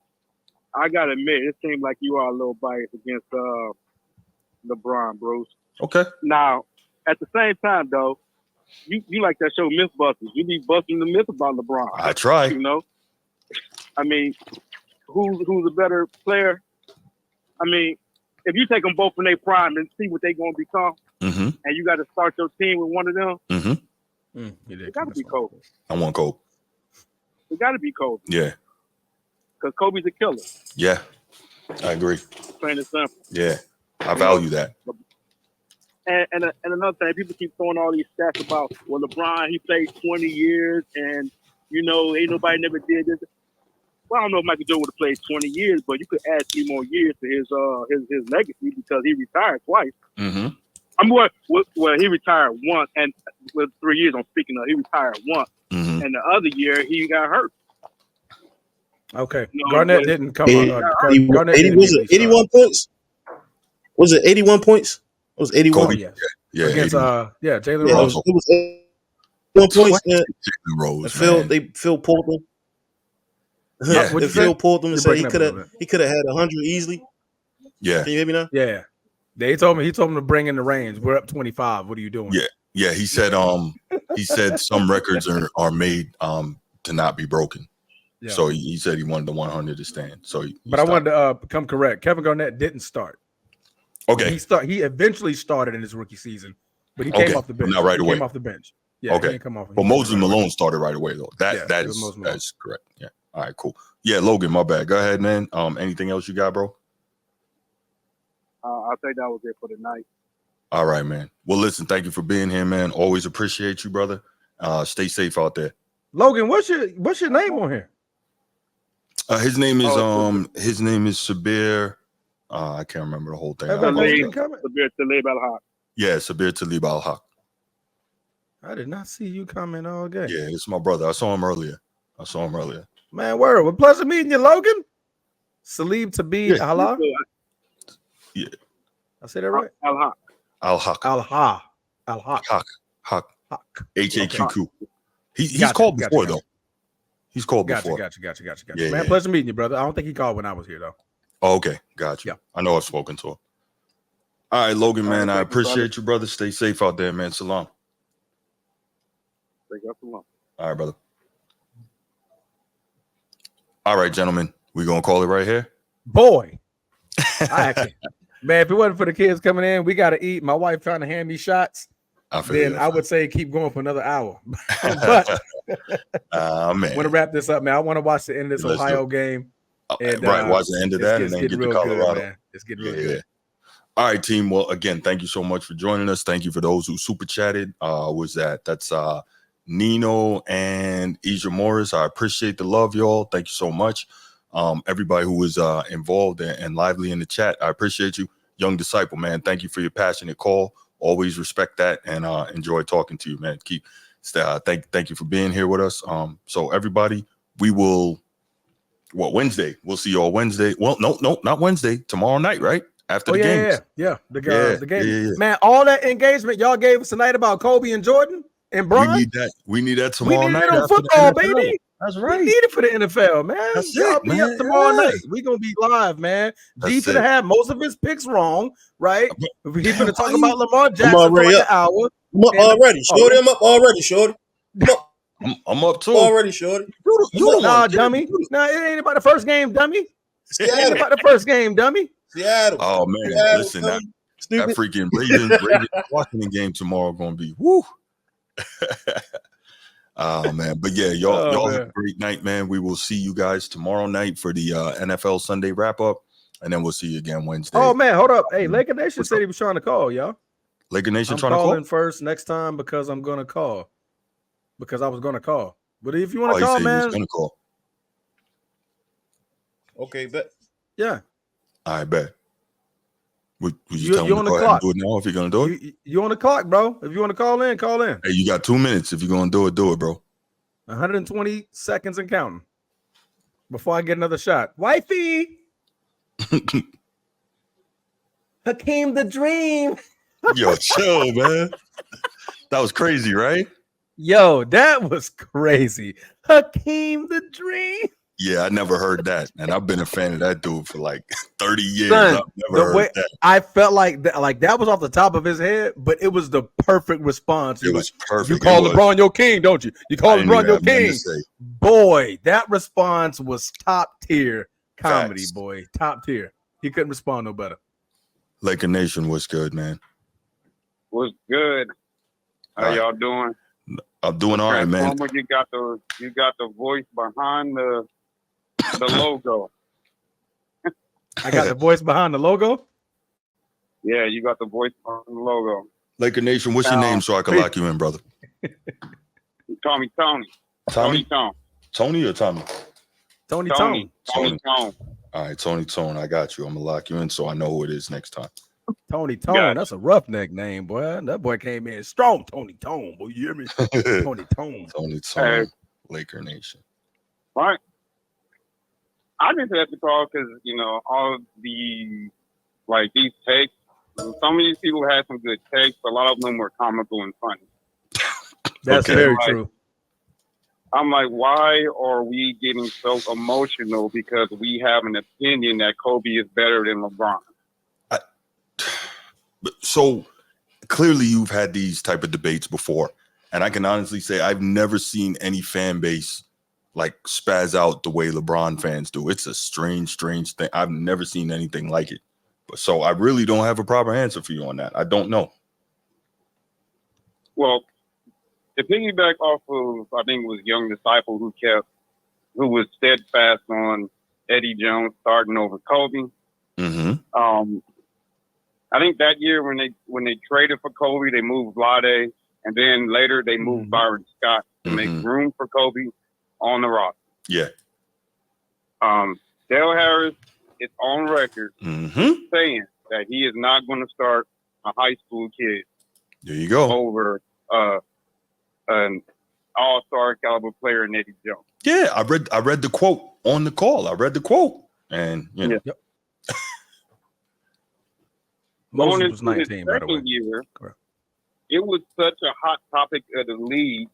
I gotta admit, it seems like you are a little biased against LeBron, bros. Okay. Now, at the same time, though, you like that show Mythbusters. You be busting the myth about LeBron. I try. You know, I mean, who's a better player? I mean, if you take them both in their prime and see what they're going to become, and you got to start your team with one of them, it got to be Kobe. I want Kobe. It got to be Kobe. Yeah. Because Kobe's a killer. Yeah, I agree. Plain and simple. Yeah, I value that. And another thing, people keep throwing all these stats about, well, LeBron, he played 20 years, and, you know, ain't nobody never did this. Well, I don't know if Michael Jordan would have played 20 years, but you could add 3 more years to his legacy because he retired twice. Well, he retired once, and with 3 years, I'm speaking of, he retired once, and the other year he got hurt. Okay, No, Garnett didn't come on. Garnett 81 points? Was it 81 points? It was 81. Kobe, yes. Yeah, against Jalen Yeah, Rose. it was 81 points. Jalen Rose, Phil pulled them. Yeah, Phil pulled them and said he could have had 100 easily. Yeah. Can you hear me now? Yeah. He told him to bring in the range. We're up 25. What are you doing? Yeah. He said some records are made to not be broken. Yeah. So he said he wanted the 100 to stand. So but I wanted to become correct. Kevin Garnett didn't start. Okay. He eventually started in his rookie season, but he came off the bench. Not right away. Came off the bench. Yeah. Okay. He didn't come off. But Moses Malone started right away though. That's correct. Yeah. All right. Cool. Yeah, Logan. My bad. Go ahead, man. Anything else you got, bro? I think that was it for tonight. All right, man. Well, listen. Thank you for being here, man. Always appreciate you, brother. Stay safe out there. Logan, what's your name on here? His name is Sabir. I can't remember the whole thing. Sabir Talib Al-Haq. Yeah, Sabir Talib Al-Haq. I did not see you comment all day. Yeah, it's my brother. I saw him earlier. Man, word. Well, pleasure meeting you, Logan. Salib Tabid Allah. Yeah. I said that right? Al-Haq. Al-Haq. Haq. H-A-Q-Q. He's called before, though. He's called before. Gotcha. Yeah, man, pleasure meeting you, brother. I don't think he called when I was here, though. Oh, okay. Gotcha. Yeah. I know I've spoken to him. All right, Logan, man. I appreciate you, brother. Stay safe out there, man. Salam. Salam. All right, brother. All right, gentlemen. We're going to call it right here. Boy. Man, if it wasn't for the kids coming in, we got to eat. My wife trying to hand me shots. I would say keep going for another hour. But man, want to wrap this up, man. I want to watch the end of this Ohio game. And, watch the end of that and then get to Colorado. Good, it's getting real good. All right, team. Well, again, thank you so much for joining us. Thank you for those who super chatted. That's Nino and Asia Morris. I appreciate the love, y'all. Thank you so much. Everybody who was involved and lively in the chat, I appreciate you. Young Disciple, man, thank you for your passionate call. Always respect that and enjoy talking to you, man. Thank you for being here with us. So everybody, we will Wednesday. We'll see you all Wednesday. Well, no, not Wednesday. Tomorrow night, right? After the games. Yeah. The game. Yeah. Man, all that engagement y'all gave us tonight about Kobe and Jordan and Bryant. We need that tomorrow night. We need it on football, baby. That's right. We need it for the NFL, man. Y'all be up tomorrow night. We gonna be live, man. G finna have most of his picks wrong, right? He's gonna talk about Lamar Jackson for like an hour. I'm up already, Shorty. I'm up already, Shorty. I'm up too. Already, Shorty. Nah, dummy. Nah, it ain't about the first game, dummy. It ain't about the first game, dummy. Seattle. Oh man, listen, that freaking Ravens Washington game tomorrow gonna be woo. Oh man, but yeah, y'all have a great night, man. We will see you guys tomorrow night for the NFL Sunday wrap up, and then we'll see you again Wednesday. Oh man, hold up. Hey, Laker Nation said he was trying to call, y'all. Laker Nation I'm trying to call first next time because I'm gonna call. Because I was gonna call. But if you want to call, man. He was gonna call. Okay, bet. Yeah. I bet. Would you tell him to go ahead and do it now if you're gonna do it? You on the clock, bro. If you want to call in, call in. Hey, you got 2 minutes. If you're gonna do it, bro. 120 seconds and counting before I get another shot. Wifey. Hakeem the Dream. Yo, chill, man. That was crazy, right? Yo, that was crazy. Hakeem the Dream. Yeah, I never heard that, and I've been a fan of that dude for like 30 years. Son, I've never heard that. I felt like that was off the top of his head, but it was the perfect response. It was perfect. You call LeBron your king, don't you? You call LeBron your king. Boy, that response was top tier comedy. Facts. Boy, top tier. He couldn't respond no better. Laker Nation was good, man. Was good. How y'all doing? I'm doing all right, man. You got the voice behind the logo. I got the voice behind the logo? Yeah, you got the voice behind the logo. Laker Nation, what's your name so I can lock you in, brother? Tony. Tony or Tommy? Tony. All right, Tony Tone. I got you. I'm gonna lock you in so I know who it is next time. Tony Tone. That's a roughneck name, boy. That boy came in strong. Tony Tone, boy. You hear me? Tony Tone. Tony Tone. Laker Nation. All right. I just had to call because all the these takes. Some of these people had some good takes. A lot of them were comical and funny. That's very true. I'm like, why are we getting so emotional because we have an opinion that Kobe is better than LeBron? So clearly you've had these type of debates before, and I can honestly say I've never seen any fan base like spaz out the way LeBron fans do. It's a strange thing. I've never seen anything like it. So I really don't have a proper answer for you on that. I don't know. Well, to piggyback off of, I think it was Young Disciple who was steadfast on Eddie Jones starting over Kobe. Mm-hmm. I think that year when they traded for Kobe, they moved Vlade, and then later they moved Byron Scott to make room for Kobe on the roster. Yeah. Dale Harris is on record saying that he is not going to start a high school kid. There you go. Over an all-star caliber player in Eddie Jones. Yeah, I read the quote on the call. I read the quote, and Yep. Moses was 19, by the way. Year, it was such a hot topic of the league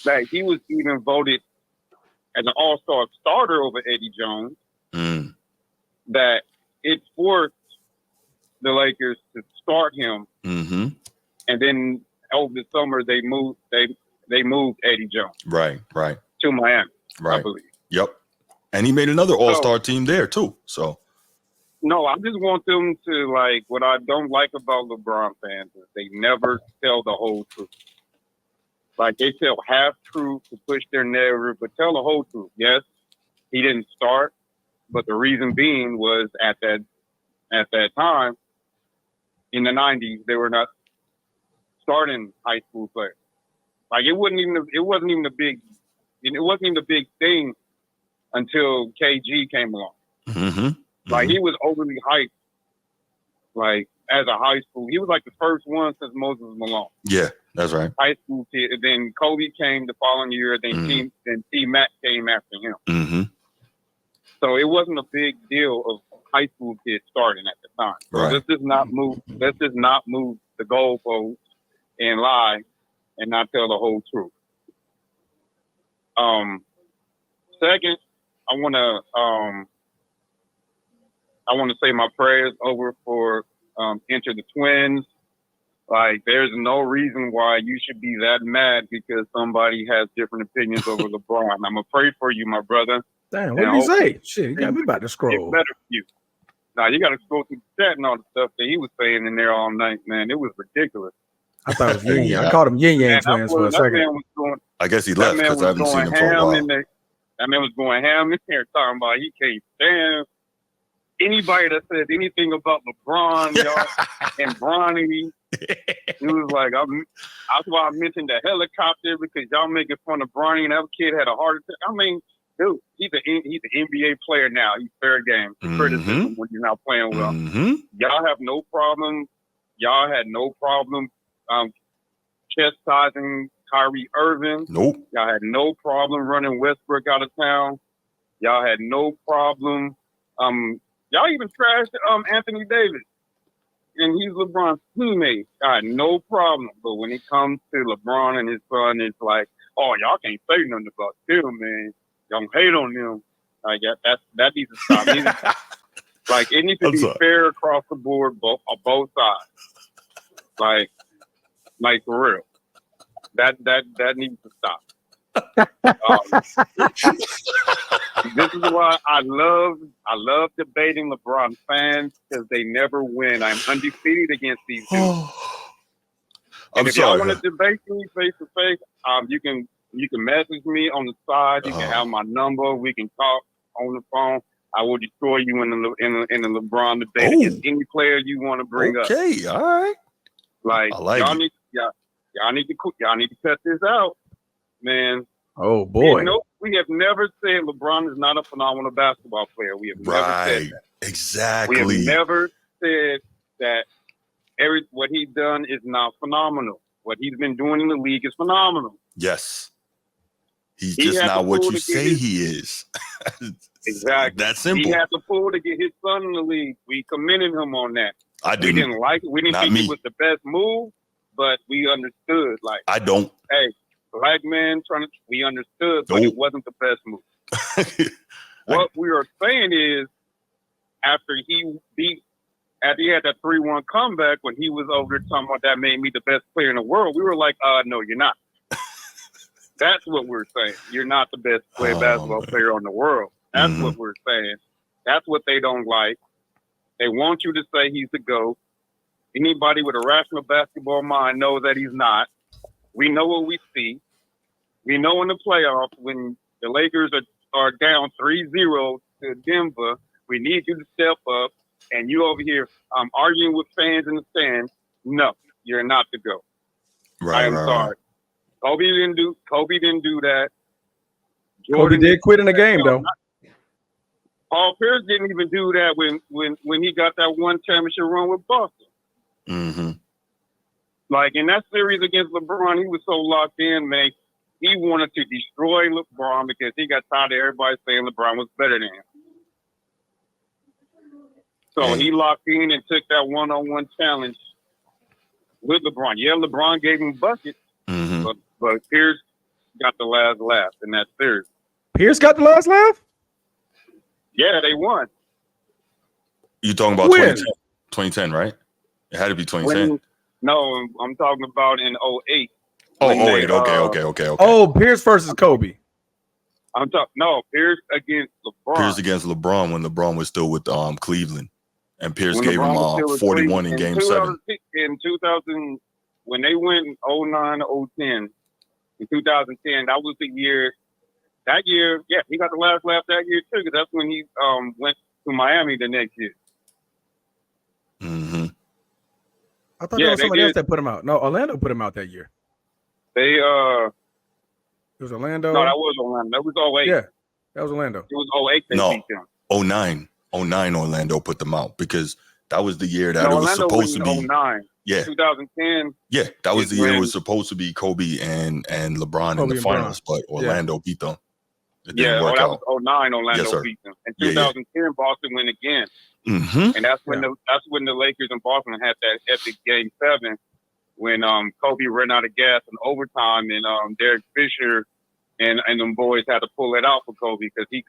that he was even voted as an all-star starter over Eddie Jones. That it forced the Lakers to start him, and then over the summer they moved Eddie Jones. Right. To Miami, right. I believe. Yep. And he made another all-star team there too. So. No, I just want them to what I don't like about LeBron fans is they never tell the whole truth. Like they tell half truth to push their narrative, but tell the whole truth. Yes, he didn't start, but the reason being was at that time in the 90s they were not starting high school players. Like it wasn't even the big thing until KG came along. Like he was overly hyped, like as a high school. He was like the first one since Moses Malone. Yeah, that's right. High school kid. And then Kobe came the following year. Then T Mac came after him. So it wasn't a big deal of high school kids starting at the time. So let's just not move. Let's just not move the goalposts and lie and not tell the whole truth. Second, I want to say my prayers over for Enter the Twins. Like, there's no reason why you should be that mad because somebody has different opinions over LeBron. I'm going to pray for you, my brother. Damn, what did he say? Shit, you got me about to scroll. It's better for you. Now, you got to scroll through the chat and all the stuff that he was saying in there all night, man. It was ridiculous. I thought it was Yin Yang. I called him Yin Yang twins for a second. I guess he left because I haven't seen him for a while. That man was going ham in there talking about he can't stand anybody that says anything about LeBron, y'all, and Bronny. He was like, that's why I mentioned the helicopter because y'all making fun of Bronny and that kid had a heart attack. I mean, dude, he's an NBA player now. He's fair game. The criticism when you're not playing well. Y'all have no problem. Y'all had no problem chastising Kyrie Irving. Nope. Y'all had no problem running Westbrook out of town. Y'all had no problem. Y'all even trashed Anthony Davis, and he's LeBron's teammate. I had no problem. But when it comes to LeBron and his son, it's like, oh, y'all can't say nothing about them, man. Y'all hate on them. Like that needs to stop. Like it needs to be fair across the board, on both sides. Like for real. That needs to stop. This is why I love debating LeBron fans because they never win. I'm undefeated against these dudes. And if y'all want to debate me face to face, you can message me on the side. You can have my number. We can talk on the phone. I will destroy you in the LeBron debate against any player you want to bring up. Okay, all right. Like y'all need to cut this out, man. Oh boy. We have never said LeBron is not a phenomenal basketball player. We have never said that. Exactly. We have never said that what he's done is not phenomenal. What he's been doing in the league is phenomenal. Yes. He's just not what you say he is. Exactly. That's simple. He had the pull to get his son in the league. We commended him on that. We didn't like it. We didn't think it was the best move, but we understood. Like I don't. Hey, black man we understood, but it wasn't the best move. What we are saying is after he had that 3-1 comeback when he was over there talking about that made me the best player in the world, we were like, no, you're not. That's what we're saying. You're not the best basketball player in the world. That's what we're saying. That's what they don't like. They want you to say he's the GOAT. Anybody with a rational basketball mind knows that he's not. We know what we see. We know in the playoffs when the Lakers are down 3-0 to Denver, we need you to step up. And you over here arguing with fans in the stands. No, you're not the GOAT. I am sorry. Kobe didn't do that. Kobe did quit in the game, though. Paul Pierce didn't even do that when he got that one championship run with Boston. Like in that series against LeBron, he was so locked in, man. He wanted to destroy LeBron because he got tired of everybody saying LeBron was better than him. So he locked in and took that one-on-one challenge with LeBron. Yeah, LeBron gave him buckets, but Pierce got the last laugh in that series. Pierce got the last laugh? Yeah, they won. You talking about 2010, right? It had to be 2010. No, I'm talking about in 08. Oh, 08. Okay. Oh, Pierce versus Kobe. Pierce against LeBron. Pierce against LeBron when LeBron was still with Cleveland. And Pierce gave him 41 in Game 7. In 2000, when they went in 09, 010, in 2010, that was the year. That year, yeah, he got the last laugh that year, too, because that's when he went to Miami the next year. I thought there was somebody else that put him out. No, Orlando put him out that year. It was Orlando. No, that was Orlando. That was 08. Yeah, that was Orlando. It was 08 they beat them. 09 Orlando put them out because that was the year that it was supposed to be. 09. Yeah. 2010. Yeah, that was the year it was supposed to be Kobe and LeBron in the finals, but Orlando beat them. It didn't work out. Was 09 Orlando beat them. In 2010, Boston went again. And that's when the Lakers and Boston had that epic Game 7 when Kobe ran out of gas in overtime and Derek Fisher and them boys had to pull it out for Kobe because he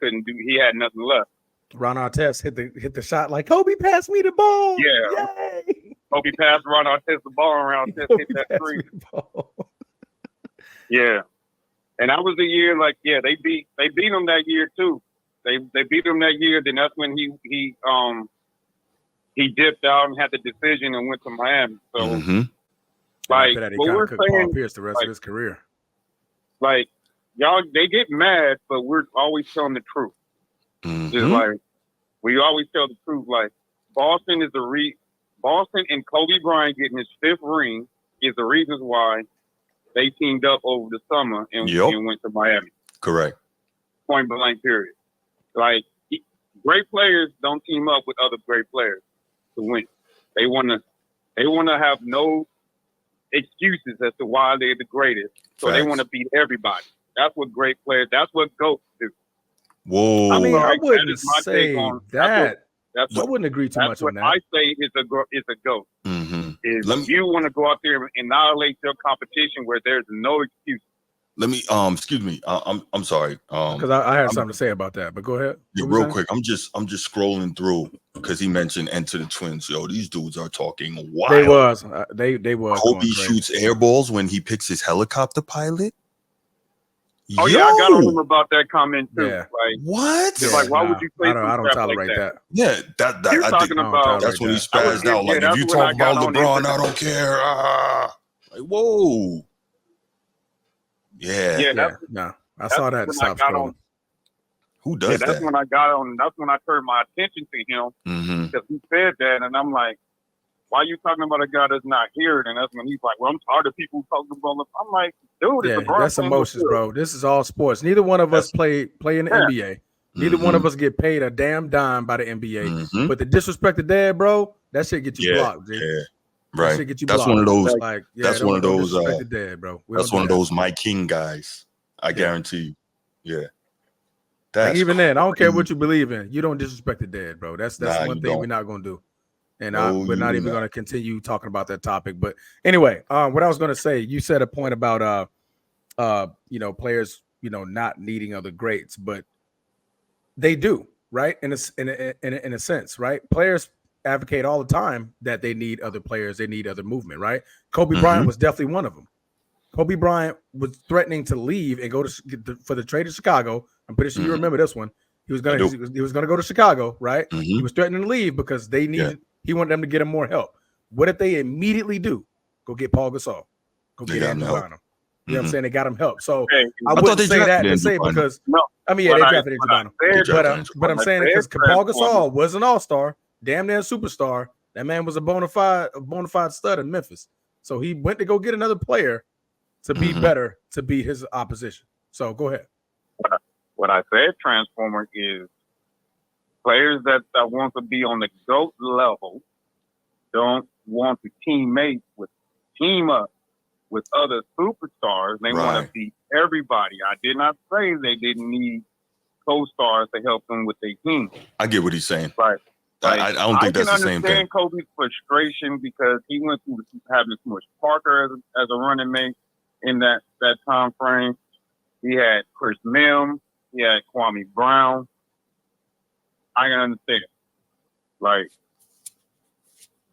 had nothing left. Ron Artest hit the shot like Kobe passed me the ball. Yeah. Yay! Kobe passed Ron Artest the ball around. Hit that three. Yeah. And that was the year, they beat him that year too. They beat him that year. Then that's when he dipped out and had the decision and went to Miami. So, what we're saying, Paul Pierce the rest of his career. Like y'all, they get mad, but we're always telling the truth. Just like we always tell the truth. Like Boston is Boston and Kobe Bryant getting his 5th ring is the reasons why they teamed up over the summer and went to Miami. Correct. Point blank, period. Like, great players don't team up with other great players to win. They want to have no excuses as to why they're the greatest. So they want to beat everybody. That's what great players, that's what GOATs do. Whoa. I mean, I wouldn't that is my say take on, that. I wouldn't agree too much what on that. I say is a GOAT. If you want to go out there and annihilate your competition where there's no excuse. Let me excuse me. I'm sorry. Because I had something to say about that, but go ahead. Yeah, real quick. I'm just scrolling through because he mentioned Enter the Twins. Yo, these dudes are talking wild. They was. Kobe shoots air balls when he picks his helicopter pilot. Oh yeah, I got on him about that comment too. Yeah. Like what? It's like why would you play? I don't tolerate like that. Yeah, that You're I talking think about. That's when he spazzed out. Like if you talk about LeBron, I don't care. Like whoa. Yeah. No, I saw that. Stop scrolling. Who does that? That's when I got on. That's when I turned my attention to him because he said that, and I'm like, why are you talking about a guy that's not here? And that's when he's like, well, I'm tired of people talking about him. I'm like, dude, it's LeBron. That's emotions, bro. This is all sports. Neither one of us play in the NBA. Neither one of us get paid a damn dime by the NBA. But the disrespect of dad, bro, that shit get you blocked, G. Yeah. Right. That shit get you that's blocked. one of those. Like, that's one of those. Disrespect the dad, bro. That's one of those My King guys. I guarantee you. Yeah. Like even then, I don't care what you believe in. You don't disrespect the dead, bro. That's one thing we're not gonna do. And we're not even gonna continue talking about that topic. But anyway, what I was gonna say, you said a point about players, not needing other greats, but they do, right? In a sense, right? Players advocate all the time that they need other players, they need other movement, right? Kobe Bryant was definitely one of them. Kobe Bryant was threatening to leave and go for the trade to Chicago. I'm pretty sure you remember this one. He was gonna go to Chicago, right? He was threatening to leave because they needed. He wanted them to get him more help. What did they immediately do? Go get Paul Gasol. Go get Andrew Bynum. You know what I'm saying? They got him help. So I wouldn't say that to say because they drafted Andrew Bynum. But I'm saying it because Paul Gasol was an all-star, damn near superstar. That man was a bona fide stud in Memphis. So he went to go get another player to be better, to beat his opposition. So go ahead. What I said, Transformer, is players that want to be on the GOAT level don't want to team up with other superstars. They want to beat everybody. I did not say they didn't need co-stars to help them with their team. I get what he's saying. Right. Like, I don't think that's the same thing. I can understand Kobe's frustration because he went through having Smush Parker as a running mate in that time frame. He had Chris Mims. He had Kwame Brown. I can understand. Like,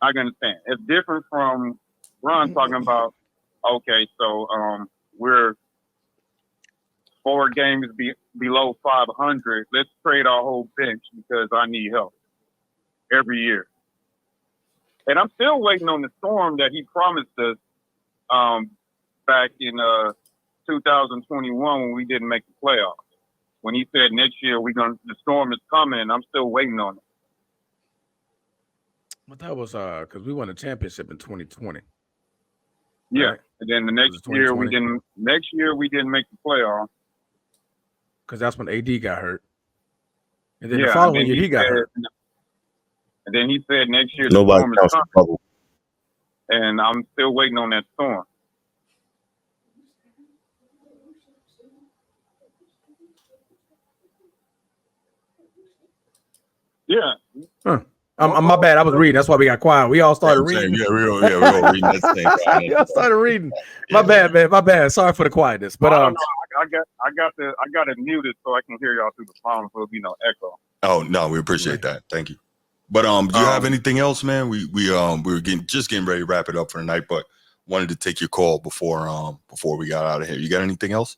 I can understand. It's different from Ron talking about, okay, so we're 4 games below 500. Let's trade our whole bench because I need help every year. And I'm still waiting on the Storm that he promised us back in 2021 when we didn't make the playoffs. When he said next year the Storm is coming, and I'm still waiting on it. But that was because we won a championship in 2020. Yeah, right? And then the next year we didn't. Next year we didn't make the playoffs because that's when AD got hurt. And then the following year he got hurt. And then he said next year nobody the Storm is coming. And I'm still waiting on that Storm. Yeah. Huh. My bad. I was reading. That's why we got quiet. We all started reading. Yeah, we all reading that same thing. We all started reading. My bad, man. My bad. Sorry for the quietness. But I got it muted so I can hear y'all through the phone, so there'll be no echo. Oh no, we appreciate that. Thank you. But do you have anything else, man? We were getting ready to wrap it up for the night, but wanted to take your call before we got out of here. You got anything else?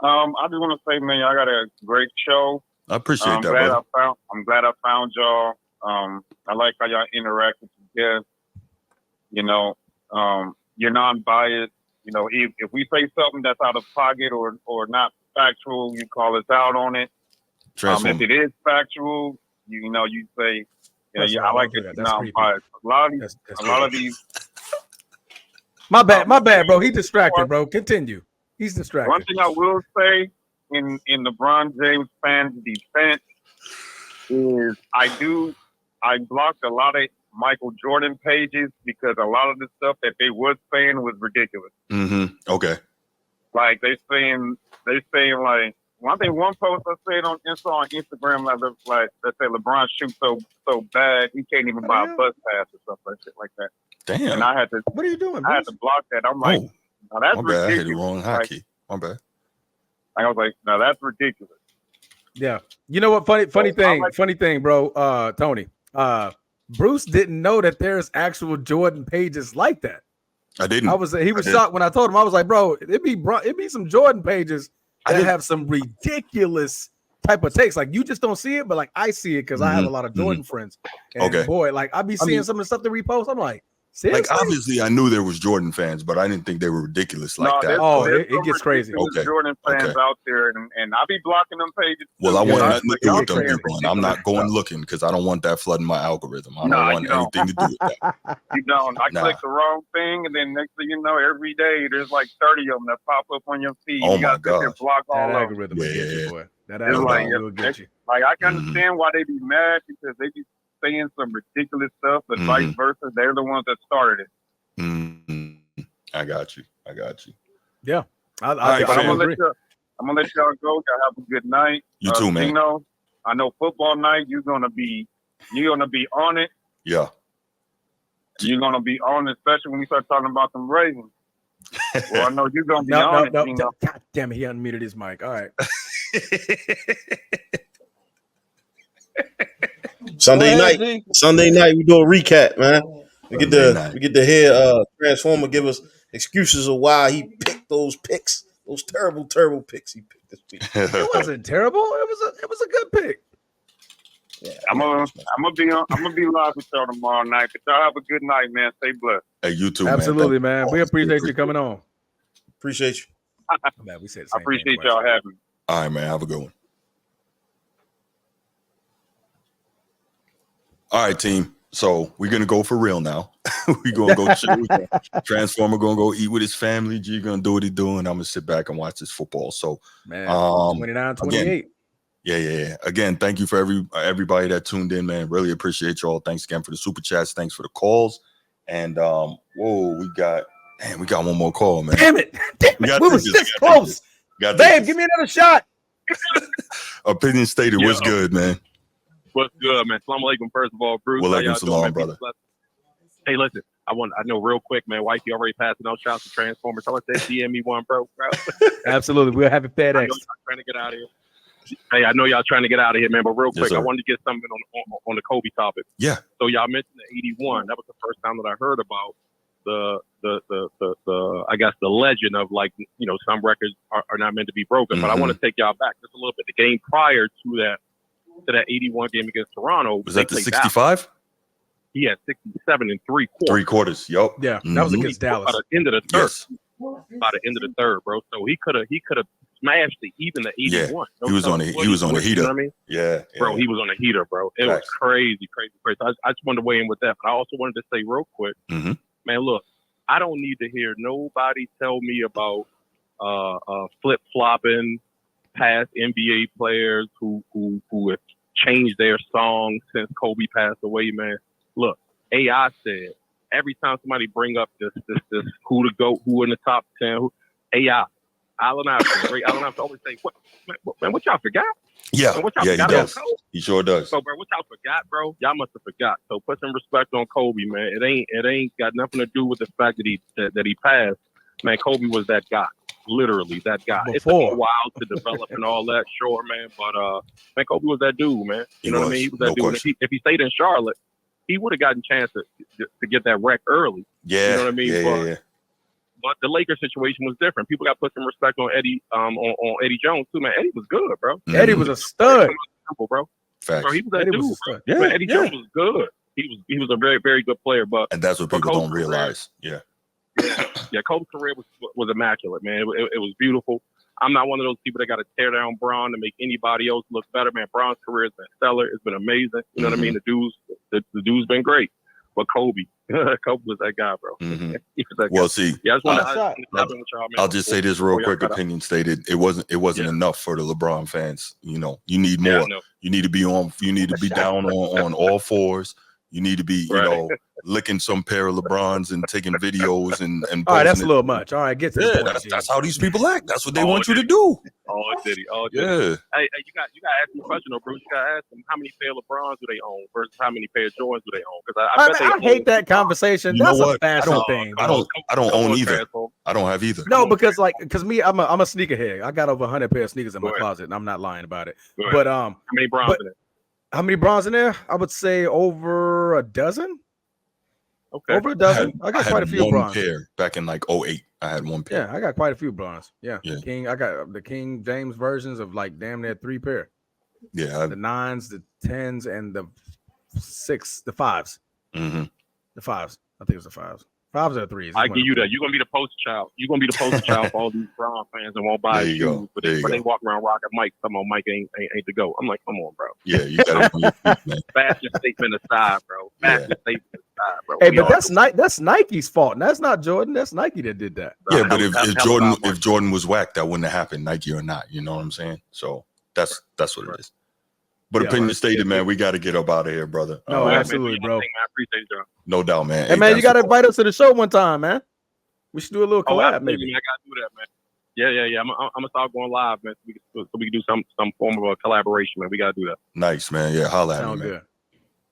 I just want to say, man, I got a great show. I appreciate that, brother. I'm glad I found y'all. I like how y'all interact with your guests. You know, you're non-biased. You know, if we say something that's out of pocket or not factual, you call us out on it. If it is factual, you say, yeah, I like it. Non-biased. A lot of these. My bad, bro. He distracted, bro. Continue. He's distracted. One thing I will say in LeBron James fans' defense is I blocked a lot of Michael Jordan pages because a lot of the stuff that they was saying was ridiculous. Okay. Like they saying like one post I said on Instagram like they say LeBron shoots so bad he can't even buy a bus pass or stuff like shit like that. Damn. And I had to. What are you doing? I had to block that. I'm like, now that's my bad. ridiculous. I hit the wrong hotkey. My bad. I was like, now that's ridiculous. Yeah. You know what? Funny thing, bro. Tony. Bruce didn't know that there's actual Jordan pages like that. I didn't. He was shocked when I told him. I was like, bro, it'd be some Jordan pages that have some ridiculous type of takes. Like you just don't see it, but like I see it because I have a lot of Jordan friends. And boy, like I be seeing some of the stuff they repost. I'm like, seriously? Like obviously I knew there was Jordan fans, but I didn't think they were ridiculous like that. It gets crazy. There's Jordan fans out there, and I be blocking them pages. Well, I want nothing to do with them people, and I'm not going looking because I don't want that flooding my algorithm. I don't want anything to do with that. You don't. I click the wrong thing, and then next thing you know, every day there's like 30 of them that pop up on your feed. Oh you my God! Block all that of algorithm will get you, boy. That it's like, algorithm will get you. Like I can understand why they be mad because they be saying some ridiculous stuff, but vice versa, they're the ones that started it. I got you. Yeah. I'm gonna let y'all go. Y'all have a good night. You too, man. Tino, I know football night. You're gonna be on it. Yeah. You're gonna be on it, especially when we start talking about them Ravens. Well, I know you're gonna be on it. No. God damn it, he unmuted his mic. All right. Sunday night, we do a recap, man. We get to hear Transformer give us excuses of why he picked those picks, those terrible picks he picked this week. It wasn't terrible. It was a good pick. Yeah, I'm gonna be live with y'all tomorrow night. But y'all have a good night, man. Stay blessed. Hey, you too, Absolutely, man. We appreciate you coming on. Appreciate you. Man, we said the I same appreciate thing y'all having me. All right, man. Have a good one. All right, team. So we're gonna go for real now. We're gonna go chill. Transformer gonna go eat with his family. G gonna do what he doing. I'm gonna sit back and watch this football. So man, 29-28. Yeah. Again, thank you for everybody that tuned in, man. Really appreciate y'all. Thanks again for the super chats. Thanks for the calls. And we got one more call, man. Damn it. We was this close. Babe, give me another shot. Opinion stated. What's good, man? What's good, man? Assalamu alaikum, first of all, Bruce. Walaikum salam, brother. Hey, listen, I know real quick, man. Wifey already passing out shots to Transformers. Tell us that DM me one, bro. Absolutely. We'll have it FedEx. I know y'all trying to get out of here. Hey, I know y'all trying to get out of here, man. But real quick, I wanted to get something on the Kobe topic. Yeah. So y'all mentioned the 81. That was the first time that I heard about the I guess the legend of, like, you know, some records are not meant to be broken. But I want to take y'all back just a little bit. The game prior to that 81 game against Toronto. Was that the 65? He had 67 and 3/4. 3/4. Yup. Yeah, that was against Dallas. By the end of the third. Yes. By the end of the third, bro. So he could have smashed even the 81. Yeah. No, he was on a heater. You know what I mean? Yeah. Bro, he was on a heater, bro. It was crazy. I just wanted to weigh in with that. But I also wanted to say real quick, man, look, I don't need to hear nobody tell me about flip-flopping past NBA players who have changed their song since Kobe passed away, man. Look, AI said every time somebody bring up this who to go, who in the top 10, AI, Allen Iverson, great Allen Iverson always say, what y'all forgot? Yeah, what y'all he forgot does. about Kobe? He sure does. So, bro, what y'all forgot, bro? Y'all must have forgot. So put some respect on Kobe, man. It ain't got nothing to do with the fact that he passed. Man, Kobe was that guy. Literally that guy. It took a while to develop and all that, sure, man. But man, Kobe was that dude, man. You know what I mean? He was that dude. If he stayed in Charlotte, he would have gotten a chance to get that wreck early. Yeah. You know what I mean? Yeah. But the Lakers situation was different. People got to put some respect on Eddie, on Eddie Jones too, man. Eddie was good, bro. Eddie was a stud. Simple, bro. Facts. Bro, he was that Eddie dude. was a stud. Yeah, man, Eddie Jones was good. He was a very, very good player. But and that's what people don't realize. Yeah. Yeah, Kobe's career was immaculate, man. It was beautiful. I'm not one of those people that got to tear down Bron to make anybody else look better, man. Bron's career has been stellar. It's been amazing. You know what I mean? The dude's been great. But Kobe, Kobe was that guy, bro. Mm-hmm. He was that Well, guy. see, Yeah, I just want to tap in with y'all, man. I'll just say this real quick. Opinion stated, it wasn't enough for the LeBron fans. You know, you need more. You need to be on. You need to be down on all fours. You need to be, you know, licking some pair of LeBrons and taking videos and all right, that's a little much. All right, get to the point. That's how these people act. That's what they want you to do. Oh, did he? Oh, did yeah. He? Hey, you got to ask him a question, though, Bruce. You got to ask them how many pair of LeBrons do they own versus how many pair of Jordans do they own? Because I hate that conversation. You know That's what? a fashion thing. I don't own either. I don't have either. No, because me, I'm a sneakerhead. I got over 100 pair of sneakers in my closet, and I'm not lying about it. But how many bronze in it? How many bronze in there? I would say over a dozen. Okay. Over a dozen. I got quite a few bronze. Pair back in like 08. I had one pair. Yeah, I got quite a few bronze. Yeah. Yeah. I got the King James versions of like damn near 3 pair. Yeah. The 9s, the 10s, and the 5s. Mm-hmm. The 5s. I think it was the 5s. 5s or 3s. I give you that. You're gonna be the poster child. You're gonna be the poster child for all these Brown fans and won't buy shoes. But they walk around rocking Mike. Come on, Mike ain't the go. I'm like, come on, bro. Yeah, you got it on your feet, man. Fashion statement aside, bro. Fashion statement aside, bro. Hey, but that's Nike's fault. And that's not Jordan. That's Nike that did that. Yeah, but if Jordan was whacked, that wouldn't have happened, Nike or not. You know what I'm saying? So that's what it is. But opinion stated, man. We got to get up out of here, brother. No, absolutely, bro. I appreciate you. No doubt, man. Hey, man, you got to invite us to the show one time, man. We should do a little collab, maybe. I got to do that, man. Yeah. I'm gonna start going live, man. So we can do some form of a collaboration, man. We gotta do that. Nice, man. Yeah, holla at me, man. Good.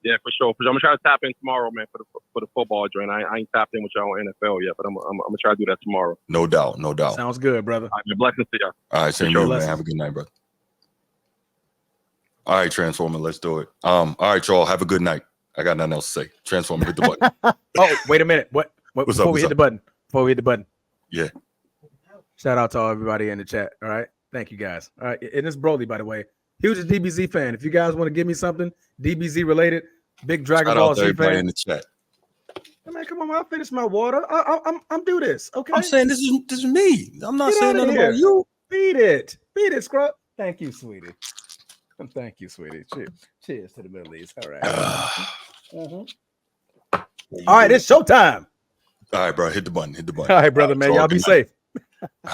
Yeah, for sure. I'm gonna try to tap in tomorrow, man, for the football joint. I ain't tapped in with y'all on NFL yet, but I'm gonna try to do that tomorrow. No doubt. Sounds good, brother. All right, blessings to y'all. All right, same to you, man. Have a good night, brother. All right, Transformer, let's do it. All right, y'all, have a good night. I got nothing else to say. Transformer, hit the button. Oh, wait a minute. What? Before we hit the button. Yeah. Shout out to everybody in the chat. All right. Thank you guys. All right. And it's Broly, by the way. Huge DBZ fan. If you guys want to give me something DBZ related, big Dragon Ball Z fan. In the chat. Hey, man, come on, man. I'll finish my water. I'm do this. Okay. I'm saying this is me. I'm not saying nothing about you. Beat it, scrub. Thank you, sweetie. Thank you, sweetie. Cheers to the Middle East. All right. All right, it's showtime. All right, bro. Hit the button. All right, brother, man. Y'all be safe.